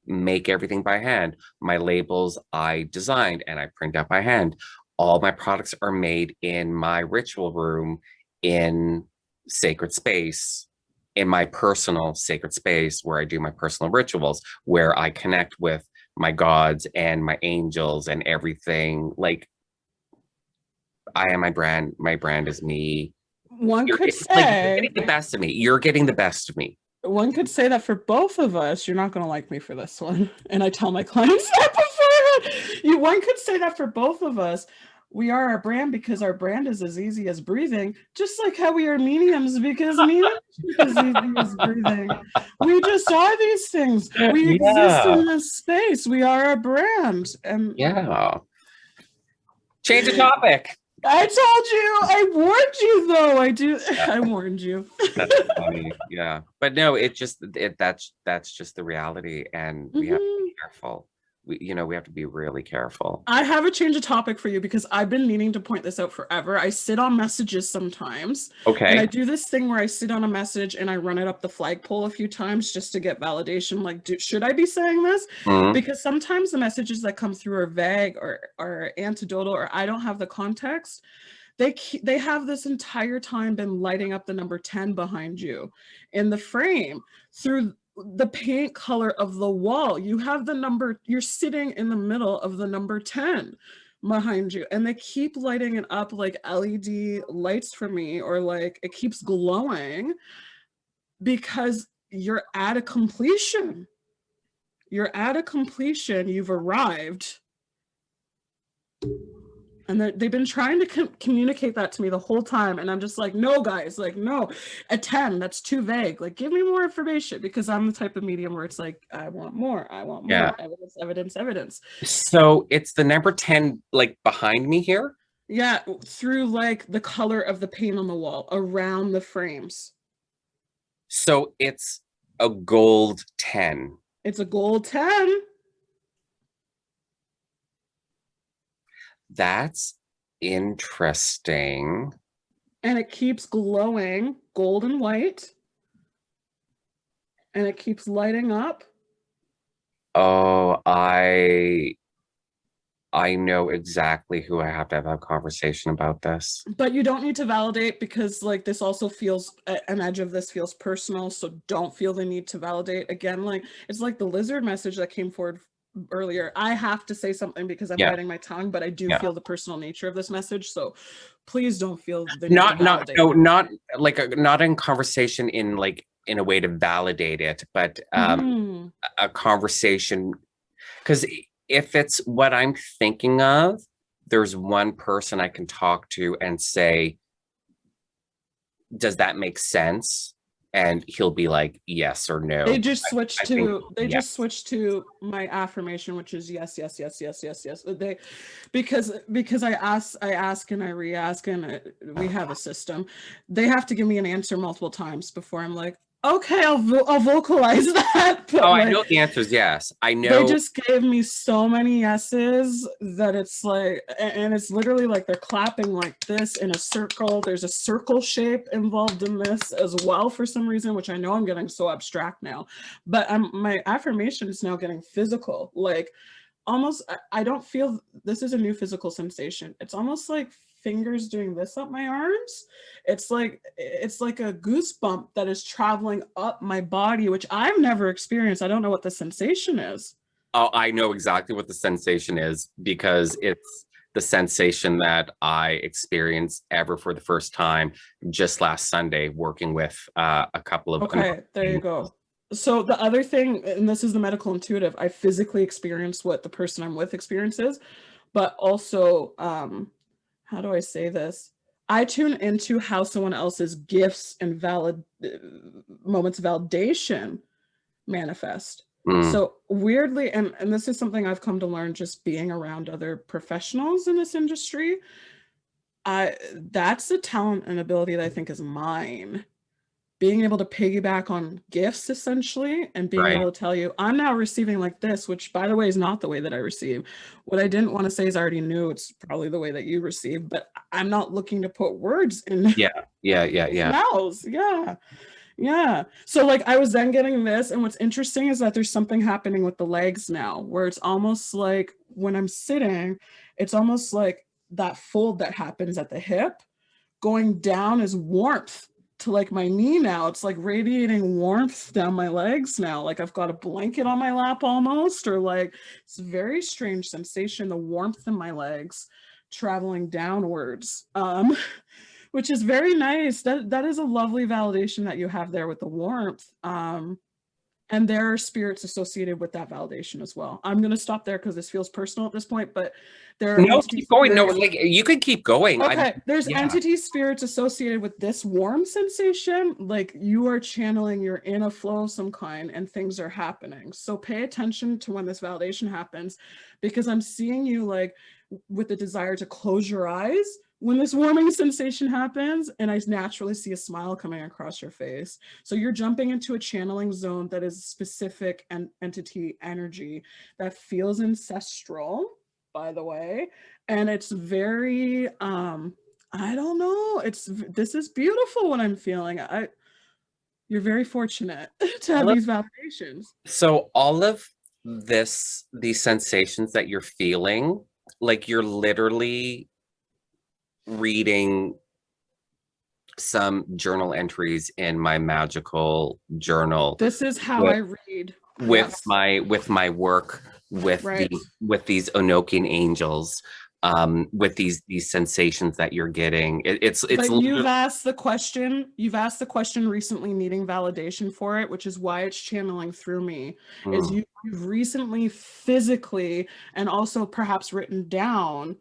make everything by hand. My labels I designed and I print out by hand. All my products are made in my ritual room, in sacred space, in my personal sacred space where I do my personal rituals, where I connect with my gods and my angels and everything. Like, I am my brand. My brand is me. One could say, like, you're getting the best of me. You're getting the best of me. One could say that for both of us, you're not going to like me for this one. And I tell my clients that beforehand. One could say that for both of us, we are our brand because our brand is as easy as breathing, just like how we are mediums because mediumship is easy as breathing. We just are these things. We exist in this space. We are a brand. And change the topic. I told you. I warned you, though. I warned you. That's funny. Yeah, but no, that's just the reality, and we have to be careful. We have to be really careful. I have a change of topic for you because I've been meaning to point this out forever. I sit on messages sometimes. Okay. And I do this thing where I sit on a message and I run it up the flagpole a few times just to get validation. Like, should I be saying this? Because sometimes the messages that come through are vague or anecdotal, or I don't have the context. They have this entire time been lighting up the number 10 behind you in the frame through the paint color of the wall. You have the number, you're sitting in the middle of the number 10 behind you, and they keep lighting it up like LED lights for me, or like it keeps glowing because you're at a completion. You've arrived. And they've been trying to communicate that to me the whole time. And I'm just like, no, guys, like, no, a 10, that's too vague. Like, give me more information, because I'm the type of medium where it's like, I want more. Evidence. So it's the number 10, like behind me here? Yeah, through like the color of the paint on the wall around the frames. So it's a gold 10. It's a gold 10. That's interesting. And it keeps glowing gold and white. And it keeps lighting up. Oh, I know exactly who I have to have a conversation about this. But you don't need to validate, because like this also feels, an edge of this feels personal. So don't feel the need to validate. Again, like it's like the lizard message that came forward earlier, I have to say something because I'm biting my tongue, but I do feel the personal nature of this message. So please don't feel the need to validate. Not like not in conversation in like in a way to validate it, but a conversation, because if it's what I'm thinking of, there's one person I can talk to and say, does that make sense? And he'll be like, yes or no. They just switched to my affirmation, which is yes, yes, yes, yes, yes, yes. Because I ask and I re-ask, and we have a system. They have to give me an answer multiple times before I'm like, okay, I'll vocalize that. But I know the answer is yes. I know. They just gave me so many yeses that it's like, and it's literally like they're clapping like this in a circle. There's a circle shape involved in this as well for some reason, which I know I'm getting so abstract now. But my affirmation is now getting physical. Like almost, I don't feel, this is a new physical sensation. It's almost like fingers doing this up my arms. It's like a goosebump that is traveling up my body, which I've never experienced. I don't know what the sensation is. Oh, I know exactly what the sensation is, because it's the sensation that I experienced ever for the first time just last Sunday, working with a couple of. Okay, there you go. So the other thing, and this is the medical intuitive, I physically experienced what the person I'm with experiences, but also, how do I say this? I tune into how someone else's gifts and moments of validation manifest. So weirdly, and this is something I've come to learn just being around other professionals in this industry, that's a talent and ability that I think is mine. Being able to piggyback on gifts essentially, and being able to tell you, I'm now receiving like this, which by the way is not the way that I receive. What I didn't want to say is I already knew it's probably the way that you receive, but I'm not looking to put words in mouths. Yeah. So like I was then getting this, and what's interesting is that there's something happening with the legs now, where it's almost like when I'm sitting, it's almost like that fold that happens at the hip going down is warmth to like my knee now. It's like radiating warmth down my legs now. Like I've got a blanket on my lap almost, or like it's a very strange sensation, the warmth in my legs traveling downwards, which is very nice. That is a lovely validation that you have there with the warmth. And there are spirits associated with that validation as well. I'm going to stop there because this feels personal at this point, but there are keep going. No, like you could keep going. Okay, there's entity spirits associated with this warm sensation. Like you are channeling, you're in a flow of some kind and things are happening. So pay attention to when this validation happens, because I'm seeing you like with the desire to close your eyes when this warming sensation happens, and I naturally see a smile coming across your face. So you're jumping into a channeling zone that is specific and entity energy that feels ancestral, by the way. And it's very, I don't know, this is beautiful what I'm feeling. You're very fortunate to have these validations. So all of these sensations that you're feeling, like you're literally reading some journal entries in my magical journal. This is how I read with my work with these Enochian angels, with these sensations that you're getting. But you've asked the question recently, needing validation for it, which is why it's channeling through me. Is you've recently physically and also perhaps written down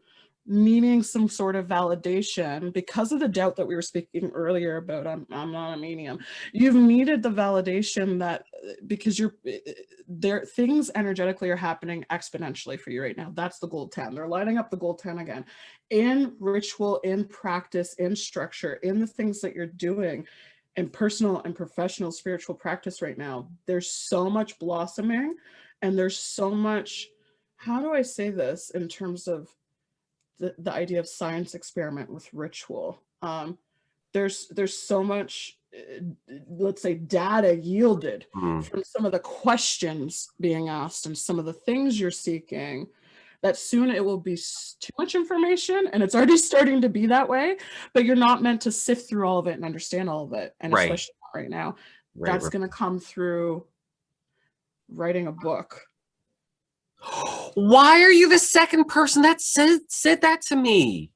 needing some sort of validation because of the doubt that we were speaking earlier about. I'm not a medium. You've needed the validation that because things energetically are happening exponentially for you right now. That's the gold 10. They're lining up the gold 10 again in ritual, in practice, in structure, in the things that you're doing in personal and professional spiritual practice right now. There's so much blossoming, and there's so much, how do I say this in terms of the idea of science experiment with ritual. There's so much, let's say, data yielded from some of the questions being asked and some of the things you're seeking, that soon it will be too much information, and it's already starting to be that way, but you're not meant to sift through all of it and understand all of it. And especially right now, that's going to come through writing a book. Why are you the second person that said that to me?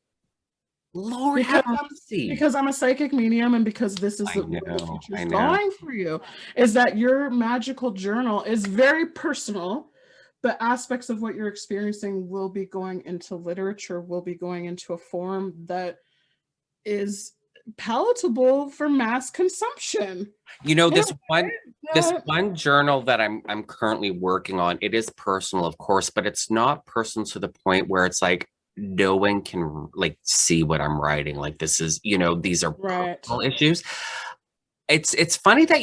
Lord have mercy. Because I'm a psychic medium, and because this is where the future is going for you, is that your magical journal is very personal, but aspects of what you're experiencing will be going into literature, will be going into a form that is palatable for mass consumption. You know, this one journal that I'm currently working on, it is personal, of course, but it's not personal to the point where it's like no one can like see what I'm writing. Like this is, you know, these are personal issues. It's funny that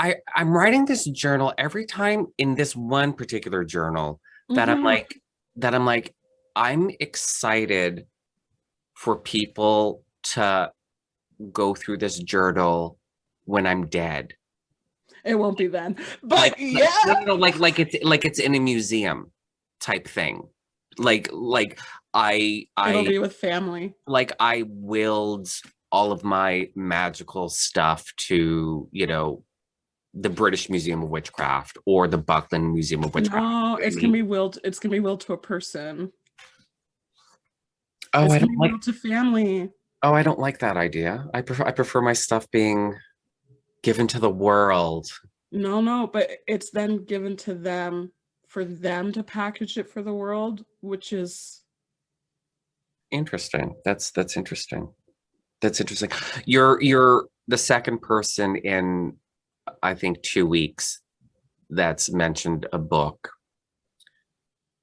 I'm writing this journal every time in this one particular journal that I'm like, I'm excited for people to go through this journal when I'm dead. It won't be then, but like it's in a museum type thing. Like it'll be with family. Like I willed all of my magical stuff to, you know, the British Museum of Witchcraft or the Buckland Museum of Witchcraft. No, it's gonna be willed. It's gonna be willed to a person. Oh, I don't like to family. Oh, I don't like that idea. I prefer my stuff being given to the world. No, but it's then given to them for them to package it for the world, which is interesting. That's interesting. That's interesting. You're the second person in, I think, 2 weeks that's mentioned a book.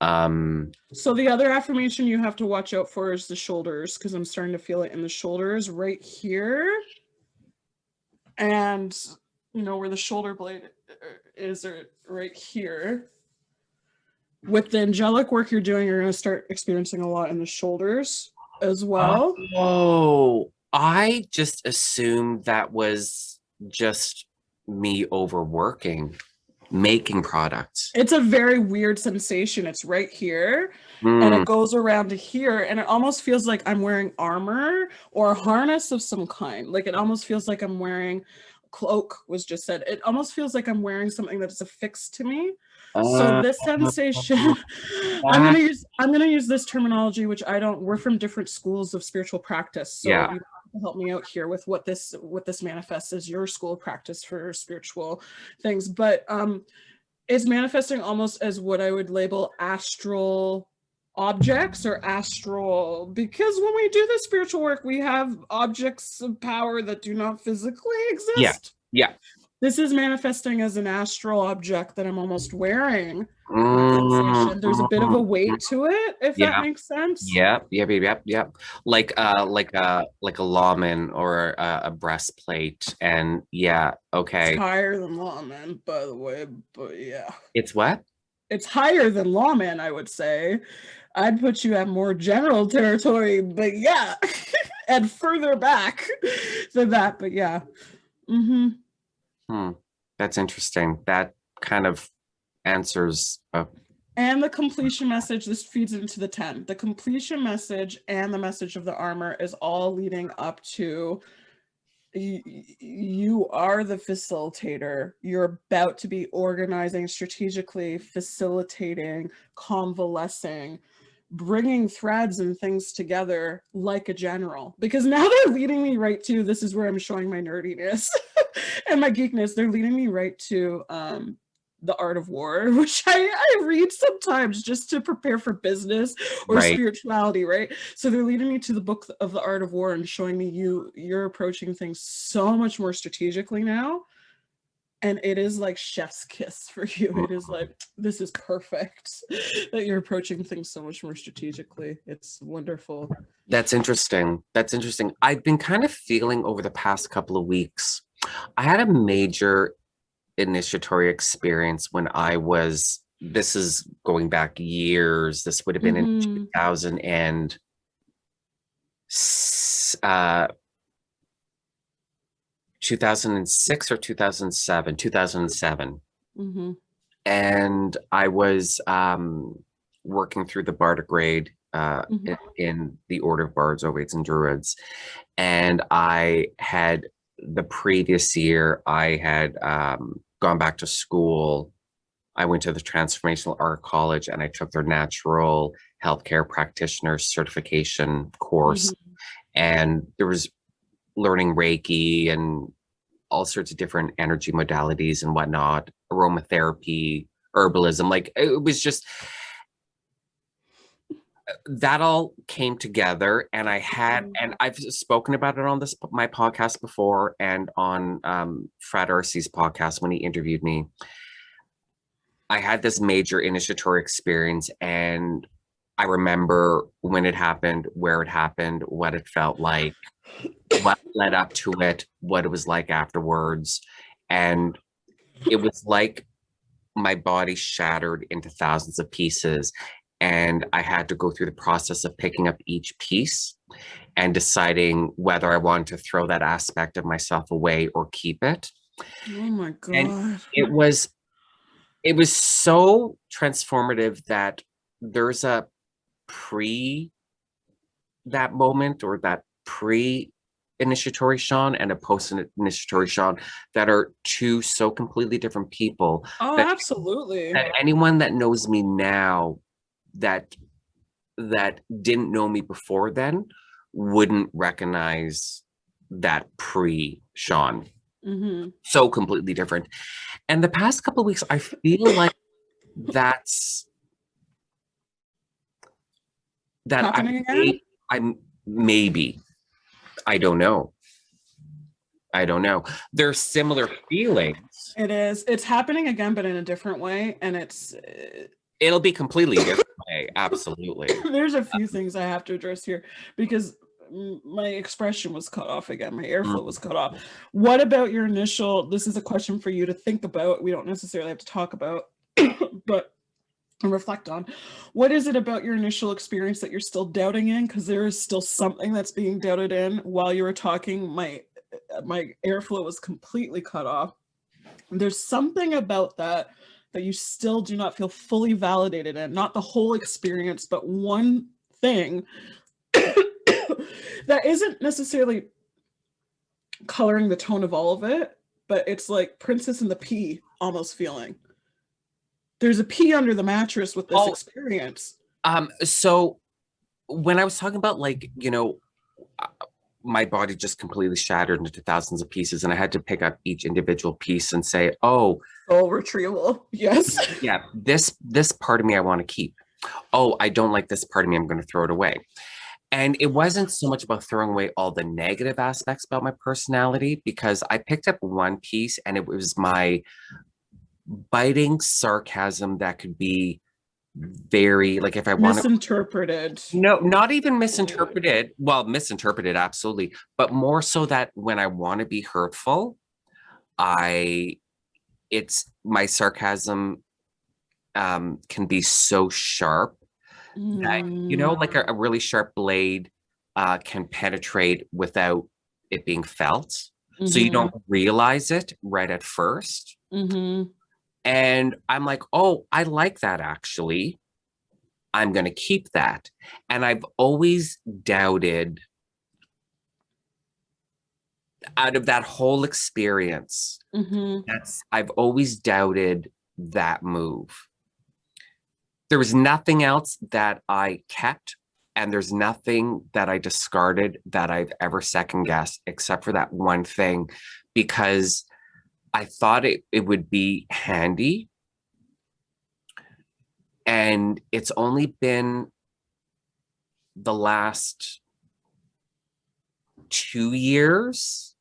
So the other affirmation you have to watch out for is the shoulders, because I'm starting to feel it in the shoulders right here. And you know where the shoulder blade is, or right here. With the angelic work you're doing, you're going to start experiencing a lot in the shoulders as well. Oh, I just assumed that was just me overworking, making products. It's a very weird sensation. It's right here and it goes around to here, and it almost feels like I'm wearing armor or a harness of some kind. Like it almost feels like I'm wearing cloak, was just said. It almost feels like I'm wearing something that is affixed to me. So this sensation, I'm gonna use this terminology, which we're from different schools of spiritual practice. So you have to help me out here with what this manifests as your school of practice for spiritual things. But it's manifesting almost as what I would label astral objects or astral, because when we do the spiritual work, we have objects of power that do not physically exist. Yeah. This is manifesting as an astral object that I'm almost wearing. There's a bit of a weight to it, if that makes sense. Yep. Like a lawman or a breastplate, and okay. It's higher than lawman, by the way, but yeah. It's what? It's higher than lawman, I would say. I'd put you at more general territory, but yeah, and further back than that, but yeah. That's interesting. That kind of answers. And the completion message, this feeds into the 10. The completion message and the message of the armor is all leading up to you are the facilitator. You're about to be organizing strategically, facilitating, convalescing, bringing threads and things together like a general. Because now they're leading me right to, this is where I'm showing my nerdiness and my geekness. They're leading me right to The Art of War, which I read sometimes just to prepare for business or spirituality, right? So they're leading me to the book of The Art of War and showing me you're approaching things so much more strategically now. And it is like chef's kiss for you. It is like, this is perfect that you're approaching things so much more strategically. It's wonderful. That's interesting. I've been kind of feeling over the past couple of weeks, I had a major initiatory experience when this is going back years. This would have been in 2006 or 2007. And I was working through the bardigrade in the Order of Bards, Owaits, and Druids. And I had, the previous year, I had gone back to school I went to the Transformational Art College and I took their natural healthcare practitioner certification course. And there was learning Reiki and all sorts of different energy modalities and whatnot, aromatherapy, herbalism. Like it was just, that all came together, and and I've spoken about it on my podcast before, and on Fred Arcee's podcast when he interviewed me. I had this major initiatory experience, and I remember when it happened, where it happened, what it felt like, what led up to it, what it was like afterwards. And it was like my body shattered into thousands of pieces. And I had to go through the process of picking up each piece and deciding whether I wanted to throw that aspect of myself away or keep it. Oh my God. And it was so transformative that there's a pre that moment, or that pre-initiatory Sean and a post-initiatory Sean, that are two so completely different people. Oh, absolutely. That anyone that knows me now that didn't know me before then wouldn't recognize that pre-Sean. So completely different. And the past couple of weeks, I feel like that's that happening again? I'm maybe, I don't know. There's similar feelings. It is. It's happening again, but in a different way. And it'll be completely different way. Absolutely. There's a few things I have to address here, because my expression was cut off again. My airflow was cut off. What about your initial, this is a question for you to think about. We don't necessarily have to talk about, but reflect on. What is it about your initial experience that you're still doubting in? Because there is still something that's being doubted in. While you were talking, my airflow was completely cut off. There's something about that you still do not feel fully validated in. Not the whole experience, but one thing that isn't necessarily coloring the tone of all of it, but it's like Princess and the Pea almost feeling. There's a pea under the mattress with this experience. So when I was talking about, like, my body just completely shattered into thousands of pieces, and I had to pick up each individual piece and say, soul retrieval. Yes. Yeah. This part of me I want to keep. Oh, I don't like this part of me. I'm going to throw it away. And it wasn't so much about throwing away all the negative aspects about my personality, because I picked up one piece and it was my biting sarcasm that could be very, like, if I want misinterpreted. No, not even misinterpreted. Well, misinterpreted, absolutely. But more so that when I want to be hurtful, it's my sarcasm can be so sharp that, like a really sharp blade can penetrate without it being felt. So you don't realize it right at first. And I'm like, oh, I like that, actually. I'm going to keep that. And I've always doubted, out of that whole experience, I've always doubted that move. There was nothing else that I kept, and there's nothing that I discarded that I've ever second guessed, except for that one thing, because I thought it would be handy. And it's only been the last 2 years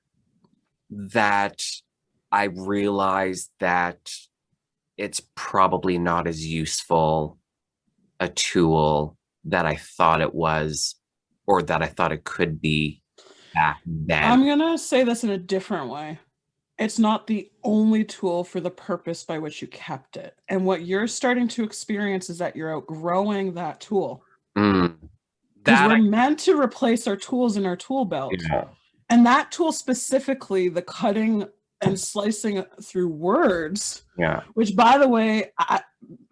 that I realized that it's probably not as useful a tool that I thought it was, or that I thought it could be back then. I'm going to say this in a different way. It's not the only tool for the purpose by which you kept it. And what you're starting to experience is that you're outgrowing that tool. Because we're meant to replace our tools in our tool belt. Yeah. And that tool specifically, the cutting and slicing through words, which, by the way,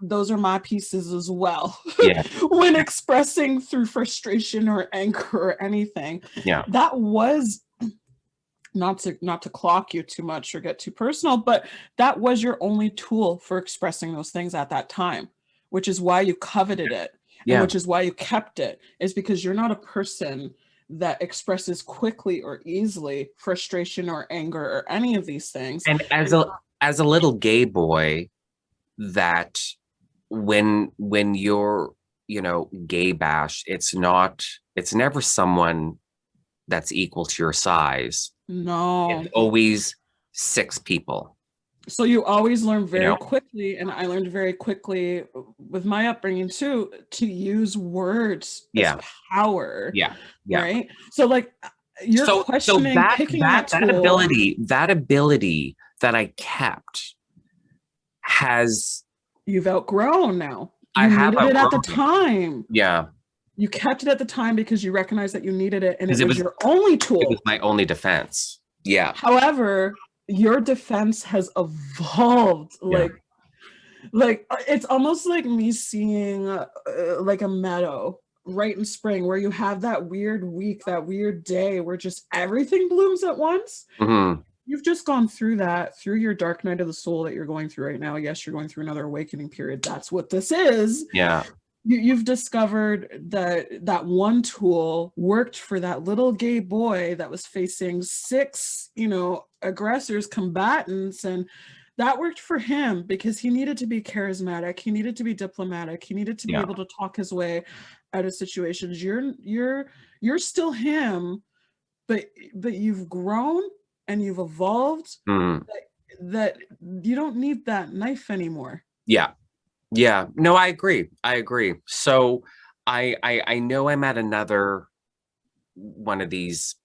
those are my pieces as well. Yeah. When expressing through frustration or anger or anything. Yeah. That was not to clock you too much or get too personal, but that was your only tool for expressing those things at that time, which is why you coveted it, and Yeah. which is why you kept it, is because you're not a person that expresses quickly or easily frustration or anger or any of these things. And as a little gay boy, that when you're, gay bash, it's never someone that's equal to your size. No. It's always 6 people. So you always learn very quickly, and I learned very quickly with my upbringing too, to use words as power. Yeah. Right. So like you're questioning picking that tool. That ability that I kept has, you've outgrown now. I have needed it at the time. Yeah. You kept it at the time because you recognized that you needed it, and it was your only tool. It was my only defense. Yeah. However, your defense has evolved. Like it's almost like me seeing like a meadow right in spring, where you have that weird week, that weird day where just everything blooms at once. Mm-hmm. You've just gone through that, through your dark night of the soul that you're going through right now. Yes, you're going through another awakening period. That's what this is. Yeah. You've discovered that one tool worked for that little gay boy that was facing 6, aggressors, combatants, and that worked for him because he needed to be charismatic. He needed to be diplomatic. He needed to be able to talk his way out of situations. You're still him, but you've grown and you've evolved. That you don't need that knife anymore. Yeah, no, I agree. So I know I'm at another one of these,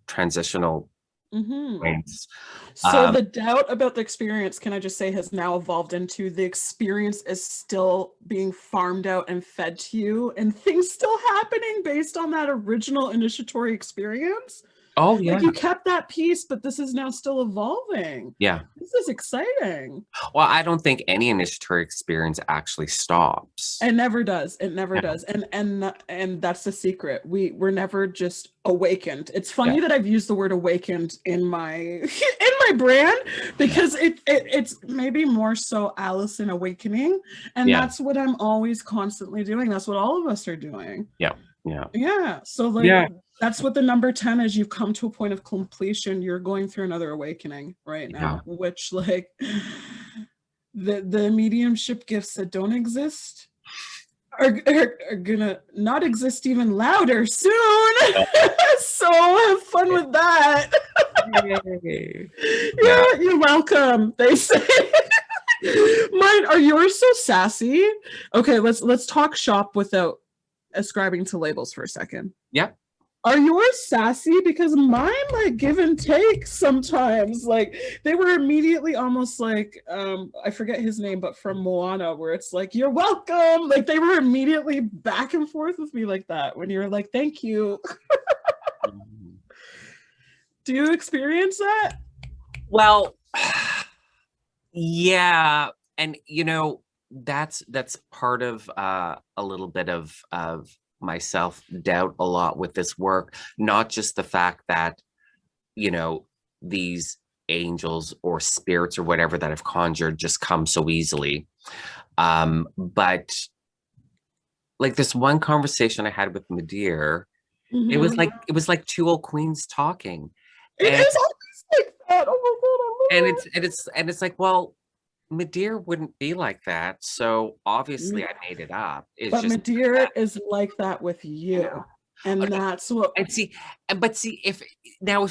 transitional points. So the doubt about the experience, can I just say, has now evolved into the experience is still being farmed out and fed to you, and things still happening based on that original initiatory experience. Oh, yeah. Like you kept that piece, but this is now still evolving. Yeah. This is exciting. Well, I don't think any initiatory experience actually stops. It never does. It never does. And that's the secret. We're never just awakened. It's funny that I've used the word awakened in my brand, because it's maybe more so Allison awakening. And that's what I'm always constantly doing. That's what all of us are doing. Yeah. So like that's what the number 10 is. You've come to a point of completion. You're going through another awakening right now, which like the mediumship gifts that don't exist are gonna not exist even louder soon. So have fun with that. Yeah, you're welcome, they say. Mine, are yours so sassy? Okay, let's talk shop without ascribing to labels for a second. Yeah. Are yours sassy? Because mine like give and take sometimes. Like they were immediately almost like I forget his name, but from Moana, where it's like, you're welcome. Like they were immediately back and forth with me like that when you're like, thank you. Do you experience that? Well, yeah. And that's part of a little bit of my self-doubt a lot with this work, not just the fact that these angels or spirits or whatever that I've conjured just come so easily, but like this one conversation I had with Madeir, it was like 2 old queens talking. It is always like that. Oh my god, and it's like, well, Madeir wouldn't be like that, so obviously I made it up. But Madeir is like that with you, and that's what. And see, if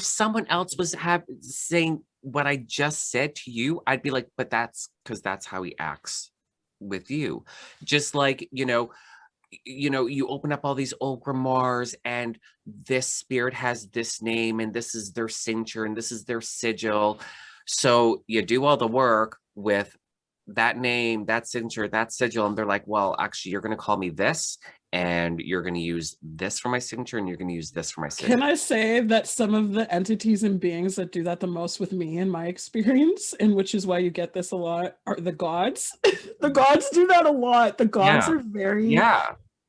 someone else was saying what I just said to you, I'd be like, but that's because that's how he acts with you. Just like you open up all these old grimoires, and this spirit has this name, and this is their signature, and this is their sigil. So you do all the work with that name, that signature, that sigil, and they're like, well, actually, you're going to call me this, and you're going to use this for my signature, and you're going to use this for my signature. Can I say that some of the entities and beings that do that the most with me in my experience, and which is why you get this a lot, are the gods. The gods do that a lot. The gods are very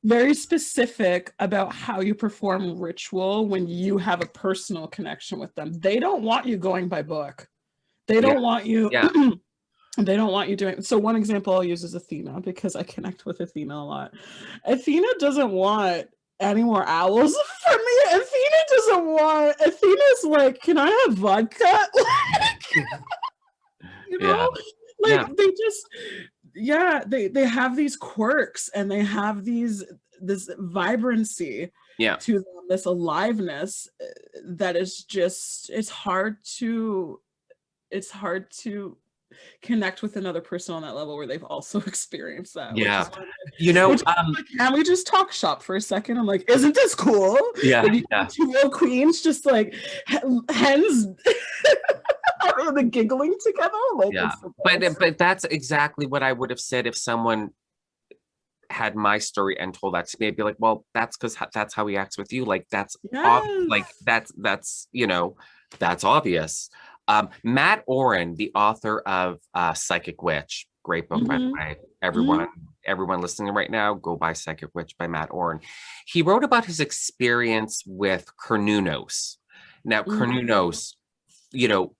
very specific about how you perform ritual when you have a personal connection with them. They don't want you going by book. They Yeah. don't want you Yeah. they don't want you doing. So one example I'll use is Athena, because I connect with Athena a lot. Athena doesn't want any more owls from me. Athena doesn't want. Athena's like, can I have vodka? You Yeah. know, Yeah. like they just, yeah, they have these quirks, and they have this vibrancy Yeah. to them, this aliveness that is just, it's hard to connect with another person on that level where they've also experienced that, which Yeah. is why, You know, which is like, can we just talk shop for a second? I'm like, isn't this cool? yeah. That you Yeah. two old queens just like hens having the giggling together. Like, Yeah. it's the best. But that's exactly what I would have said if someone had my story and told that to me. I'd be like, well, that's because that's how he acts with you. Like like Yes. that's that's obvious. Matt Oren, the author of Psychic Witch, great book, by the Mm-hmm. way. Mm-hmm. Everyone listening right now, go buy Psychic Witch by Matt Oren. He wrote about his experience with Cernunnos. Now, Cernunnos, you know,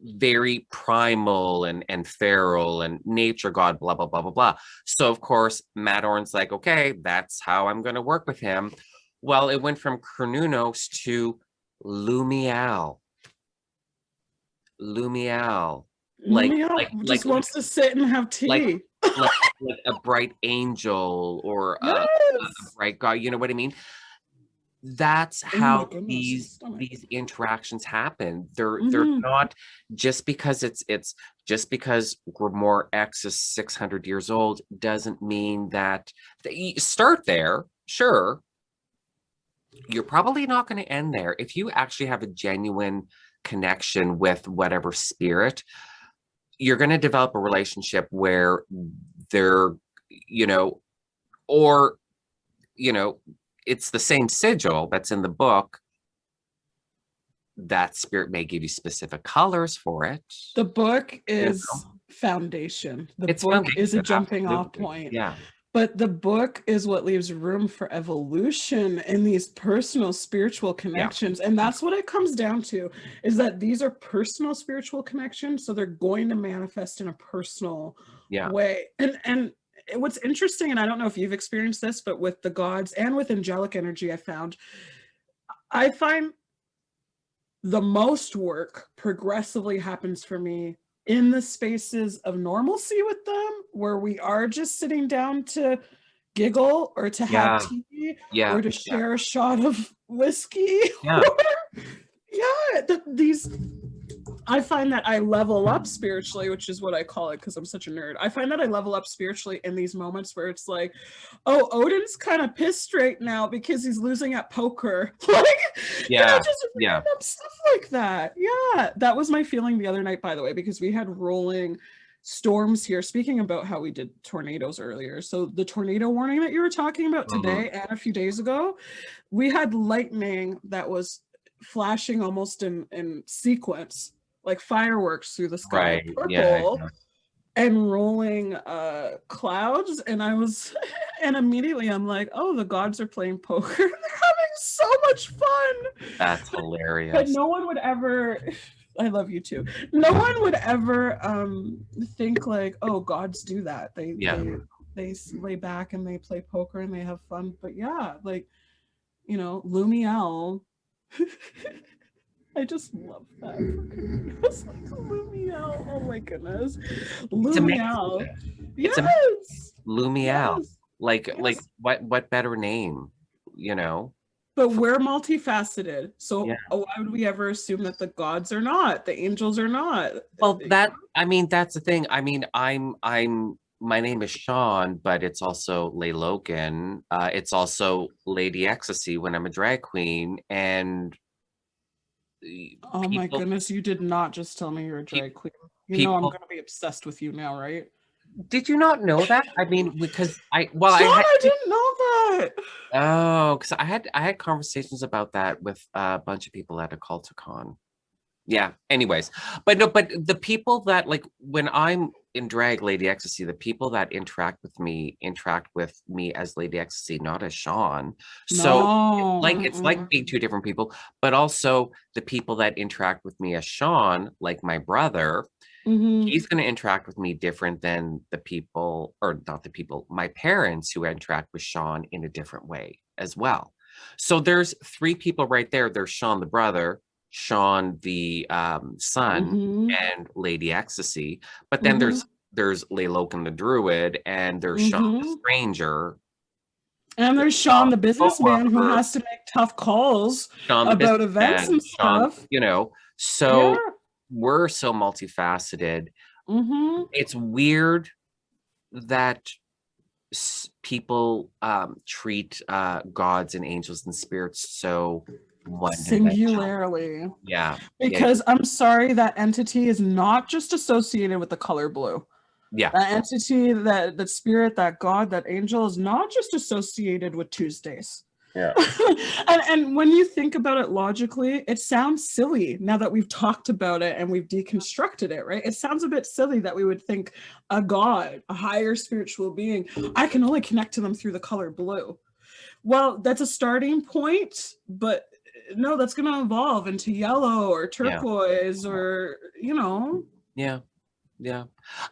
very primal and feral and nature god, blah blah blah blah blah. So of course Matt Oren's like, okay, that's how I'm going to work with him. Well, it went from Cernunnos to Lumial. Lumial, Lumia just wants to sit and have like tea. like like a bright angel or a Yes. bright god. You know what I mean? That's Oh my how goodness, these stomach. interactions happen. They're Mm-hmm. not just because it's just because Grimoire X is 600 years old doesn't mean that you start there. Sure, you're probably not going to end there. If you actually have a genuine connection with whatever spirit, you're going to develop a relationship where they're, you know, or you know, it's the same sigil that's in the book. That spirit may give you specific colors for it. The book You is know, foundation. The it's book is a foundation, jumping off absolutely. point. Yeah. But the book is what leaves room for evolution in these personal spiritual Yeah. connections. And that's what it comes down to, is that these are personal spiritual connections. So they're going to manifest in a personal Yeah. way. And what's interesting, and I don't know if you've experienced this, but with the gods and with angelic energy, I find the most work progressively happens for me in the spaces of normalcy with them, where we are just sitting down to giggle or to have Yeah. tea Yeah. or to Yeah. share a shot of whiskey. Yeah. Yeah, these, I find that I level up spiritually, which is what I call it because I'm such a nerd. I find that I level up spiritually in these moments where it's like, oh, Odin's kind of pissed right now because he's losing at poker. Like, Yeah. just Yeah. random stuff like that. Yeah, that was my feeling the other night, by the way, because we had rolling storms here. Speaking about how we did tornadoes earlier. So the tornado warning that you were talking about today and a few days ago, we had lightning that was flashing almost in sequence, like fireworks through the sky, Right. Yeah. purple, and rolling clouds. And I was, and immediately I'm like, oh, the gods are playing poker. They're having so much fun. That's But hilarious. no one would ever, I love you too. No one would ever think like, oh, gods do that. They lay back and they play poker and they have fun. But yeah, like, you know, Lumiel. I just love that. It's like Lumiel. Oh my goodness. Lumiel. Yes. Lumiel. Yes. Like what better name, you know? But we're multifaceted. So Yeah. why would we ever assume that the gods are not? The angels are not? Well, I mean, that's the thing. I mean, my name is Sean, but it's also Layloken. It's also Lady Ecstasy when I'm a drag queen. And Oh my people, goodness, you did not just tell me you're a drag queen. You know I'm people, gonna be obsessed with you now, right? did you not know that? I mean, because Sean, I didn't know that. oh, because I had conversations about that with a bunch of people at a Culticon. Yeah. Anyways, but no, but the people that like when I'm in drag Lady Ecstasy, the people that interact with me as Lady Ecstasy, not as Sean. So No. it's like being two different people, but also the people that interact with me as Sean, like my brother, he's going to interact with me different than the people, or not the people, my parents who interact with Sean in a different way as well. So there's three people right there. There's Sean the brother, Sean the son, and Lady Ecstasy. But then there's Layloken the druid, and there's Sean the stranger. And there's Sean the businessman who has to make tough calls about events and stuff. You know, so we're so multifaceted. It's weird that people treat gods and angels and spirits so singularly. Yeah. Because I'm sorry, that entity is not just associated with the color blue. Yeah. That entity, that spirit, that god, that angel is not just associated with Tuesdays. Yeah. and when you think about it logically, it sounds silly now that we've talked about it and we've deconstructed it, right? It sounds a bit silly that we would think a god, a higher spiritual being, I can only connect to them through the color blue. Well, that's a starting point, but no, that's going to evolve into yellow or turquoise or, you know. Yeah. Yeah.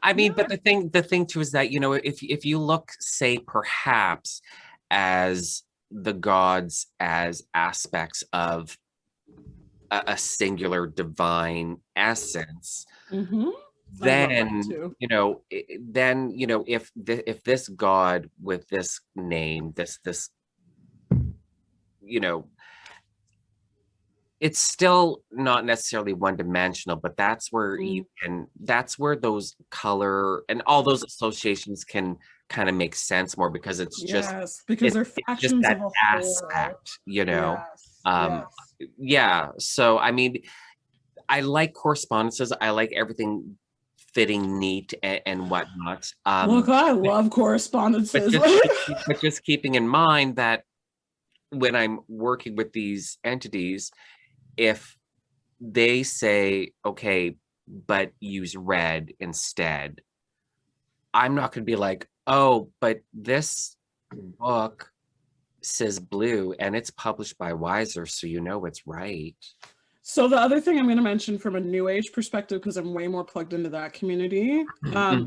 I mean, but the thing too is that, you know, if you look, say, perhaps as the gods as aspects of a singular divine essence, then you know, if this god with this name, this you know, it's still not necessarily one-dimensional, but that's where that's where those color and all those associations can kind of make sense more, because it's just because they're factions that of a aspect, you know. Yes. Yeah, so I mean, I like correspondences, I like everything fitting neat and whatnot. Look, I love correspondences. But just keeping in mind that when I'm working with these entities, if they say, okay, but use red instead, I'm not going to be like, oh, but this book says blue and it's published by Wiser, so you know it's right. So the other thing I'm going to mention from a new age perspective, because I'm way more plugged into that community,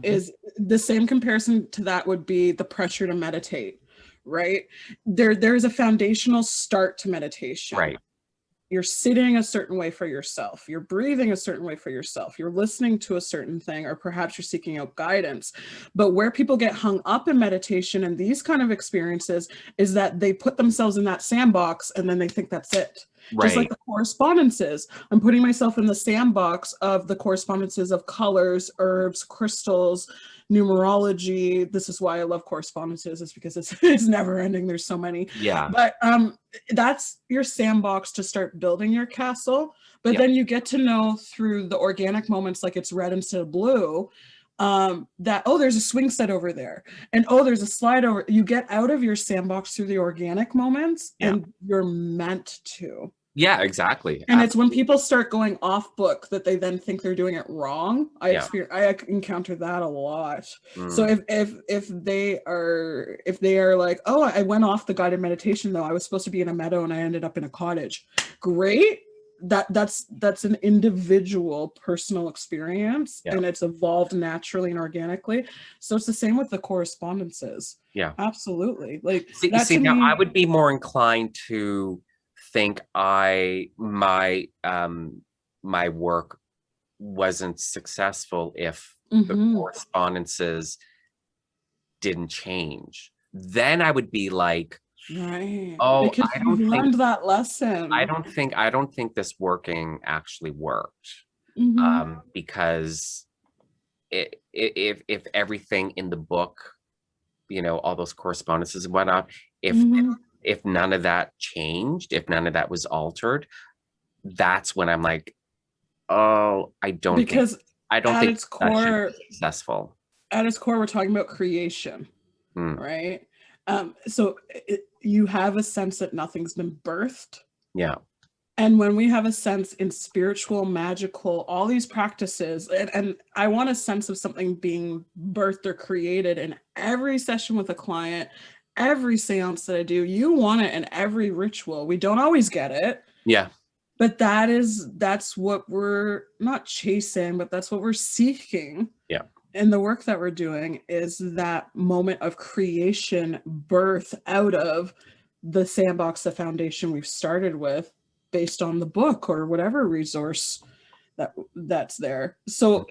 is the same comparison to that would be the pressure to meditate, right? There's a foundational start to meditation. Right. You're sitting a certain way for yourself. You're breathing a certain way for yourself. You're listening to a certain thing, or perhaps you're seeking out guidance. But where people get hung up in meditation and these kind of experiences is that they put themselves in that sandbox and then they think that's it. Right. Just like the correspondences. I'm putting myself in the sandbox of the correspondences of colors, herbs, crystals, numerology. This is why I love correspondences, is because it's never ending. There's so many. Yeah. But that's your sandbox to start building your castle. But then you get to know through the organic moments, like it's red instead of blue, that, oh, there's a swing set over there. And oh, there's a slide over. You get out of your sandbox through the organic moments, and you're meant to. Yeah, exactly. And it's when people start going off book that they then think they're doing it wrong. I encounter that a lot. So if they are like, oh, I went off the guided meditation though, I was supposed to be in a meadow and I ended up in a cottage. Great. That's an individual personal experience, and it's evolved naturally and organically. So it's the same with the correspondences. Yeah, absolutely. Like, see now I would be more inclined to think my work wasn't successful if the correspondences didn't change. Then I would be like, right, oh, because you've learned that lesson. I don't think this working actually worked. Because if everything in the book, you know, all those correspondences and whatnot, if none of that changed, if none of that was altered, that's when I'm like, oh, I don't think its core successful. At its core, we're talking about creation, right? So you have a sense that nothing's been birthed. Yeah. And when we have a sense in spiritual, magical, all these practices, and I want a sense of something being birthed or created in every session with a client, every seance that I do, you want it in every ritual. We don't always get it. Yeah. But that's what we're not chasing, but that's what we're seeking. Yeah. And the work that we're doing is that moment of creation, birth out of the sandbox, the foundation we've started with, based on the book or whatever resource that's there. So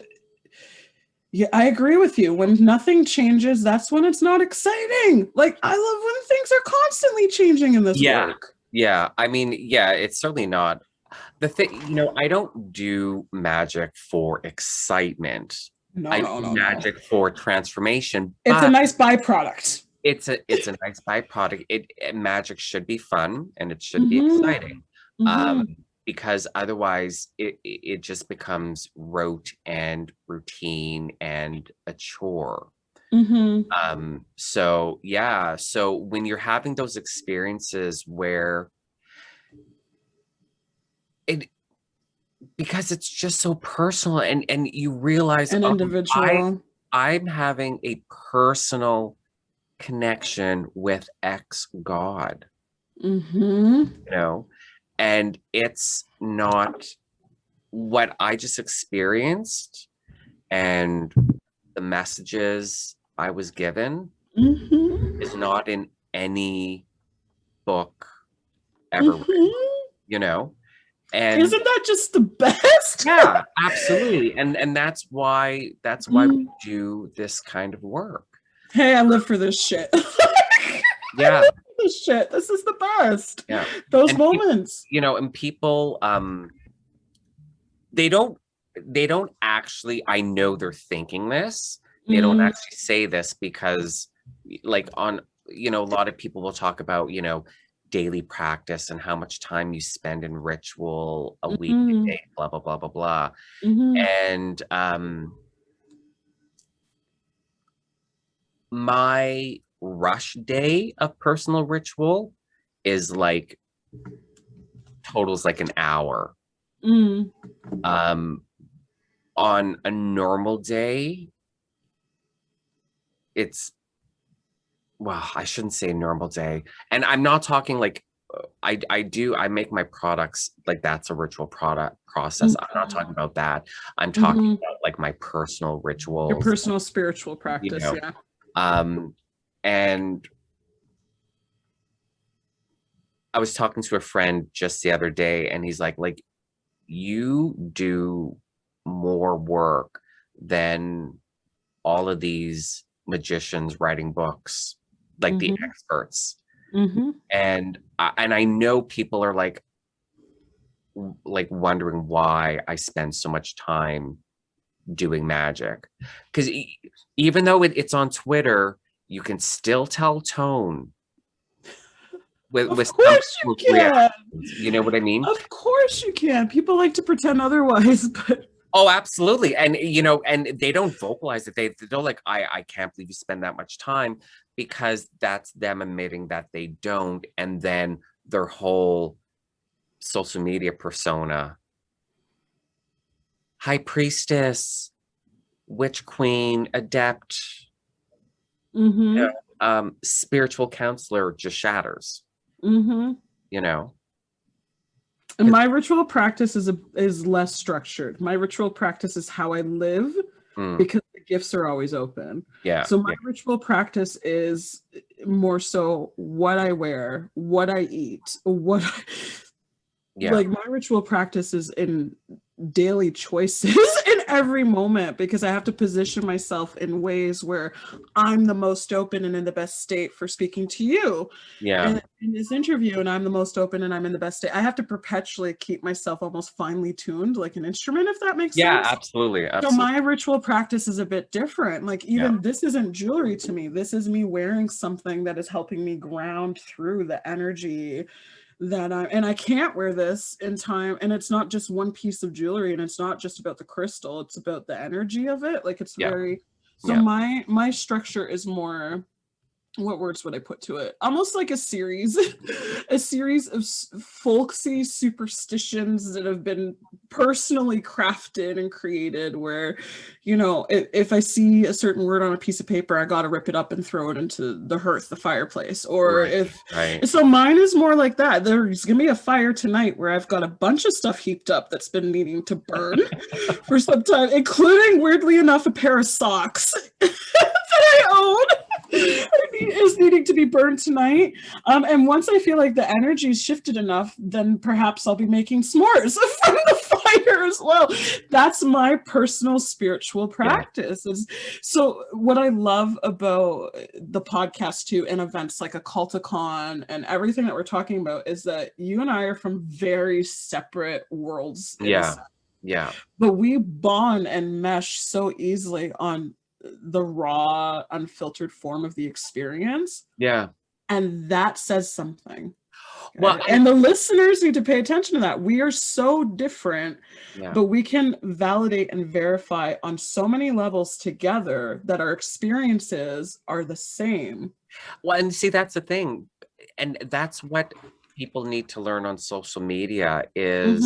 yeah, I agree with you. When nothing changes, that's when it's not exciting. Like, I love when things are constantly changing in this work. Yeah. I mean, yeah, it's certainly not the thing. You know, I don't do magic for excitement. I do magic for transformation. It's a nice byproduct. It's a nice byproduct. Magic should be fun and it should be exciting. Because otherwise it just becomes rote and routine and a chore. So yeah, so when you're having those experiences where because it's just so personal and you realize an individual, I'm having a personal connection with X God, you know, and it's not what I just experienced and the messages I was given is not in any book ever written, you know. And isn't that just the best? Yeah, absolutely. And that's why we do this kind of work. Hey, I live for this shit. Yeah. This shit. This is the best. Yeah. Those moments. You know, and people they don't actually, I know they're thinking this. They don't actually say this because like on, you know, a lot of people will talk about, you know, daily practice and how much time you spend in ritual a week, a day, blah, blah, blah, blah, blah. And my rush day of personal ritual is like totals like an hour. On a normal day, it's, well, I shouldn't say normal day. And I'm not talking like, I make my products like that's a ritual product process. I'm not talking about that. I'm talking about like my personal rituals. Your personal spiritual practice, you know? Yeah. And I was talking to a friend just the other day and he's like, you do more work than all of these magicians writing books, like the experts. And I know people are like wondering why I spend so much time doing magic, because even though it's on Twitter, you can still tell tone with course you can. You know what I mean? Of course you can. People like to pretend otherwise, but oh, absolutely. And you know, and they don't vocalize it. They're like, I can't believe you spend that much time, because that's them admitting that they don't. And then their whole social media persona, high priestess, witch queen, adept, you know, spiritual counselor, just shatters. You know. And my ritual practice is less structured. My ritual practice is how I live, because the gifts are always open. Yeah. So my ritual practice is more so what I wear, what I eat, like my ritual practice is in daily choices in every moment, because I have to position myself in ways where I'm the most open and in the best state for speaking to you in this interview, and I'm the most open and I'm in the best state. I have to perpetually keep myself almost finely tuned like an instrument, if that makes sense. Yeah, absolutely. So my ritual practice is a bit different. Like even this isn't jewelry to me. This is me wearing something that is helping me ground through the energy that I can't wear this in time, and it's not just one piece of jewelry, and it's not just about the crystal, it's about the energy of it. Like it's very, so my structure is more what words would I put to it? Almost like a series of folksy superstitions that have been personally crafted and created where, you know, if I see a certain word on a piece of paper, I got to rip it up and throw it into the hearth, the fireplace. Or so mine is more like that. There's going to be a fire tonight where I've got a bunch of stuff heaped up that's been needing to burn for some time, including, weirdly enough, a pair of socks that I own. Is needing to be burned tonight. And once I feel like the energy's shifted enough, then perhaps I'll be making s'mores from the fire as well. That's my personal spiritual practice. Yeah. So what I love about the podcast too, and events like a Culticon and everything that we're talking about, is that you and I are from very separate worlds. Yeah. Yeah. But we bond and mesh so easily on the raw, unfiltered form of the experience. Yeah. And that says something. Well, and the listeners need to pay attention to that. We are so different, yeah, but we can validate and verify on so many levels together that our experiences are the same. Well, and see, that's the thing. And that's what people need to learn on social media is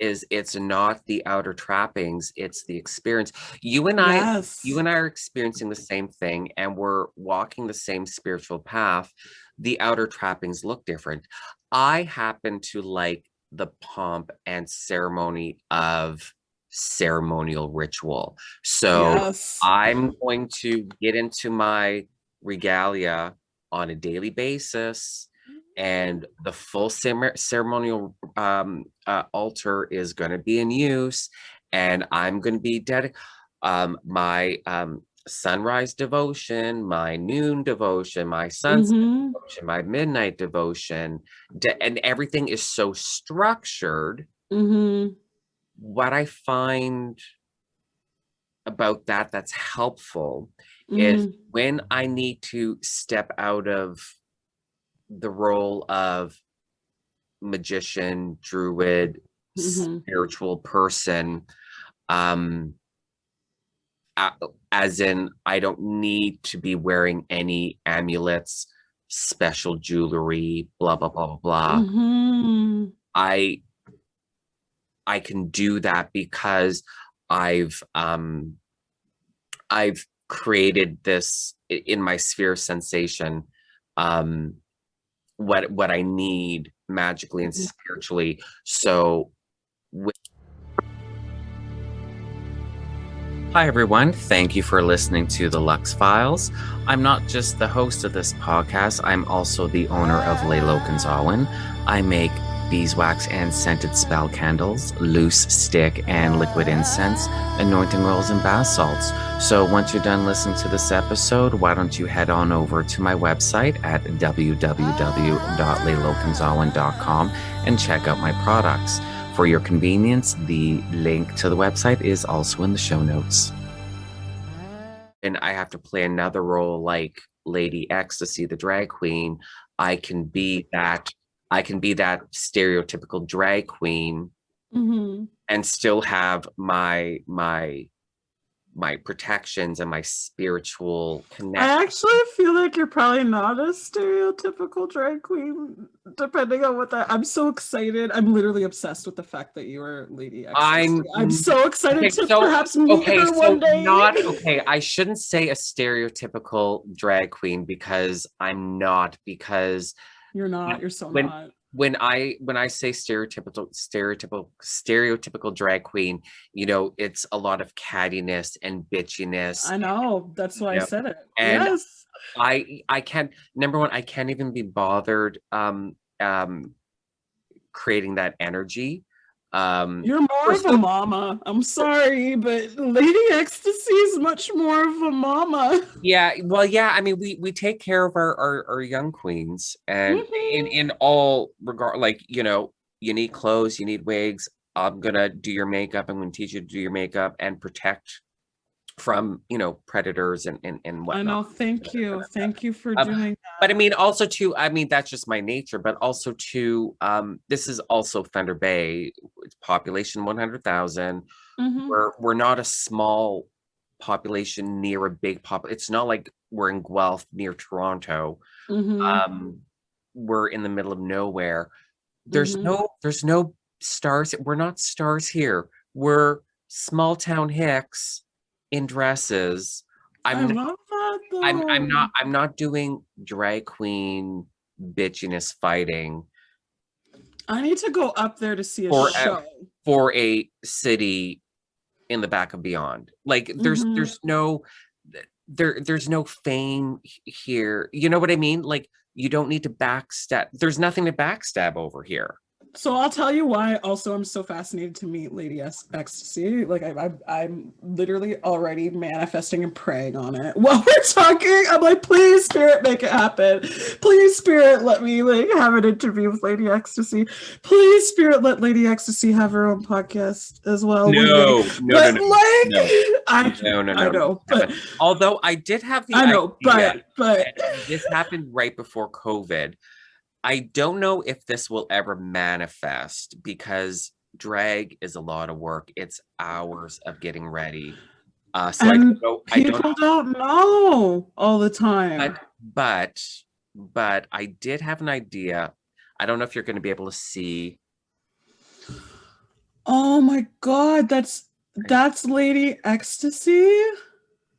it's not the outer trappings, it's the experience. You and I are experiencing the same thing, and we're walking the same spiritual path. The outer trappings look different. I happen to like the pomp and ceremony of ceremonial ritual. So I'm going to get into my regalia on a daily basis, and the full ceremonial altar is going to be in use, and I'm going to be my sunrise devotion, my noon devotion, my sunset devotion, my midnight devotion, and everything is so structured. What I find about that's helpful is when I need to step out of the role of magician, druid, spiritual person, as in I don't need to be wearing any amulets, special jewelry, blah blah blah blah blah. I can do that because I've created this in my sphere of sensation, what I need magically and spiritually. So hi everyone, thank you for listening to the Lux Files. I'm not just the host of this podcast, I'm also the owner of Lailokens Awen. I make beeswax and scented spell candles, loose stick and liquid incense, anointing oils and bath salts. So once you're done listening to this episode, why don't you head on over to my website at www.lailokensawen.com and check out my products. For your convenience, the link to the website is also in the show notes. And I have to play another role like Lady Ecstasy, the drag queen. I can be that stereotypical drag queen and still have my protections and my spiritual connection. I actually feel like you're probably not a stereotypical drag queen, depending on what that. I'm so excited. I'm literally obsessed with the fact that you are Lady Ecstasy. I'm so excited to perhaps meet her one day. I shouldn't say a stereotypical drag queen because I'm not, because you're not. You're so not. When I say stereotypical drag queen, you know, it's a lot of cattiness and bitchiness. I know. That's why I said it. And yes. I can't. Number one, I can't even be bothered creating that energy. You're more of a mama. I'm sorry, but Lady Ecstasy is much more of a mama. Yeah, well, yeah. I mean, we take care of our young queens, and in all regard, like, you know, you need clothes, you need wigs. I'm gonna do your makeup. I'm gonna teach you to do your makeup and protect from, you know, predators and whatnot. I know. Thank you for doing that. But I mean, also too, I mean, that's just my nature, but also too, this is also Thunder Bay, population 100,000. We're not a small population near a big it's not like we're in Guelph near Toronto. We're in the middle of nowhere. There's no stars. We're not stars here. We're small town hicks in dresses. I love that though. I'm not doing drag queen bitchiness fighting. I need to go up there to see a show for a city in the back of Beyond. Like there's no fame here. You know what I mean? Like you don't need to backstab. There's nothing to backstab over here. So I'll tell you why also I'm so fascinated to meet Lady Ecstasy. Like I'm literally already manifesting and praying on it while we're talking. I'm like, please Spirit, make it happen. Please Spirit, let me like have an interview with Lady Ecstasy. Please Spirit, let Lady Ecstasy have her own podcast as well. No. I know. But although I did have the idea, but this happened right before COVID. I don't know if this will ever manifest because drag is a lot of work. It's hours of getting ready. So people don't know all the time. But I did have an idea. I don't know if you're going to be able to see. Oh my God, that's Lady Ecstasy.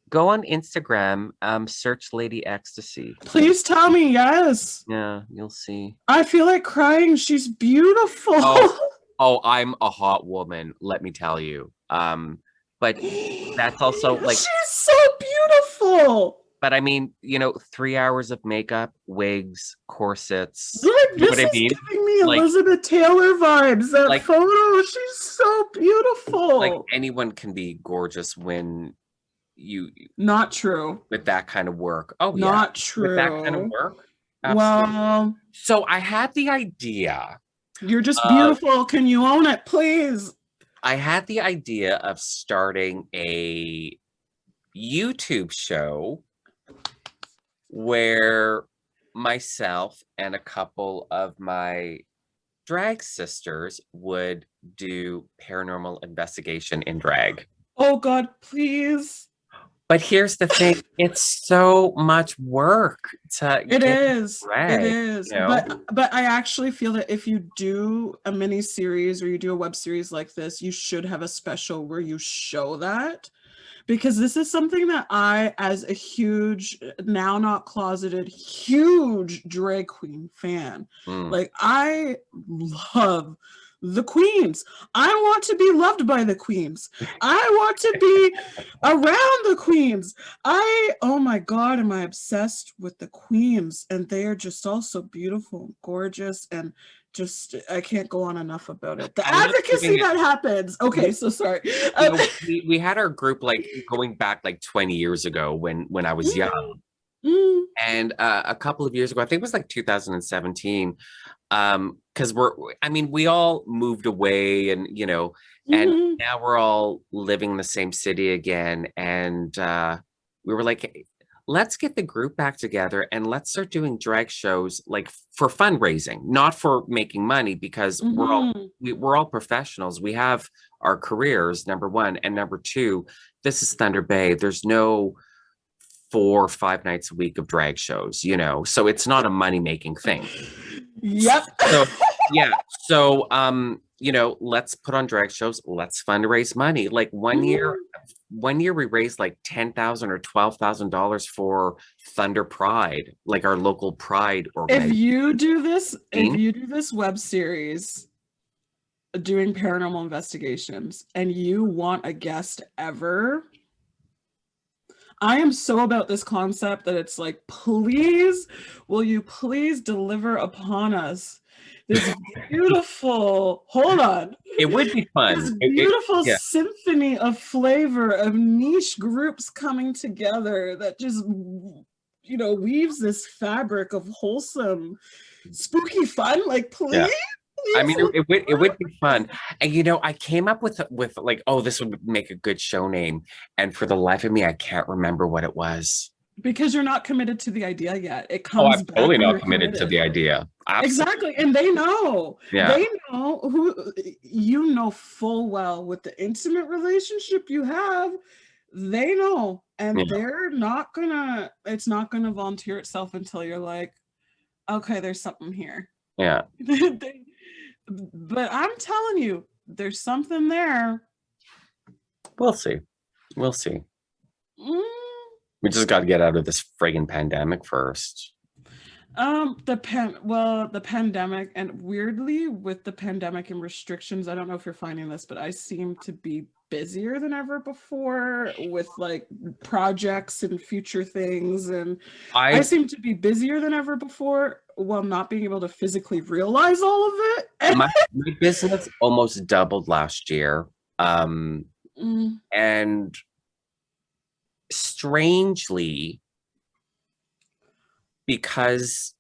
Go on Instagram, search Lady Ecstasy. Please tell me yes. Yeah, you'll see. I feel like crying. She's beautiful. Oh, I'm a hot woman, let me tell you. But that's also like she's so beautiful. But I mean, 3 hours of makeup, wigs, corsets. This is giving me Elizabeth Taylor vibes. That photo, she's so beautiful. Like anyone can be gorgeous when not true with that kind of work. Not true with that kind of work. Absolutely. Well, so I had the idea. You're just beautiful. Can you own it, please? I had the idea of starting a YouTube show where myself and a couple of my drag sisters would do paranormal investigation in drag. Oh God, please. But here's the thing, it's so much work to It is. Drag, it is. But I actually feel that if you do a mini series or you do a web series like this, you should have a special where you show that. Because this is something that I, as a huge, now not closeted, huge drag queen fan, like I love the queens. I want to be loved by the queens. I want to be around the queens. Oh my God, am I obsessed with the queens? And they are just all so beautiful and gorgeous, and just, I can't go on enough about it. The advocacy that happens. Okay, so sorry. We had our group like going back like 20 years ago when I was young. And a couple of years ago, I think it was like 2017, because we all moved away and, and now we're all living in the same city again. And we were like, let's get the group back together and let's start doing drag shows like for fundraising, not for making money, because we're all professionals. We have our careers, number one, and number two, this is Thunder Bay. There's no 4 or 5 nights a week of drag shows, so it's not a money-making thing. Yep. So yeah. So let's put on drag shows. Let's fundraise money. Like one year we raised like $10,000 or $12,000 for Thunder Pride, like our local Pride organization. If you do this web series doing paranormal investigations and you want a guest ever, I am so about this concept that it's like, please, will you please deliver upon us this beautiful, hold on. It would be fun. This beautiful symphony of flavor of niche groups coming together that just, weaves this fabric of wholesome, spooky fun. Like, please. Yeah. I mean, it would be fun. And, I came up with like, oh, this would make a good show name. And for the life of me, I can't remember what it was. Because you're not committed to the idea yet. It comes I'm totally not committed to the idea. Absolutely. Exactly. And they know. Yeah. They know who, full well with the intimate relationship you have, they know, Yeah. and it's not gonna volunteer itself until you're like, okay, there's something here. Yeah. But I'm telling you, there's something there. We'll see. We'll see. Mm. We just got to get out of this friggin' pandemic first. The pandemic, and weirdly with the pandemic and restrictions, I don't know if you're finding this, but I seem to be busier than ever before with like projects and future things, and I I seem to be busier than ever before while not being able to physically realize all of it. my business almost doubled last year. Mm, And strangely, because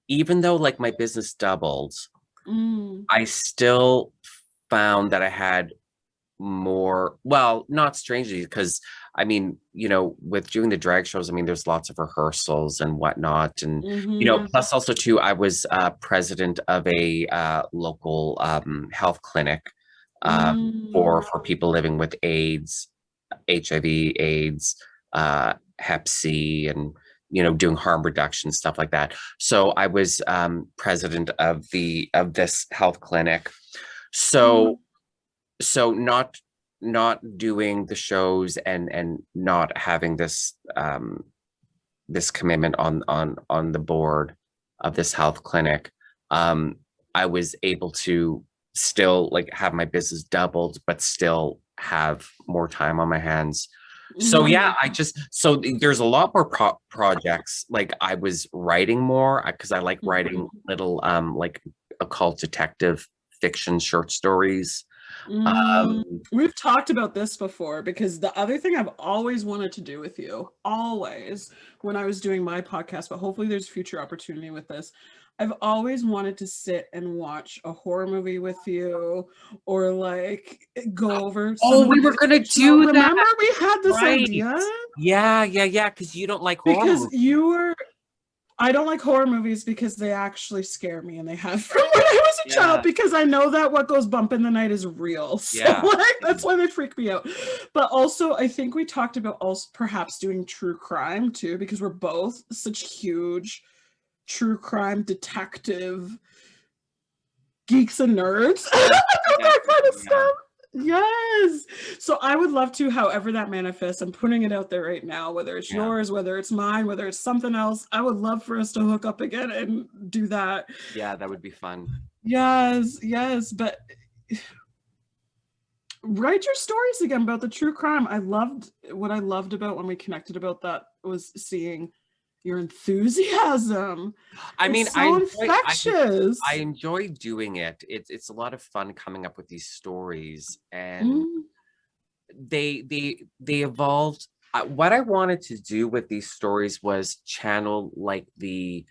even though like my business doubled, mm, I still found that I had more, well, not strangely, because I mean, with doing the drag shows, I mean, there's lots of rehearsals and whatnot. And, mm-hmm, plus also too, I was president of a local health clinic mm, for people living with AIDS, HIV, AIDS, Hep C, and doing harm reduction stuff like that. So I was president of this health clinic. mm, So not doing the shows and not having this commitment on the board of this health clinic, um, I was able to still like have my business doubled, but still have more time on my hands. So yeah, mm, so there's a lot more projects. Like I was writing more because I like writing little like occult detective fiction short stories. mm. Um, We've talked about this before because the other thing I've always wanted to do with you, always, when I was doing my podcast, but hopefully there's future opportunity with this. I've always wanted to sit and watch a horror movie with you or like go over oh, some we were gonna fictional. do that, Remember we had this right? idea? Yeah, because you don't like horror Because movies. you were I don't like horror movies because they actually scare me, and they have from when I was a child, Yeah, because I know that what goes bump in the night is real. So yeah. like that's why they freak me out. But also I think we talked about also perhaps doing true crime too, because we're both such huge true crime detective geeks and nerds. Yeah, That kind of yeah, stuff. Yes. So I would love to, however that manifests, I'm putting it out there right now, whether it's yeah. yours, whether it's mine, whether it's something else. I would love for us to hook up again and do that. Yeah, that would be fun. Yes, yes. But write your stories again about the true crime. What I loved about when we connected about that was seeing your enthusiasm. I mean, It's so I infectious. enjoy doing it. It's a lot of fun coming up with these stories, and Mm, they evolved. What I wanted to do with these stories was channel like the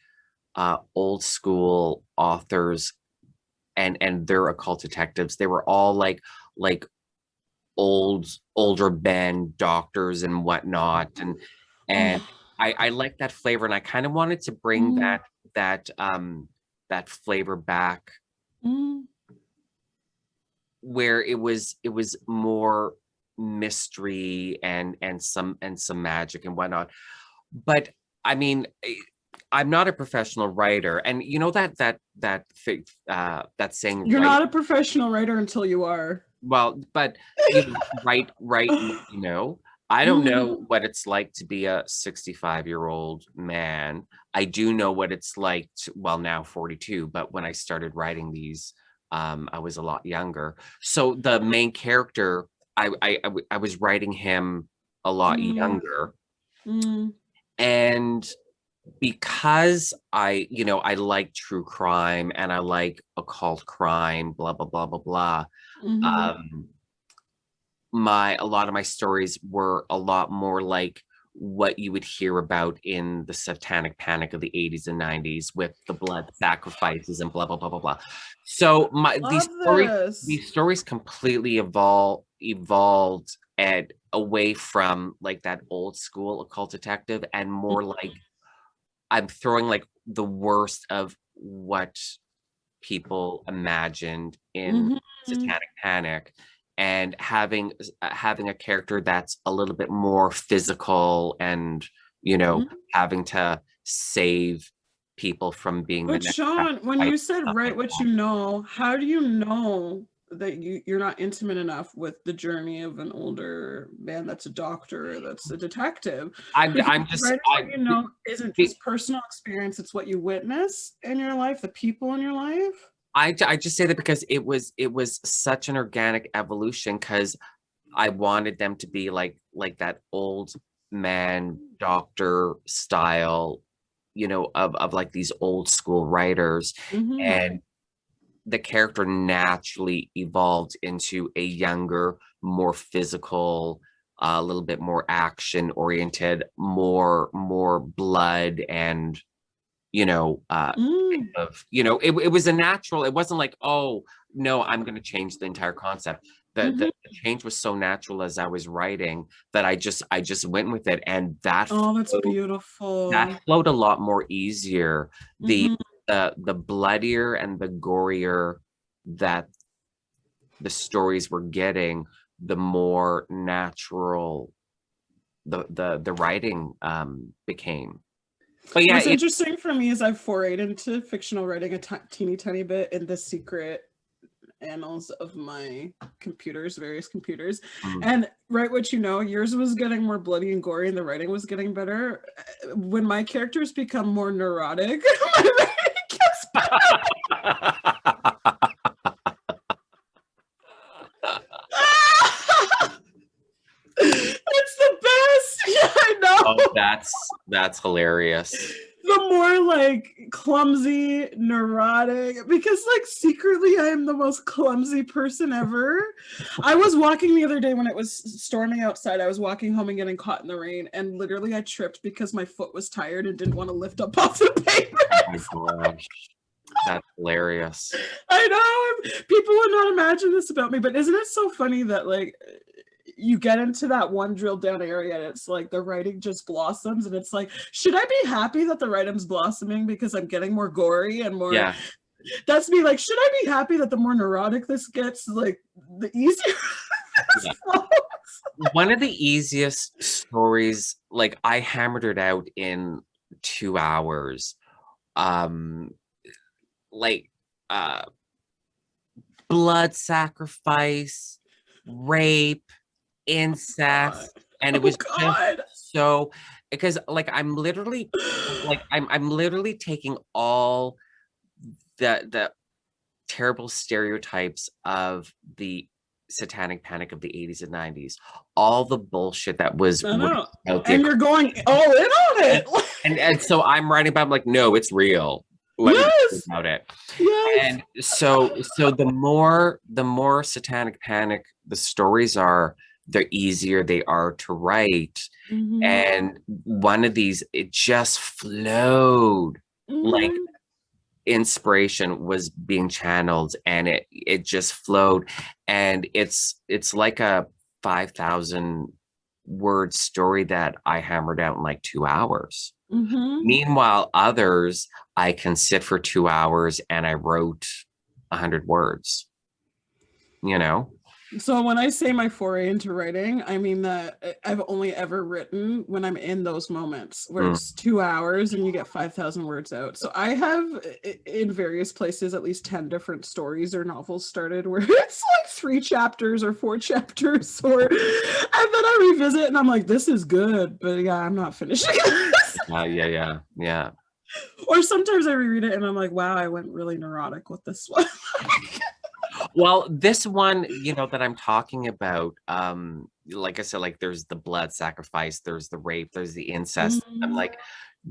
old school authors and their occult detectives. They were all like older men, doctors and whatnot, and oh, I like that flavor, and I kind of wanted to bring mm, that flavor back, mm. where it was more mystery and some magic and whatnot. But I mean, I'm not a professional writer, and you know that saying, You're right? not a professional writer until you are. Well, but right, I don't Mm, know what it's like to be a 65-year-old man. I do know what it's like well, now 42, but when I started writing these, I was a lot younger. So the main character, I was writing him a lot mm, younger, mm, and because I like true crime and I like occult crime, blah blah blah blah blah. mhm. Um, a lot of my stories were a lot more like what you would hear about in the satanic panic of the 80s and 90s with the blood sacrifices and blah blah blah blah blah. So my Love this. these stories completely evolved and away from like that old school occult detective, and more like I'm throwing like the worst of what people imagined in Mhm. satanic panic, and having a character that's a little bit more physical and, you know, having to save people from being But Sean, when you said write what you know, how do you know that you're not intimate enough with the journey of an older man that's a doctor, that's a detective? I'm just writing what you know isn't just personal experience, it's what you witness in your life, the people in your life. I just say that because it was such an organic evolution, because I wanted them to be like that old man doctor style, you know, of like these old school writers. And the character naturally evolved into a younger, more physical, a little bit more action oriented, more blood and, you know, you know, it was a natural. It wasn't like, oh no, I'm going to change the entire concept. The change was so natural as I was writing that I just went with it, and that that's beautiful. That flowed a lot more easier. The bloodier and the gorier that the stories were getting, the more natural the writing became. But yeah, what's interesting for me is I've forayed into fictional writing a teeny tiny bit in the secret annals of my various computers. And write what you know, yours was getting more bloody and gory and the writing was getting better. When my characters become more neurotic, my writing gets better. It's the best. Yeah, I know. Oh, that's hilarious. The more like clumsy, neurotic, because like secretly I am the most clumsy person ever. I was walking the other day when it was storming outside. I was walking home and getting caught in the rain, and literally I tripped because my foot was tired and didn't want to lift up off the paper. Oh my gosh. That's hilarious. I know. People would not imagine this about me, but isn't it so funny that like you get into that one drilled down area and it's like the writing just blossoms, and it's like, should I be happy that the writing's blossoming because I'm getting more gory and more? Yeah. That's me. Like, should I be happy that the more neurotic this gets, like the easier this flows? One of the easiest stories, like I hammered it out in 2 hours. Like blood sacrifice, rape, incest, and it was just so, because like I'm literally taking all the terrible stereotypes of the satanic panic of the 80s and 90s, all the bullshit that was out there, and you're going all in on it. and so I'm writing about, I'm like, no, it's real. Let me think about it. And so the more satanic panic the stories are, the easier they are to write. And one of these, it just flowed. Like inspiration was being channeled, and it just flowed. And it's like a 5,000 word story that I hammered out in like 2 hours. Meanwhile, others, I can sit for 2 hours and I wrote 100 words, you know? So when I say my foray into writing, I mean that I've only ever written when I'm in those moments where it's 2 hours and you get 5,000 words out. So I have in various places at least 10 different stories or novels started where it's like 3 chapters or 4 chapters, and then I revisit and I'm like, this is good, but yeah, I'm not finishing this. Yeah. Or sometimes I reread it and I'm like, wow, I went really neurotic with this one. Well, this one, you know, that I'm talking about, like I said, like there's the blood sacrifice, there's the rape, there's the incest. I'm like,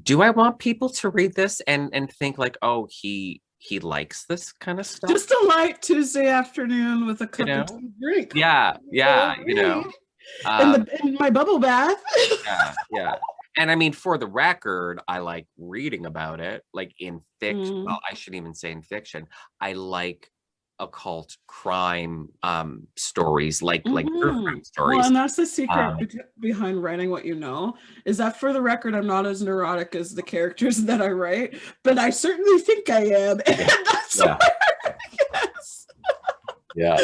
do I want people to read this and think like, oh, he likes this kind of stuff? Just a light Tuesday afternoon with a cup of tea drink. Yeah, you know. In my bubble bath. Yeah. And I mean, for the record, I like reading about it, like in fiction. Well, I shouldn't even say in fiction. I like occult crime stories, like true crime stories. Well, and that's the secret behind writing what you know, is that for the record, I'm not as neurotic as the characters that I write, but I certainly think I am. And that's Yeah.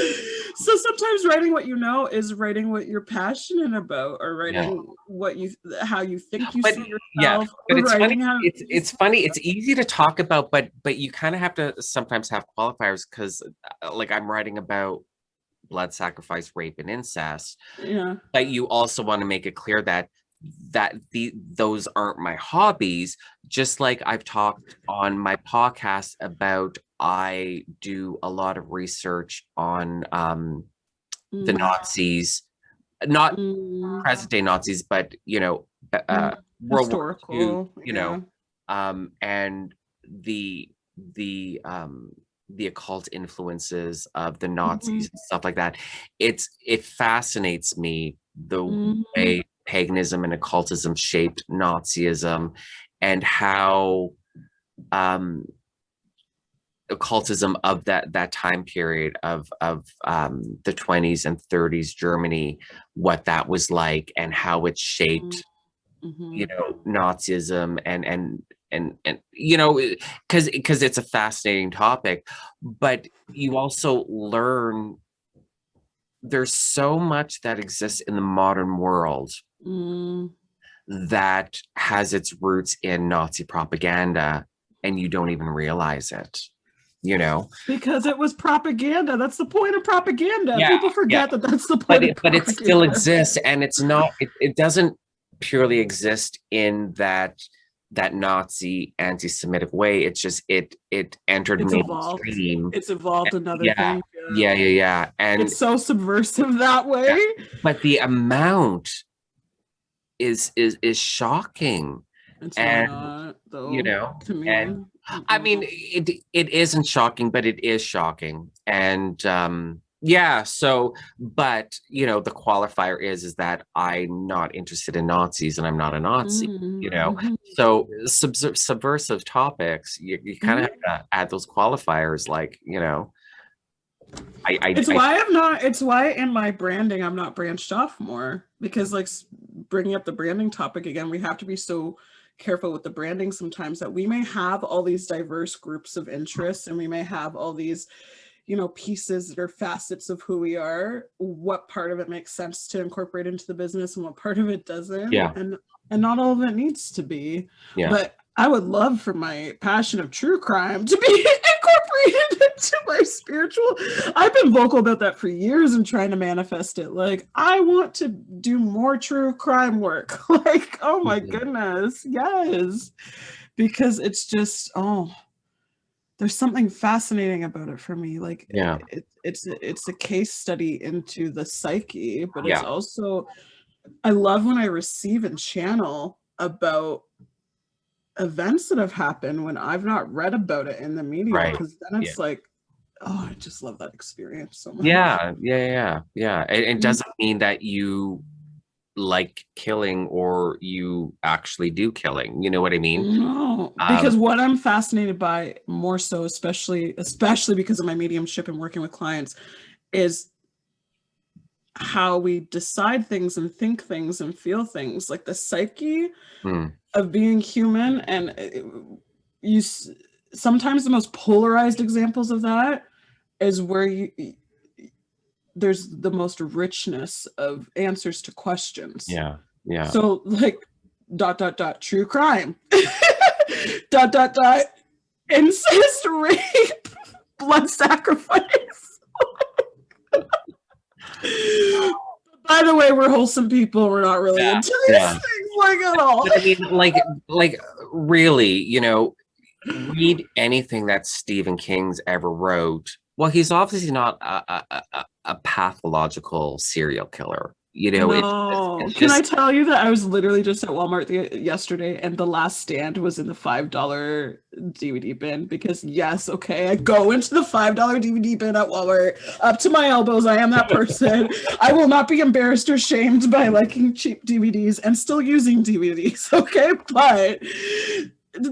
So sometimes writing what you know is writing what you're passionate about, or writing what how you think you see yourself. But it's funny. Writing how It's funny. It's easy to talk about, but you kind of have to sometimes have qualifiers, because like I'm writing about blood sacrifice, rape, and incest. Yeah. But you also want to make it clear that those aren't my hobbies. Just like I've talked on my podcast about, I do a lot of research on the Nazis, not present day Nazis, but World War II, historical, and the the um the occult influences of the Nazis and stuff like that. It fascinates me the way paganism and occultism shaped Nazism, and how occultism of that time period of the 20s and 30s Germany, what that was like, and how it shaped Nazism, and because it's a fascinating topic. But you also learn there's so much that exists in the modern world that has its roots in Nazi propaganda, and you don't even realize it, because it was propaganda. That's the point of propaganda. People forget that that's the point of propaganda. But it still exists, and it's not, it doesn't purely exist in that Nazi anti-Semitic way. It's just it entered mainstream. It's evolved another thing. Yeah. And it's so subversive that way. But the amount is shocking. It's and not, though, to me. And I mean, it isn't shocking, but it is shocking. And so, but the qualifier is that I'm not interested in Nazis, and I'm not a Nazi. So subversive topics, you kind of have to add those qualifiers, like it's why in my branding I'm not branched off more, because, like, bringing up the branding topic again, we have to be so careful with the branding sometimes that we may have all these diverse groups of interests, and we may have all these pieces that are facets of who we are. What part of it makes sense to incorporate into the business, and what part of it doesn't? And not all of it needs to be. But I would love for my passion of true crime to be incorporated into my spiritual. I've been vocal about that for years and trying to manifest it. Like, I want to do more true crime work. Like, oh my goodness, yes. Because it's just, there's something fascinating about it for me. Like, it's a case study into the psyche, but it's also, I love when I receive and channel about events that have happened when I've not read about it in the media, because then it's like, I just love that experience so much. It doesn't mean that you like killing or you actually do killing, you know what I mean? No, because what I'm fascinated by more so, especially because of my mediumship and working with clients, is how we decide things and think things and feel things, like the psyche of being human. And sometimes the most polarized examples of that is where there's the most richness of answers to questions. So, like, ... true crime, ... incest, rape, blood sacrifice. By the way, we're wholesome people. We're not really into these things, like, at all. But I mean, like really, read anything that Stephen King's ever wrote. Well, he's obviously not a pathological serial killer. No. It's Can I tell you that I was literally just at Walmart yesterday, and The Last Stand was in the $5 DVD bin, because I go into the $5 DVD bin at Walmart up to my elbows. I am that person. I will not be embarrassed or shamed by liking cheap DVDs and still using DVDs. Okay. But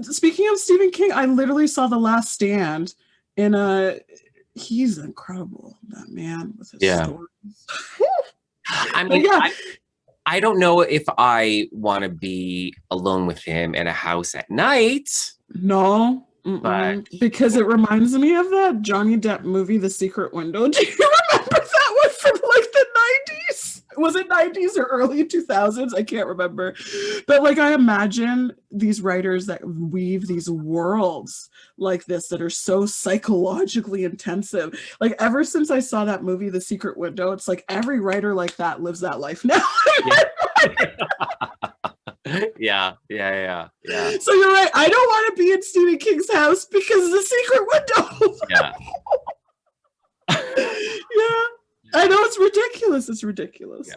speaking of Stephen King, I literally saw The Last Stand he's incredible, that man, with his stories. I mean, I don't know if I want to be alone with him in a house at night. No, Because it reminds me of that Johnny Depp movie, The Secret Window. Do you remember that one from like the 90s? Was it 90s or early 2000s? I can't remember. But like I imagine these writers that weave these worlds like this that are so psychologically intensive. Like ever since I saw that movie, The Secret Window, it's like every writer like that lives that life now. Yeah. So you're right. I don't want to be in Stephen King's house because the secret window. Yeah. Yeah. I know it's ridiculous. It's ridiculous.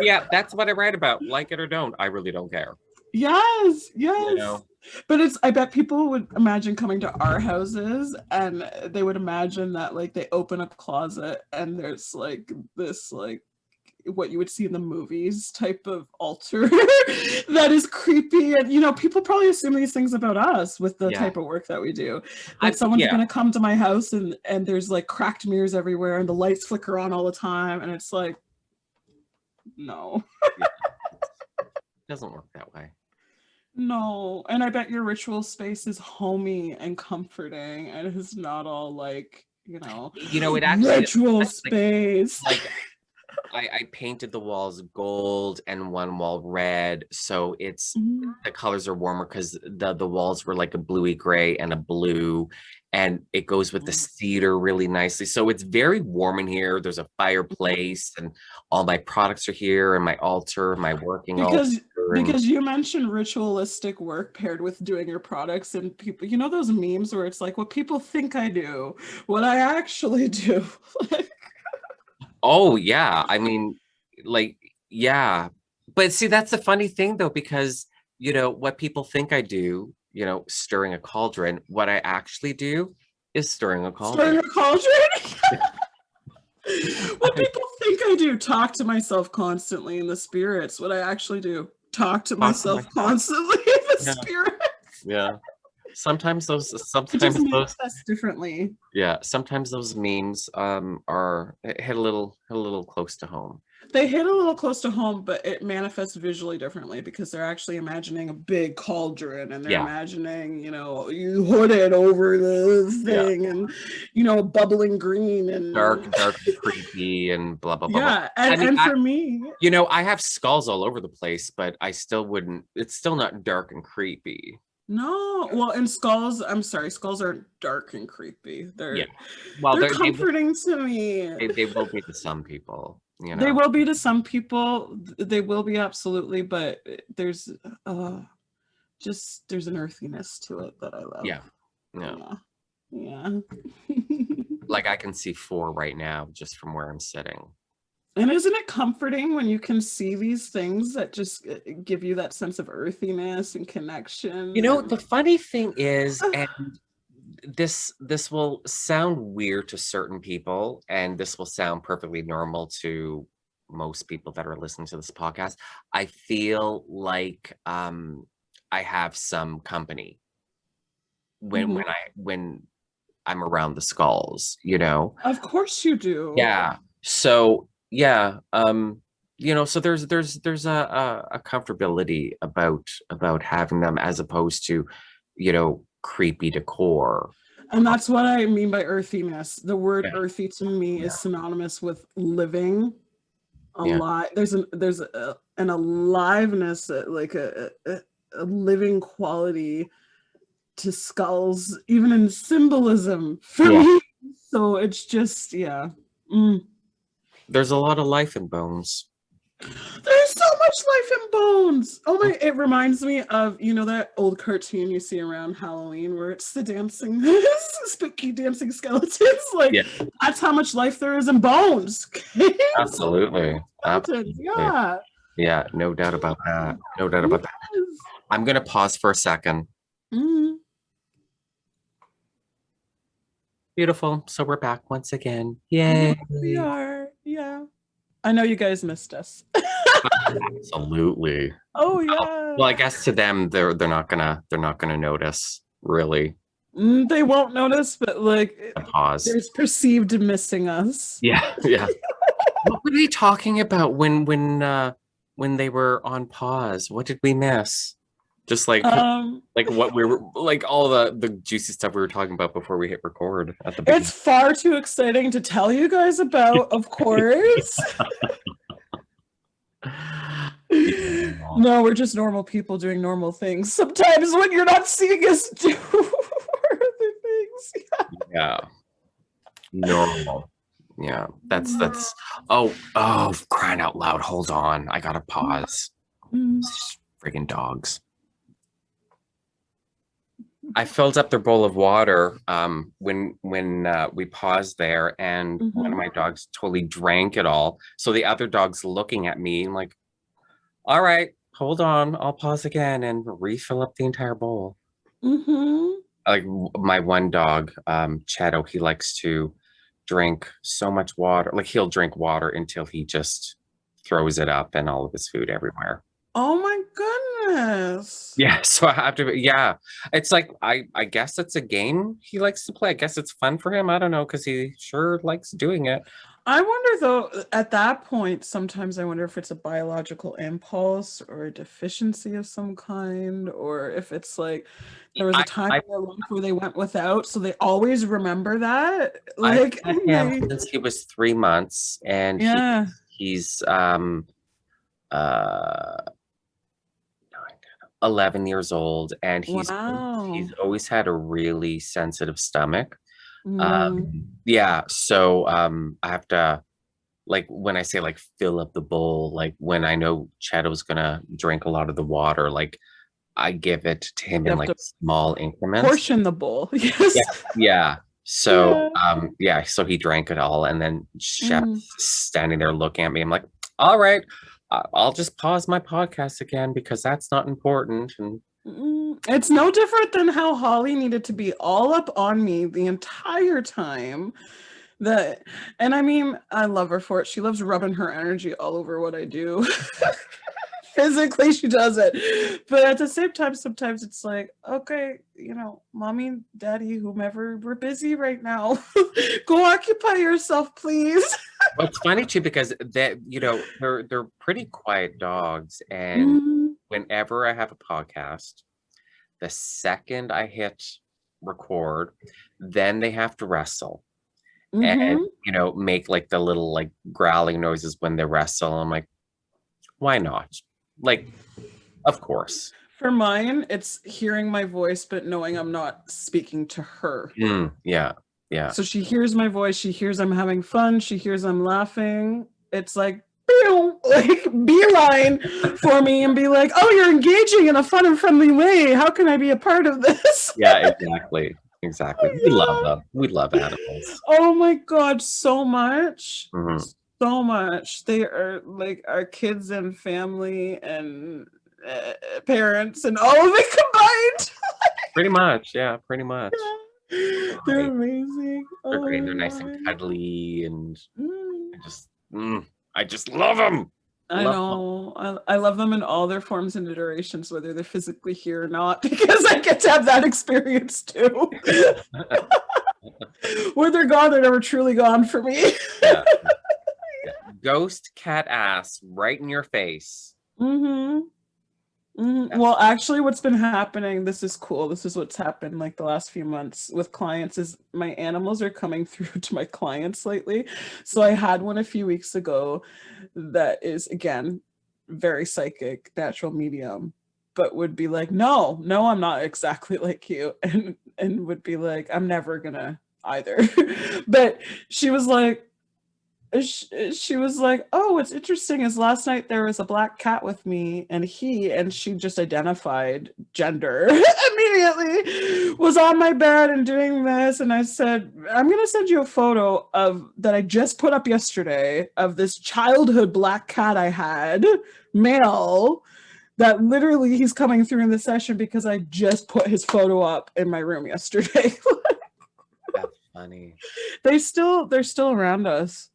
Yeah, that's what I write about. Like it or don't, I really don't care. Yes. You know? But I bet people would imagine coming to our houses and they would imagine that like they open a closet and there's like this like what you would see in the movies type of altar that is creepy. And you know, people probably assume these things about us with the type of work that we do. Like someone's gonna come to my house and there's like cracked mirrors everywhere and the lights flicker on all the time, and it's like, no. It doesn't work that way. No. And I bet your ritual space is homey and comforting and it's not all like, you know, it actually ritual space. Like I painted the walls gold and one wall red, so it's the colors are warmer because the walls were like a bluey gray and a blue, and it goes with the cedar really nicely. So it's very warm in here. There's a fireplace and all my products are here and my altar, my working altar. Because you mentioned ritualistic work paired with doing your products, and people, you know, those memes where it's like what people think I do, what I actually do. Oh yeah, I mean, like, yeah. But see, that's the funny thing though, because you know what people think I do, you know, stirring a cauldron. What I actually do is stirring a cauldron. Stirring a cauldron? What people think I do, talk to myself constantly in the spirits. What I actually do, talk to myself constantly in the spirits. Yeah. Sometimes those differently. Yeah, sometimes those memes hit a little close to home. They hit a little close to home, but it manifests visually differently because they're actually imagining a big cauldron and they're imagining, you know, you hood it over the thing and, you know, bubbling green and dark and creepy and blah blah blah. Yeah, and for me, you know, I have skulls all over the place, but I still wouldn't. It's still not dark and creepy. No, well, in skulls, I'm sorry, skulls aren't dark and creepy. They're comforting to me. They will be to some people, you know. They will be to some people. They will be absolutely, but there's there's an earthiness to it that I love. Yeah. Like I can see 4 right now just from where I'm sitting. And isn't it comforting when you can see these things that just give you that sense of earthiness and connection? You know, the funny thing is, and this will sound weird to certain people, and this will sound perfectly normal to most people that are listening to this podcast. I feel like I have some company when I'm around the skulls, you know. Of course you do. Yeah. So yeah, you know, so there's a comfortability about having them as opposed to, you know, creepy decor. And that's what I mean by earthiness. The word earthy to me is synonymous with living, alive. There's an aliveness, like a living quality to skulls, even in symbolism for me. So it's just There's a lot of life in bones. There's so much life in bones. Oh my, it reminds me of, you know, that old cartoon you see around Halloween where it's the dancing, spooky dancing skeletons. Like, that's how much life there is in bones. Absolutely. Yeah. Yeah, no doubt about that. No doubt about that. I'm going to pause for a second. Beautiful. So we're back once again. Yay. We are. Yeah. I know you guys missed us. Absolutely. Oh yeah. Well, I guess to them they're not gonna notice, really. They won't notice, but like pause. There's perceived missing us. Yeah. What were they talking about when they were on pause? What did we miss? Just like what we were like, all the juicy stuff we were talking about before we hit record at the beginning. It's far too exciting to tell you guys about, of course. No, we're just normal people doing normal things. Sometimes when you're not seeing us do other things. Yeah. Normal. Yeah. That's oh, crying out loud. Hold on. I gotta pause. Friggin' dogs. I filled up their bowl of water when we paused there, and one of my dogs totally drank it all. So the other dog's looking at me and like, all right, hold on, I'll pause again and refill up the entire bowl. Like my one dog, Cheto, he likes to drink so much water. Like he'll drink water until he just throws it up and all of his food everywhere. Oh my goodness. Yeah, so I have to, yeah. It's like, I guess it's a game he likes to play. I guess it's fun for him. I don't know, because he sure likes doing it. I wonder though, at that point, sometimes I wonder if it's a biological impulse or a deficiency of some kind, or if it's like there was a time in their life where they went without, so they always remember that. Like I've had him since he was 3 months, and yeah, he's 11 years old, and he's always had a really sensitive stomach. Yeah, so I have to, like, when I say like fill up the bowl, like when I know Chato's gonna drink a lot of the water, like I give it to him in like small increments. Portion the bowl. Yes. Yeah. So yeah, so he drank it all, and then Chef's standing there looking at me. I'm like, all right, I'll just pause my podcast again because that's not important. And it's no different than how Holly needed to be all up on me the entire time. And I mean, I love her for it. She loves rubbing her energy all over what I do. Physically, she does it. But at the same time, sometimes it's like, okay, you know, mommy, daddy, whomever, we're busy right now. Go occupy yourself, please. Well, it's funny too, because that, you know, they're pretty quiet dogs, and whenever I have a podcast, the second I hit record, then they have to wrestle and, you know, make like the little like growling noises when they wrestle. I'm like, why not? Like, of course. For mine, it's hearing my voice but knowing I'm not speaking to her. Yeah. So she hears my voice, she hears I'm having fun, she hears I'm laughing. It's like beeline for me and be like, oh, you're engaging in a fun and friendly way. How can I be a part of this? Yeah, exactly. We love them. We love animals. Oh my God, so much. So much. They are like our kids and family and parents and all of it combined. Pretty much. Yeah, pretty much. Yeah. They're amazing. They're great. They're nice and cuddly, and I just love them. I know. I love them in all their forms and iterations, whether they're physically here or not, because I get to have that experience too. When they're gone, they're never truly gone for me. Yeah. Ghost cat ass right in your face. Well, actually, what's been happening, this is cool. This is what's happened like the last few months with clients, is my animals are coming through to my clients lately. So I had one a few weeks ago that is, again, very psychic, natural medium, but would be like, no, I'm not exactly like you. And would be like, I'm never gonna either. But she was like, oh, what's interesting is last night there was a black cat with me, and she just identified gender immediately, was on my bed and doing this. And I said, I'm gonna send you a photo of that I just put up yesterday of this childhood black cat I had, male, that literally he's coming through in the session because I just put his photo up in my room yesterday. Funny. They're still around us.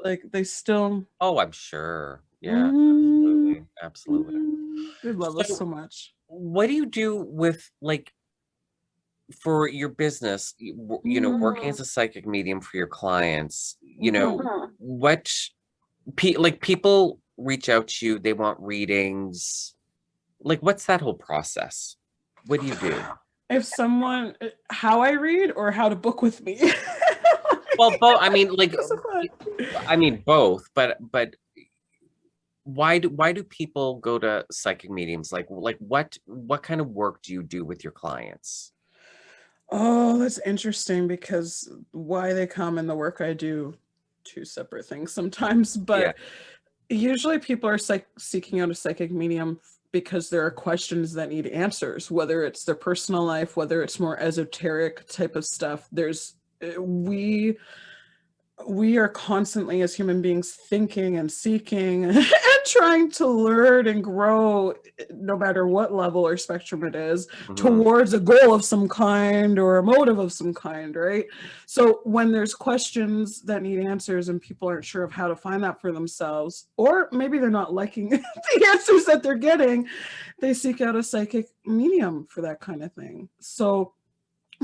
Like they still. Oh, I'm sure. Yeah, absolutely. They love us so much. What do you do with, like, for your business? You know, working as a psychic medium for your clients. You know, like people reach out to you. They want readings. like, what's that whole process? What do you do? If someone, how I read or how to book with me? Well, both. I mean, like, Specify. both. But why do people go to psychic mediums? Like what kind of work do you do with your clients? Oh, that's interesting because why they come and the work I do, two separate things sometimes. Yeah. But usually people are seeking out a psychic medium because there are questions that need answers, whether it's their personal life, whether it's more esoteric type of stuff. We are constantly as human beings thinking and seeking and trying to learn and grow, no matter what level or spectrum it is, towards a goal of some kind or a motive of some kind, right? So when there's questions that need answers and people aren't sure of how to find that for themselves, or maybe they're not liking the answers that they're getting, they seek out a psychic medium for that kind of thing. So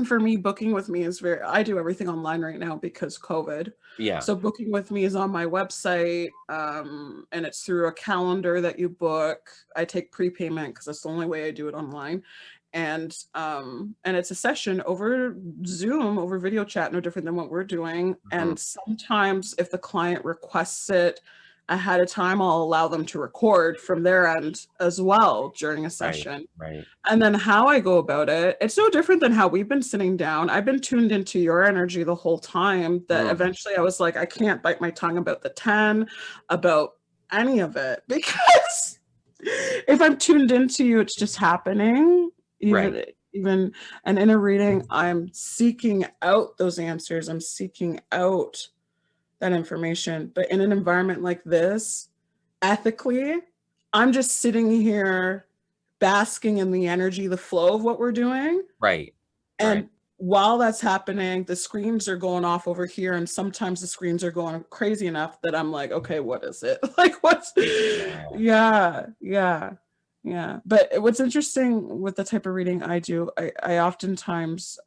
for me, booking with me is I do everything online right now because COVID. Yeah. So booking with me is on my website, and it's through a calendar that you book. I take prepayment because that's the only way I do it online. And it's a session over Zoom, over video chat, no different than what we're doing. And sometimes if the client requests it ahead of time, I'll allow them to record from their end as well during a session. Right. And then how I go about it, it's no different than how we've been sitting down. I've been tuned into your energy the whole time that eventually I was like, I can't bite my tongue about the 10, about any of it, because if I'm tuned into you, it's just happening. Even and in a reading, I'm seeking out those answers. I'm seeking out that information. But in an environment like this, ethically, I'm just sitting here basking in the energy, the flow of what we're doing. Right. And while that's happening, the screens are going off over here. And sometimes the screens are going crazy enough that I'm like, okay, what is it? Like, what's, yeah. But what's interesting with the type of reading I do, I oftentimes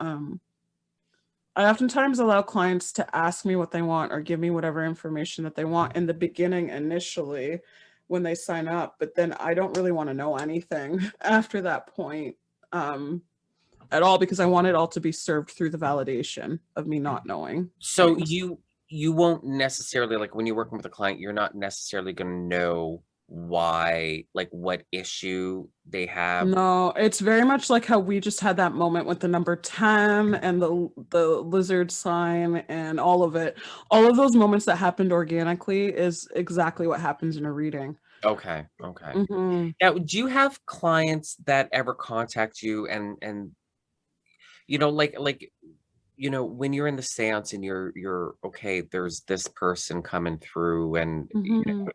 allow clients to ask me what they want or give me whatever information that they want in the beginning initially when they sign up, but then I don't really want to know anything after that point at all, because I want it all to be served through the validation of me not knowing. So things. You won't necessarily, like when you're working with a client, you're not necessarily going to know why, like what issue they have. No, it's very much like how we just had that moment with the number 10 and the lizard sign and all of it. All of those moments that happened organically is exactly what happens in a reading. Okay. Now, do you have clients that ever contact you and you know, like you know, when you're in the seance and you're okay, there's this person coming through and you know,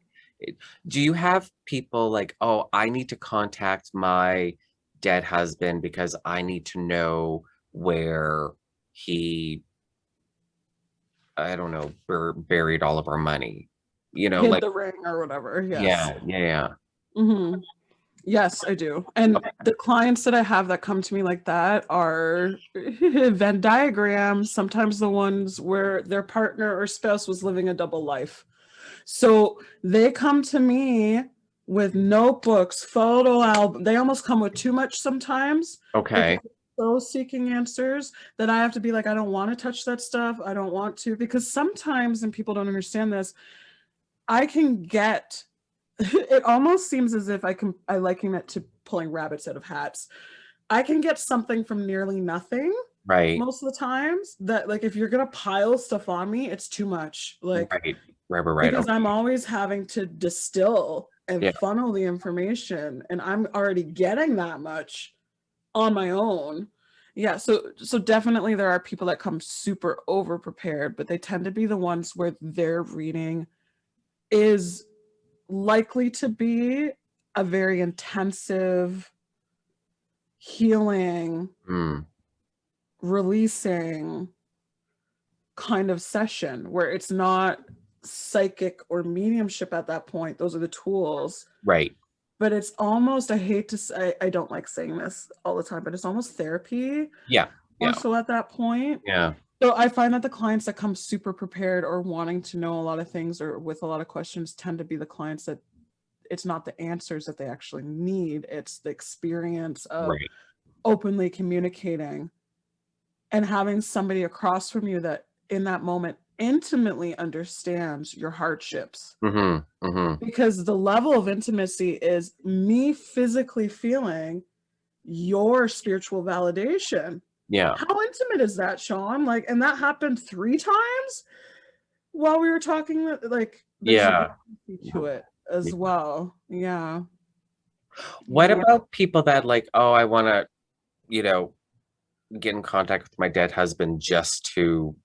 do you have people like, oh, I need to contact my dead husband because I need to know where he, I don't know, buried all of our money, you know, hid like the ring or whatever. Yes. Yeah. Yes, I do. And the clients that I have that come to me like that are Venn diagrams, sometimes the ones where their partner or spouse was living a double life. So they come to me with notebooks, photo album. They almost come with too much sometimes. Okay. So seeking answers that I have to be like, I don't want to touch that stuff. I don't want to, because sometimes, and people don't understand this, I can get, it almost seems as if I liken it to pulling rabbits out of hats. I can get something from nearly nothing. Right. Most of the times that, like, if you're going to pile stuff on me, it's too much. Like, Right. Because I'm always having to distill and funnel the information, and I'm already getting that much on my own. Yeah, so definitely there are people that come super over prepared, but they tend to be the ones where their reading is likely to be a very intensive healing, releasing kind of session where it's not psychic or mediumship at that point. Those are the tools. Right. But it's almost, I hate to say, I don't like saying this all the time, but it's almost therapy. Yeah. Also at that point. Yeah. So I find that the clients that come super prepared or wanting to know a lot of things or with a lot of questions tend to be the clients that it's not the answers that they actually need. It's the experience of Right. openly communicating and having somebody across from you that in that moment intimately understands your hardships. Because the level of intimacy is me physically feeling your spiritual validation. Yeah. How intimate is that, Sean? Like, and that happened 3 times while we were talking. Like, there's an intimacy to it as well. Yeah. What about people that like, oh, I want to, you know, get in contact with my dead husband just to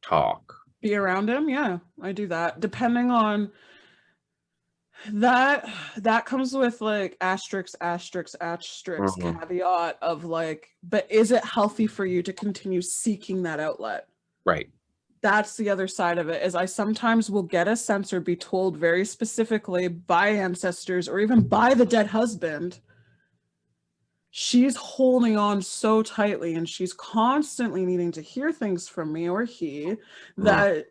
talk? Be around him? Yeah, I do that. Depending on that comes with like asterisk caveat of like, but is it healthy for you to continue seeking that outlet? Right. That's the other side of it, is I sometimes will get a sense or be told very specifically by ancestors or even by the dead husband, she's holding on so tightly and she's constantly needing to hear things from me or he that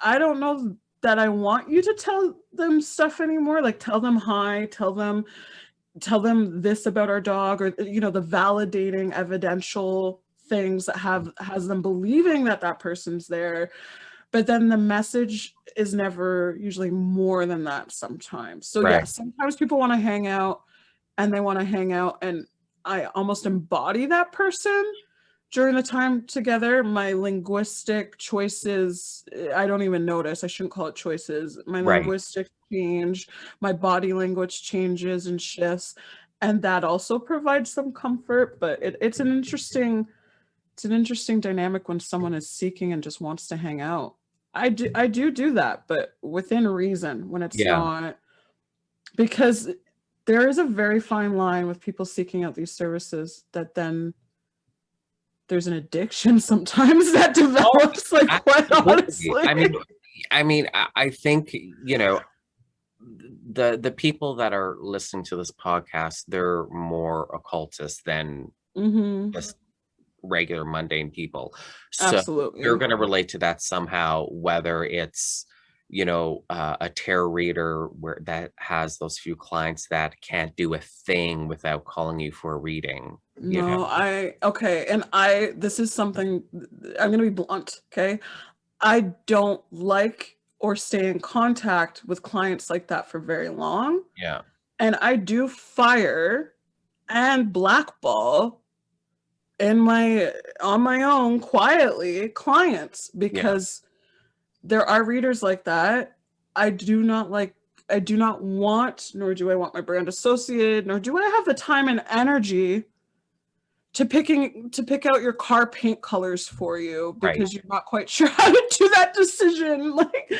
I don't know that I want you to tell them stuff anymore. Like, tell them hi, tell them this about our dog, or, you know, the validating evidential things that has them believing that that person's there. But then the message is never usually more than that sometimes. So yeah, sometimes people want to hang out and they want to hang out, and I almost embody that person during the time together. My linguistic choices, I don't even notice. I shouldn't call it choices. My linguistic change, my body language changes and shifts, and that also provides some comfort. But it's an interesting dynamic when someone is seeking and just wants to hang out. I do that, but within reason, when it's not, because there is a very fine line with people seeking out these services that then there's an addiction sometimes that develops, like, quite honestly. I mean, I think, you know, the people that are listening to this podcast, they're more occultists than just regular mundane people. So you're going to relate to that somehow, whether it's, you know, a tarot reader where that has those few clients that can't do a thing without calling you for a reading. Okay. And this is something, I'm going to be blunt. Okay. I don't like or stay in contact with clients like that for very long. Yeah. And I do fire and blackball on my own quietly clients, because there are readers like that. I do not want, nor do I want my brand associated, nor do I have the time and energy to pick out your car paint colors for you because you're not quite sure how to do that decision. Like,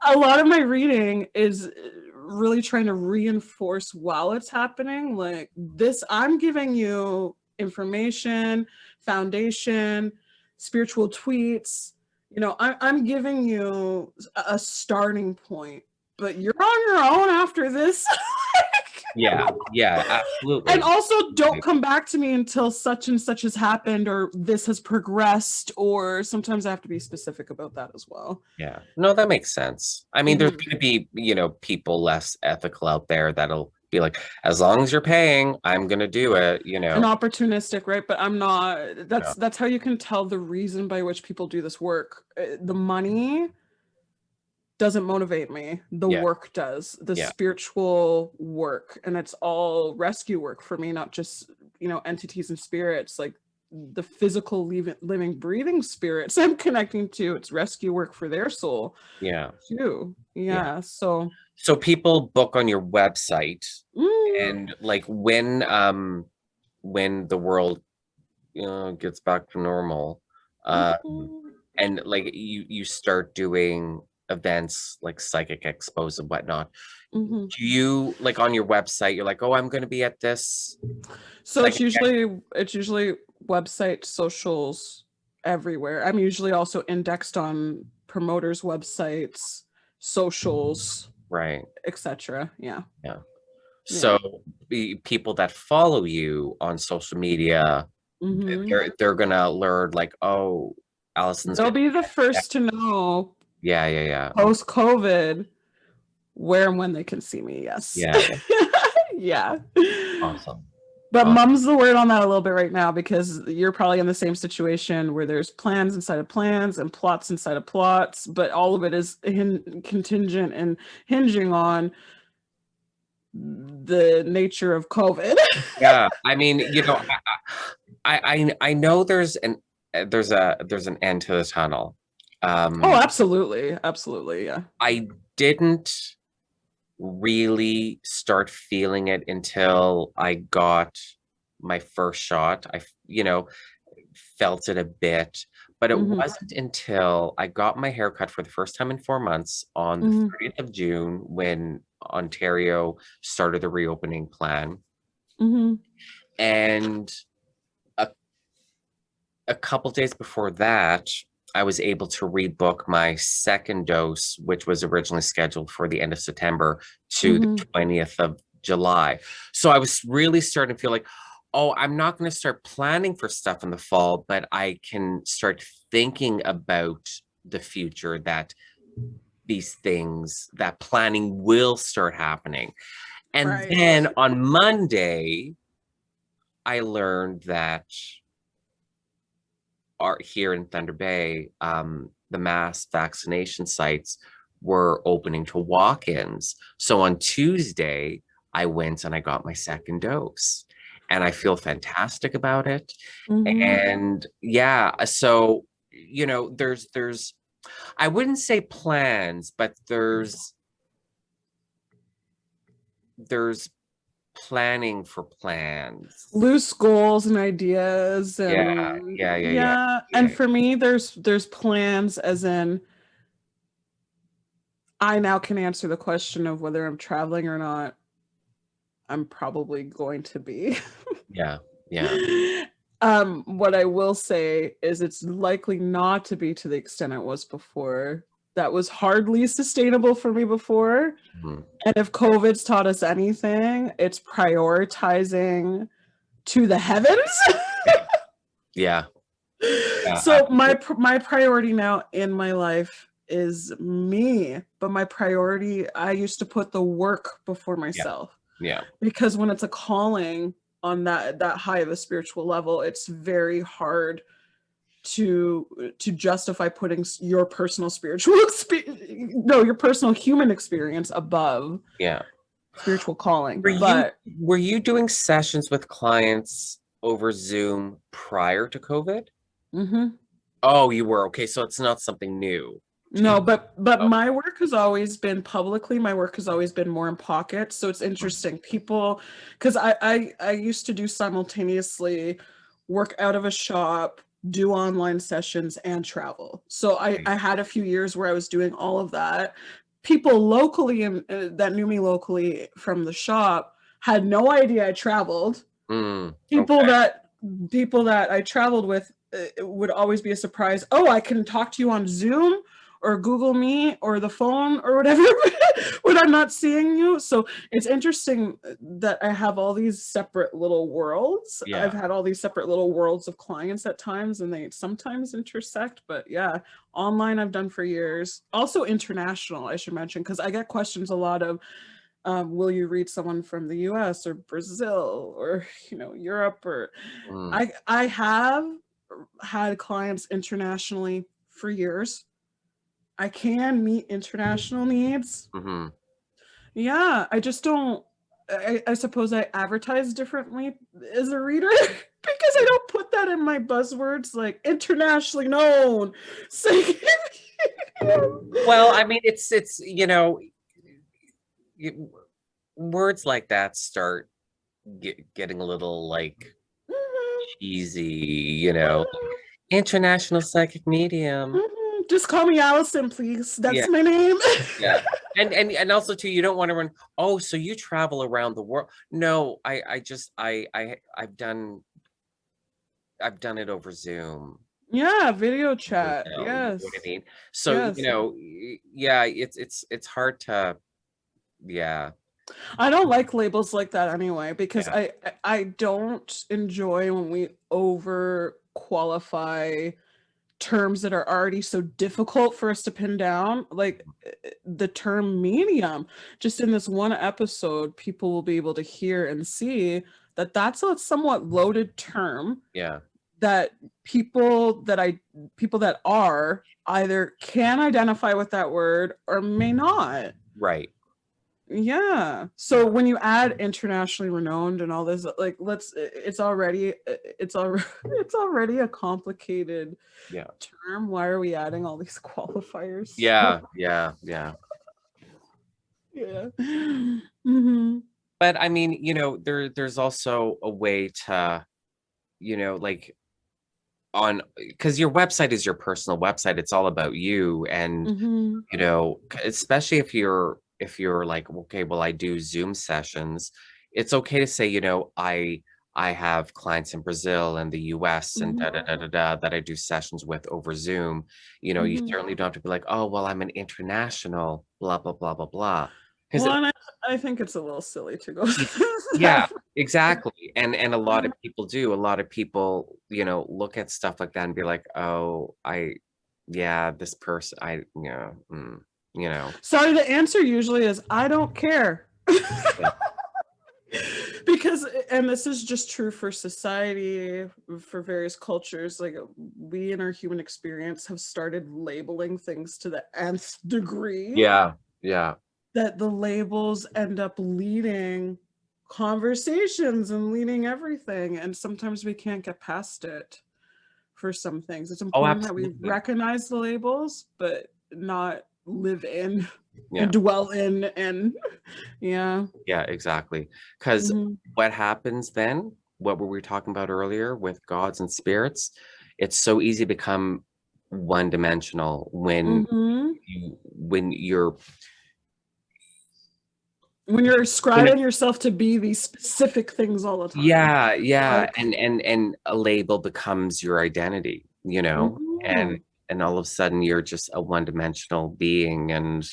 a lot of my reading is really trying to reinforce while it's happening, like, this, I'm giving you information, foundation, spiritual tweets, you know, I'm giving you a starting point, but you're on your own after this. Yeah, absolutely. And also, don't come back to me until such and such has happened, or this has progressed, or sometimes I have to be specific about that as well. Yeah, no, that makes sense. I mean, there's going to be, you know, people less ethical out there that'll be like, as long as you're paying, I'm going to do it, you know. And opportunistic, right? But I'm not. That's how you can tell the reason by which people do this work. The money doesn't motivate me. The work does. The spiritual work, and it's all rescue work for me, not just, you know, entities and spirits, like the physical living breathing spirits I'm connecting to. It's rescue work for their soul too. So people book on your website, and like when the world, you know, gets back to normal, and like you start doing events like psychic expos and whatnot, do you, like, on your website, you're like, oh, I'm going to be at this? So it's usually website, socials, everywhere. I'm usually also indexed on promoters' websites, socials, etc. So people that follow you on social media, they're gonna learn, like, oh, Allison's, they'll be the first to know. Post-COVID, where and when they can see me. Yes. Yeah. Yeah. Awesome. But mum's the word on that a little bit right now, because you're probably in the same situation where there's plans inside of plans and plots inside of plots, but all of it is contingent and hinging on the nature of COVID. Yeah. I mean, you know, I know there's an end to the tunnel. Oh, absolutely. Absolutely. Yeah. I didn't really start feeling it until I got my first shot. I, you know, felt it a bit, but it wasn't until I got my hair cut for the first time in 4 months on the 30th of June when Ontario started the reopening plan. And a couple days before that, I was able to rebook my second dose, which was originally scheduled for the end of September, to the 20th of July. So I was really starting to feel like, oh, I'm not going to start planning for stuff in the fall, but I can start thinking about the future, that these things, that planning will start happening. And then on Monday, I learned that here in Thunder Bay, the mass vaccination sites were opening to walk-ins. So on Tuesday, I went and I got my second dose, and I feel fantastic about it. And yeah, so, you know, there's, I wouldn't say plans, but there's planning for plans. Loose goals and ideas. And yeah. And for me, there's plans, as in I now can answer the question of whether I'm traveling or not. I'm probably going to be. Yeah. What I will say is it's likely not to be to the extent it was before. That was hardly sustainable for me before. And if COVID's taught us anything, it's prioritizing to the heavens. Yeah. So my priority now in my life is me, but my priority, I used to put the work before myself. Yeah. Because when it's a calling on that high of a spiritual level, it's very hard to justify putting your personal your personal human experience above spiritual calling. Were you doing sessions with clients over Zoom prior to COVID? Oh, you were. Okay, so it's not something new. No, but my work has always been publicly. My work has always been more in pocket. So it's interesting. People, because I used to do simultaneously work out of a shop, do online sessions, and travel. So I had a few years where I was doing all of that. People locally that knew me locally from the shop had no idea I traveled. People that I traveled with, it would always be a surprise. Oh, I can talk to you on Zoom or Google Meet or the phone or whatever when I'm not seeing you. So it's interesting that I have all these separate little worlds. I've had all these separate little worlds of clients at times, and they sometimes intersect. But yeah, online I've done for years. Also international, I should mention, because I get questions a lot of, will you read someone from the US or Brazil or, you know, Europe? Or I have had clients internationally for years. I can meet international needs. Yeah, I just don't, I suppose I advertise differently as a reader because I don't put that in my buzzwords, like internationally known. Well, I mean, it's you know, words like that start getting a little like cheesy, you know. International psychic medium. Just call me Allison, please. That's my name. Yeah. And also too, you don't want to run, oh, so you travel around the world. No, I've done it over Zoom. Yeah, video chat. You know, Yes. you know what I mean? So, you know, yeah, it's hard to, yeah. I don't like labels like that anyway, because I don't enjoy when we over qualify terms that are already so difficult for us to pin down, like the term medium. Just in this one episode, people will be able to hear and see that that's a somewhat loaded term. Yeah. That people that are either can identify with that word or may not. Right. Yeah. So when you add internationally renowned and all this, like it's already it's already a complicated term. Why are we adding all these qualifiers? Yeah. Yeah. Yeah. Yeah. Mm-hmm. But I mean, you know, there's also a way to, you know, like because your website is your personal website. It's all about you. And, Mm-hmm. you know, especially if you're like, okay, well, I do Zoom sessions. It's okay to say, you know, I have clients in Brazil and the US and da da da da da that I do sessions with over Zoom. You know, you certainly don't have to be like, oh, well, I'm an international, blah, blah, blah, blah, blah. Well, and I think it's a little silly to go. Yeah, exactly. And a lot of people do. A lot of people, you know, look at stuff like that and be like, oh, this person, you know. Sorry, the answer usually is I don't care. Yeah. Because, and this is just true for society, for various cultures, like we in our human experience have started labeling things to the nth degree. Yeah, yeah. That the labels end up leading conversations and leading everything. And sometimes we can't get past it for some things. It's important that we recognize the labels, but not live in and dwell in. And yeah, exactly. Because what happens then, what were we talking about earlier with gods and spirits? It's so easy to become one-dimensional when you're ascribing yourself to be these specific things all the time. Yeah, yeah. And a label becomes your identity, you know, and all of a sudden you're just a one-dimensional being, and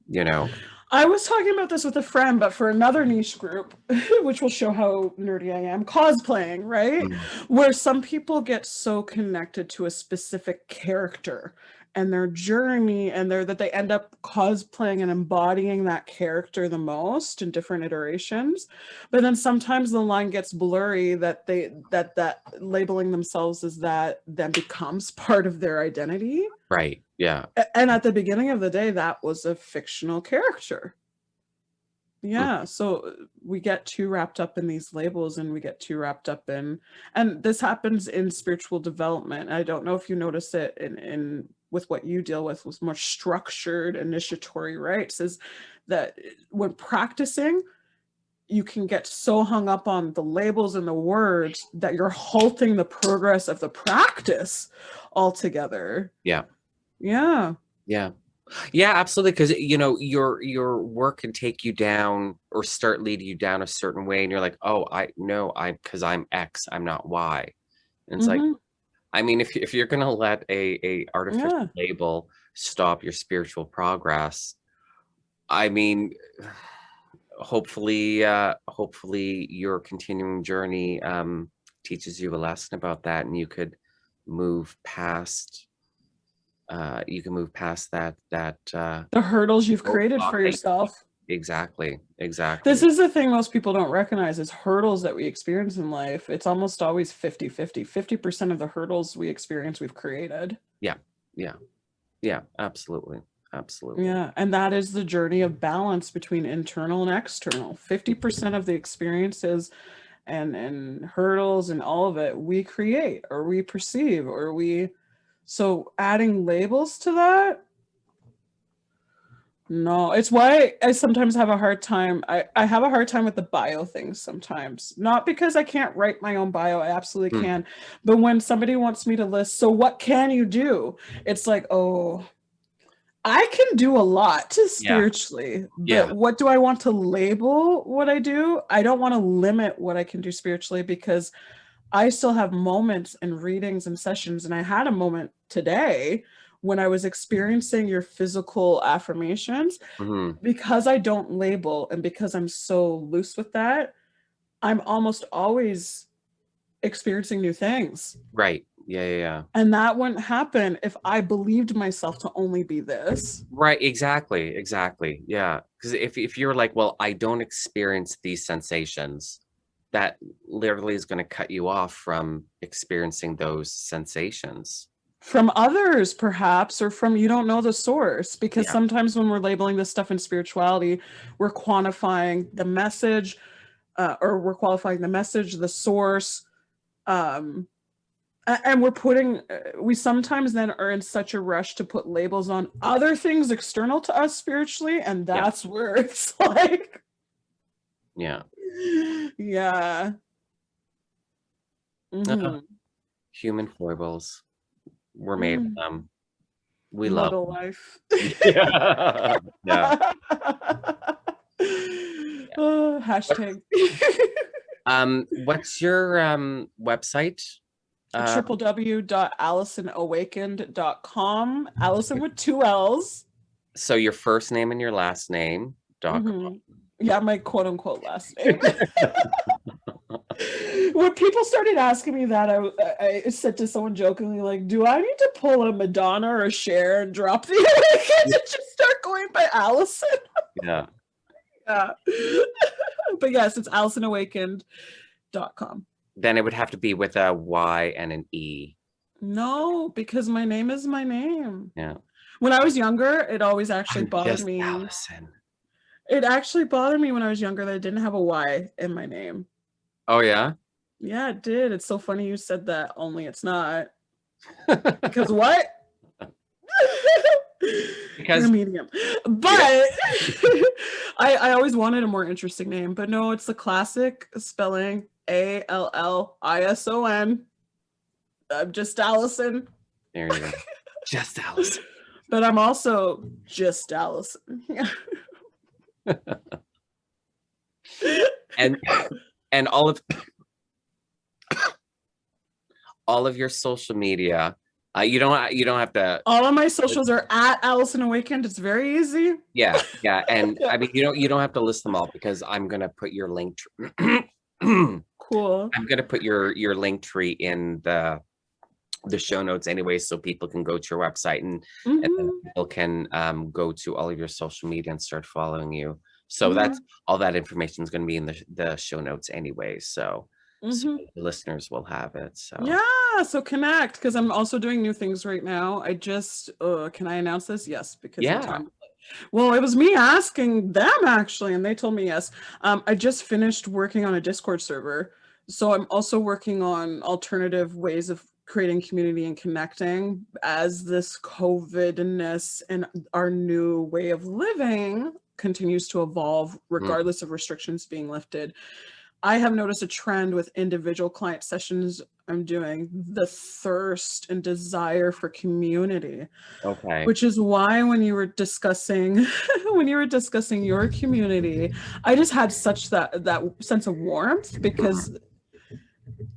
you know. I was talking about this with a friend, but for another niche group, which will show how nerdy I am, cosplaying, right? Where some people get so connected to a specific character and their journey, and that they end up cosplaying and embodying that character the most in different iterations. But then sometimes the line gets blurry that that labeling themselves as that then becomes part of their identity. Right. Yeah. And at the beginning of the day, that was a fictional character. Yeah. So we get too wrapped up in these labels, and we get too wrapped up in, and this happens in spiritual development. I don't know if you notice it in with what you deal with more structured initiatory rites, is that when practicing, you can get so hung up on the labels and the words that you're halting the progress of the practice altogether. Yeah. Yeah. Yeah. Yeah, absolutely. Because, you know, your work can take you down or start leading you down a certain way. And you're like, oh, because I'm X, I'm not Y. And it's like, I mean, if you're going to let a artificial label stop your spiritual progress, I mean, hopefully your continuing journey teaches you a lesson about that, and you could move past that the hurdles you've created for yourself. Exactly. This is the thing most people don't recognize, is hurdles that we experience in life. It's almost always 50-50. 50% of the hurdles we experience, we've created. Yeah, absolutely. Yeah, and that is the journey of balance between internal and external. 50% of the experiences and hurdles and all of it we create, or we perceive, or so adding labels to that, no. It's why I sometimes have a hard time. I have a hard time with the bio things sometimes. Not because I can't write my own bio, I absolutely can. But when somebody wants me to list, so what can you do? It's like, oh, I can do a lot spiritually, but what do I want to label what I do? I don't want to limit what I can do spiritually, because I still have moments and readings and sessions. And I had a moment today when I was experiencing your physical affirmations, because I don't label and because I'm so loose with that, I'm almost always experiencing new things. Right. Yeah. And that wouldn't happen if I believed myself to only be this. Right, exactly. Yeah. Because if you're like, well, I don't experience these sensations, that literally is going to cut you off from experiencing those sensations. From others, perhaps, or from you don't know the source. Because Yeah. sometimes when we're labeling this stuff in spirituality, we're quantifying the message, or we're qualifying the message, the source, and we're putting, we sometimes then are in such a rush to put labels on other things external to us spiritually, and Yeah. that's where it's like, Yeah. yeah. Human foibles. We're made of them. We love Muggle them. life. Yeah. Hashtag. What's your website? www.allisonawakened.com. Allison with 2 L's. So your first name and your last name. Yeah, my quote unquote last name. When people started asking me that, I said to someone jokingly, like, do I need to pull a Madonna or a Cher and drop the Awakens and just start going by Allison? Yeah. Yeah. But yes, it's AllisonAwakened.com. Then it would have to be with a Y and an E. No, because my name is my name. Yeah. When I was younger, it always actually bothered me. Allison. It actually bothered me when I was younger that I didn't have a Y in my name. Oh, yeah? Yeah, it did. It's so funny you said that, only it's not. Because what? Because you're a medium. But I always wanted a more interesting name, but no, it's the classic spelling, Allison. I'm just Allison. There you go. Just Allison. But I'm also just Allison. and all of your social media, you don't have to. All of my socials are at Allison Awakened. It's very easy. Yeah. And I mean, you don't have to list them all, because I'm gonna put your link. Cool. I'm gonna put your link tree in the show notes anyway, so people can go to your website and then people can go to all of your social media and start following you. So that's all, that information is going to be in the show notes anyway. So, so the listeners will have it. So yeah, so connect, because I'm also doing new things right now. I just can I announce this? Yes, because well, it was me asking them actually, and they told me yes. I just finished working on a Discord server, so I'm also working on alternative ways of creating community and connecting as this COVID-ness and our new way of living continues to evolve, regardless of restrictions being lifted. I have noticed a trend with individual client sessions I'm doing, the thirst and desire for community. Okay. Which is why when you were discussing your community, I just had such that sense of warmth, because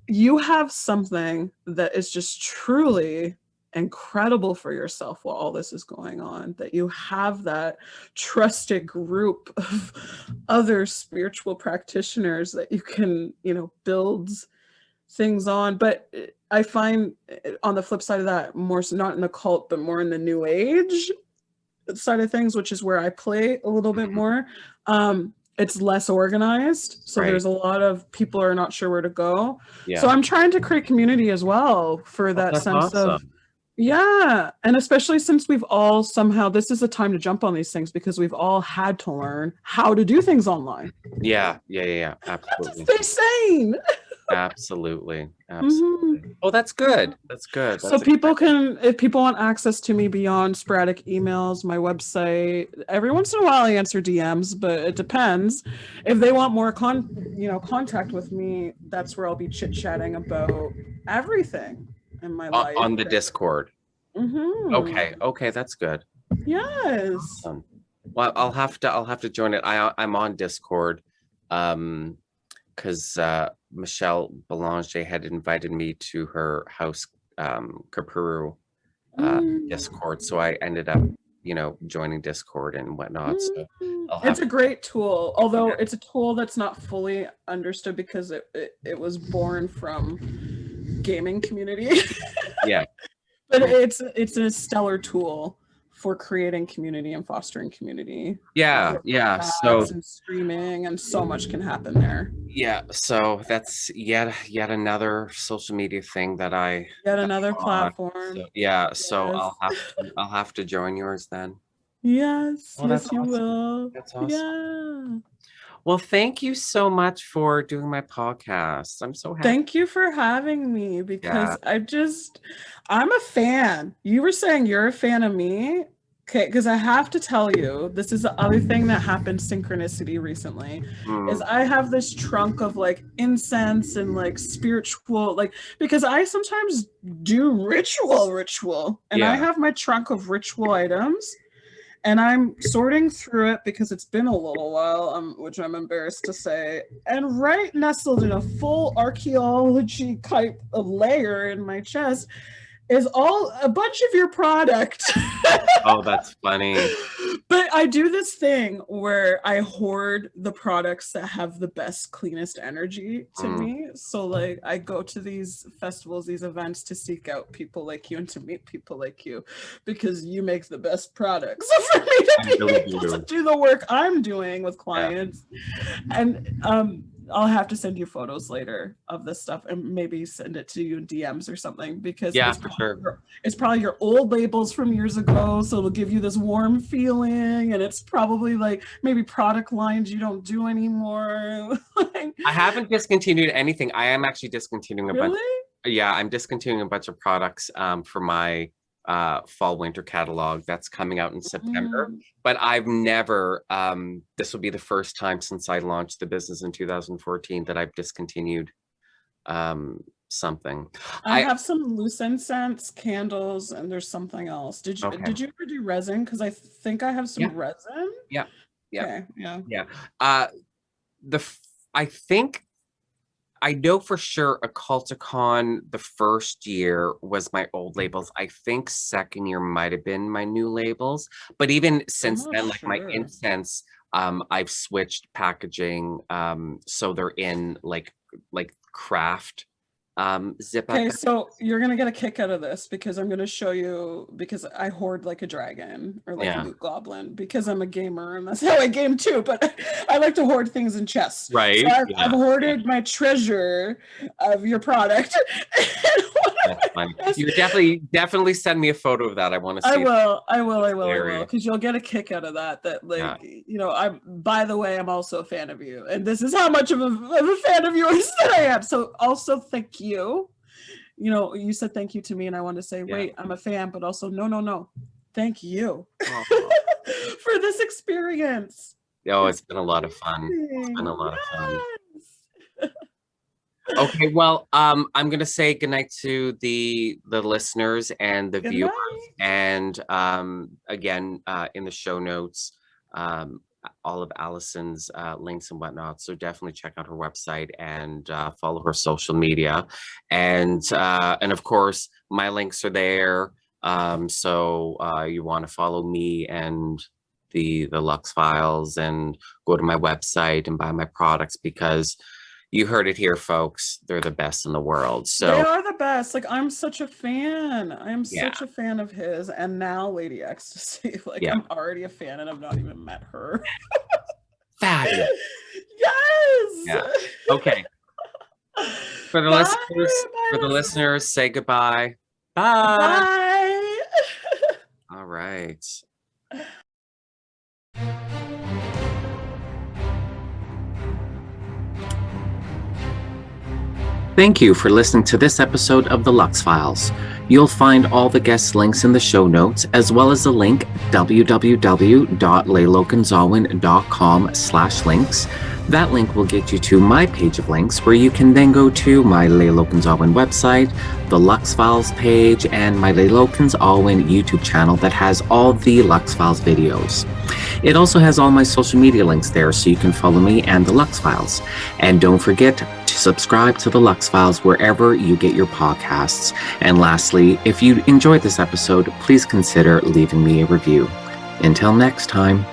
you have something that is just truly incredible for yourself while all this is going on, that you have that trusted group of other spiritual practitioners that you can, build things on. But I find on the flip side of that, more so not in the cult, but more in the new age side of things, which is where I play a little bit more, it's less organized. So there's a lot of people are not sure where to go. Yeah. So I'm trying to create community as well for that sense of, and especially since we've all somehow, this is a time to jump on these things, because we've all had to learn how to do things online. Yeah. Absolutely. Stay sane. Absolutely. Oh, that's good. That's good. So people can, if people want access to me beyond sporadic emails, my website, every once in a while I answer DMs, but it depends. If they want more contact with me, that's where I'll be chit-chatting about everything in my life. On the Discord. Okay, that's good. Yes. Well, I'll have to join it. I'm on Discord. Because Michelle Belanger had invited me to her house, Kapuru Discord. So I ended up, joining Discord and whatnot. So it's a great tool, although it's a tool that's not fully understood, because it was born from gaming community. Yeah. But it's a stellar tool for creating community and fostering community. Yeah. So and streaming, and so much can happen there. Yeah, so that's yet another social media thing that another platform. So, yeah, so I'll have to join yours then. Yes, yes, you will. That's awesome. Yeah. Well, thank you so much for doing my podcast. I'm so happy. Thank you for having me, because I'm a fan. You were saying you're a fan of me. Okay, because I have to tell you, this is the other thing that happened synchronicity recently, is I have this trunk of like incense and like spiritual, like, because I sometimes do ritual, and I have my trunk of ritual items, and I'm sorting through it because it's been a little while, which I'm embarrassed to say, and right nestled in a full archaeology type of layer in my chest is a bunch of your product. Oh, that's funny. But I do this thing where I hoard the products that have the best, cleanest energy to me. So like I go to these festivals, these events, to seek out people like you and to meet people like you, because you make the best products for me to be able to do the work I'm doing with clients. And I'll have to send you photos later of this stuff, and maybe send it to you in DMs or something, because it's probably your old labels from years ago, so it'll give you this warm feeling, and it's probably like maybe product lines you don't do anymore. I haven't discontinued anything. I am actually discontinuing a bunch. Yeah, I'm discontinuing a bunch of products for my fall winter catalog that's coming out in September. But I've never this will be the first time since I launched the business in 2014 that I've discontinued something. I have some loose incense, candles, and there's something else. Did you ever do resin? Because I think I have some resin. I know for sure Occulticon, the first year was my old labels. I think second year might have been my new labels. But even since then, like my incense, I've switched packaging. So they're in like craft zip up. Okay, so you're gonna get a kick out of this, because I'm gonna show you, because I hoard like a dragon or like a loot goblin, because I'm a gamer and that's how I game too, but I like to hoard things in chests. Right. So I've hoarded my treasure of your product. That's fine. You definitely send me a photo of that. I want to see. I will, because you'll get a kick out of that. That like, you know, by the way, I'm also a fan of you, and this is how much of a fan of yours that I am. So also thank you. You know, you said thank you to me, and I want to say, wait, I'm a fan, but also no, thank you for this experience. Oh, it's been a lot of fun. It's been a lot of fun. Okay, well, I'm gonna say goodnight to the listeners and the viewers, and again, in the show notes, all of Allison's links and whatnot. So definitely check out her website and follow her social media, and of course my links are there. So you want to follow me and the Lux Files, and go to my website and buy my products, because you heard it here, folks. They're the best in the world. So they are the best. Like, I'm such a fan. I am such a fan of his. And now Lady Ecstasy. Like, I'm already a fan, and I've not even met her. Fabulous. Yes. Yeah. Okay. For the listeners, say goodbye. Bye. Bye. All right. Thank you for listening to this episode of the Lux Files. You'll find all the guest links in the show notes, as well as the link www.lailokensAwen.com/links. That link will get you to my page of links, where you can then go to my Lailokens Awen website, the Lux Files page, and my Lailokens Awen YouTube channel that has all the Lux Files videos. It also has all my social media links there, so you can follow me and the Lux Files. And don't forget to subscribe to the Lux Files wherever you get your podcasts. And lastly, if you enjoyed this episode, please consider leaving me a review. Until next time.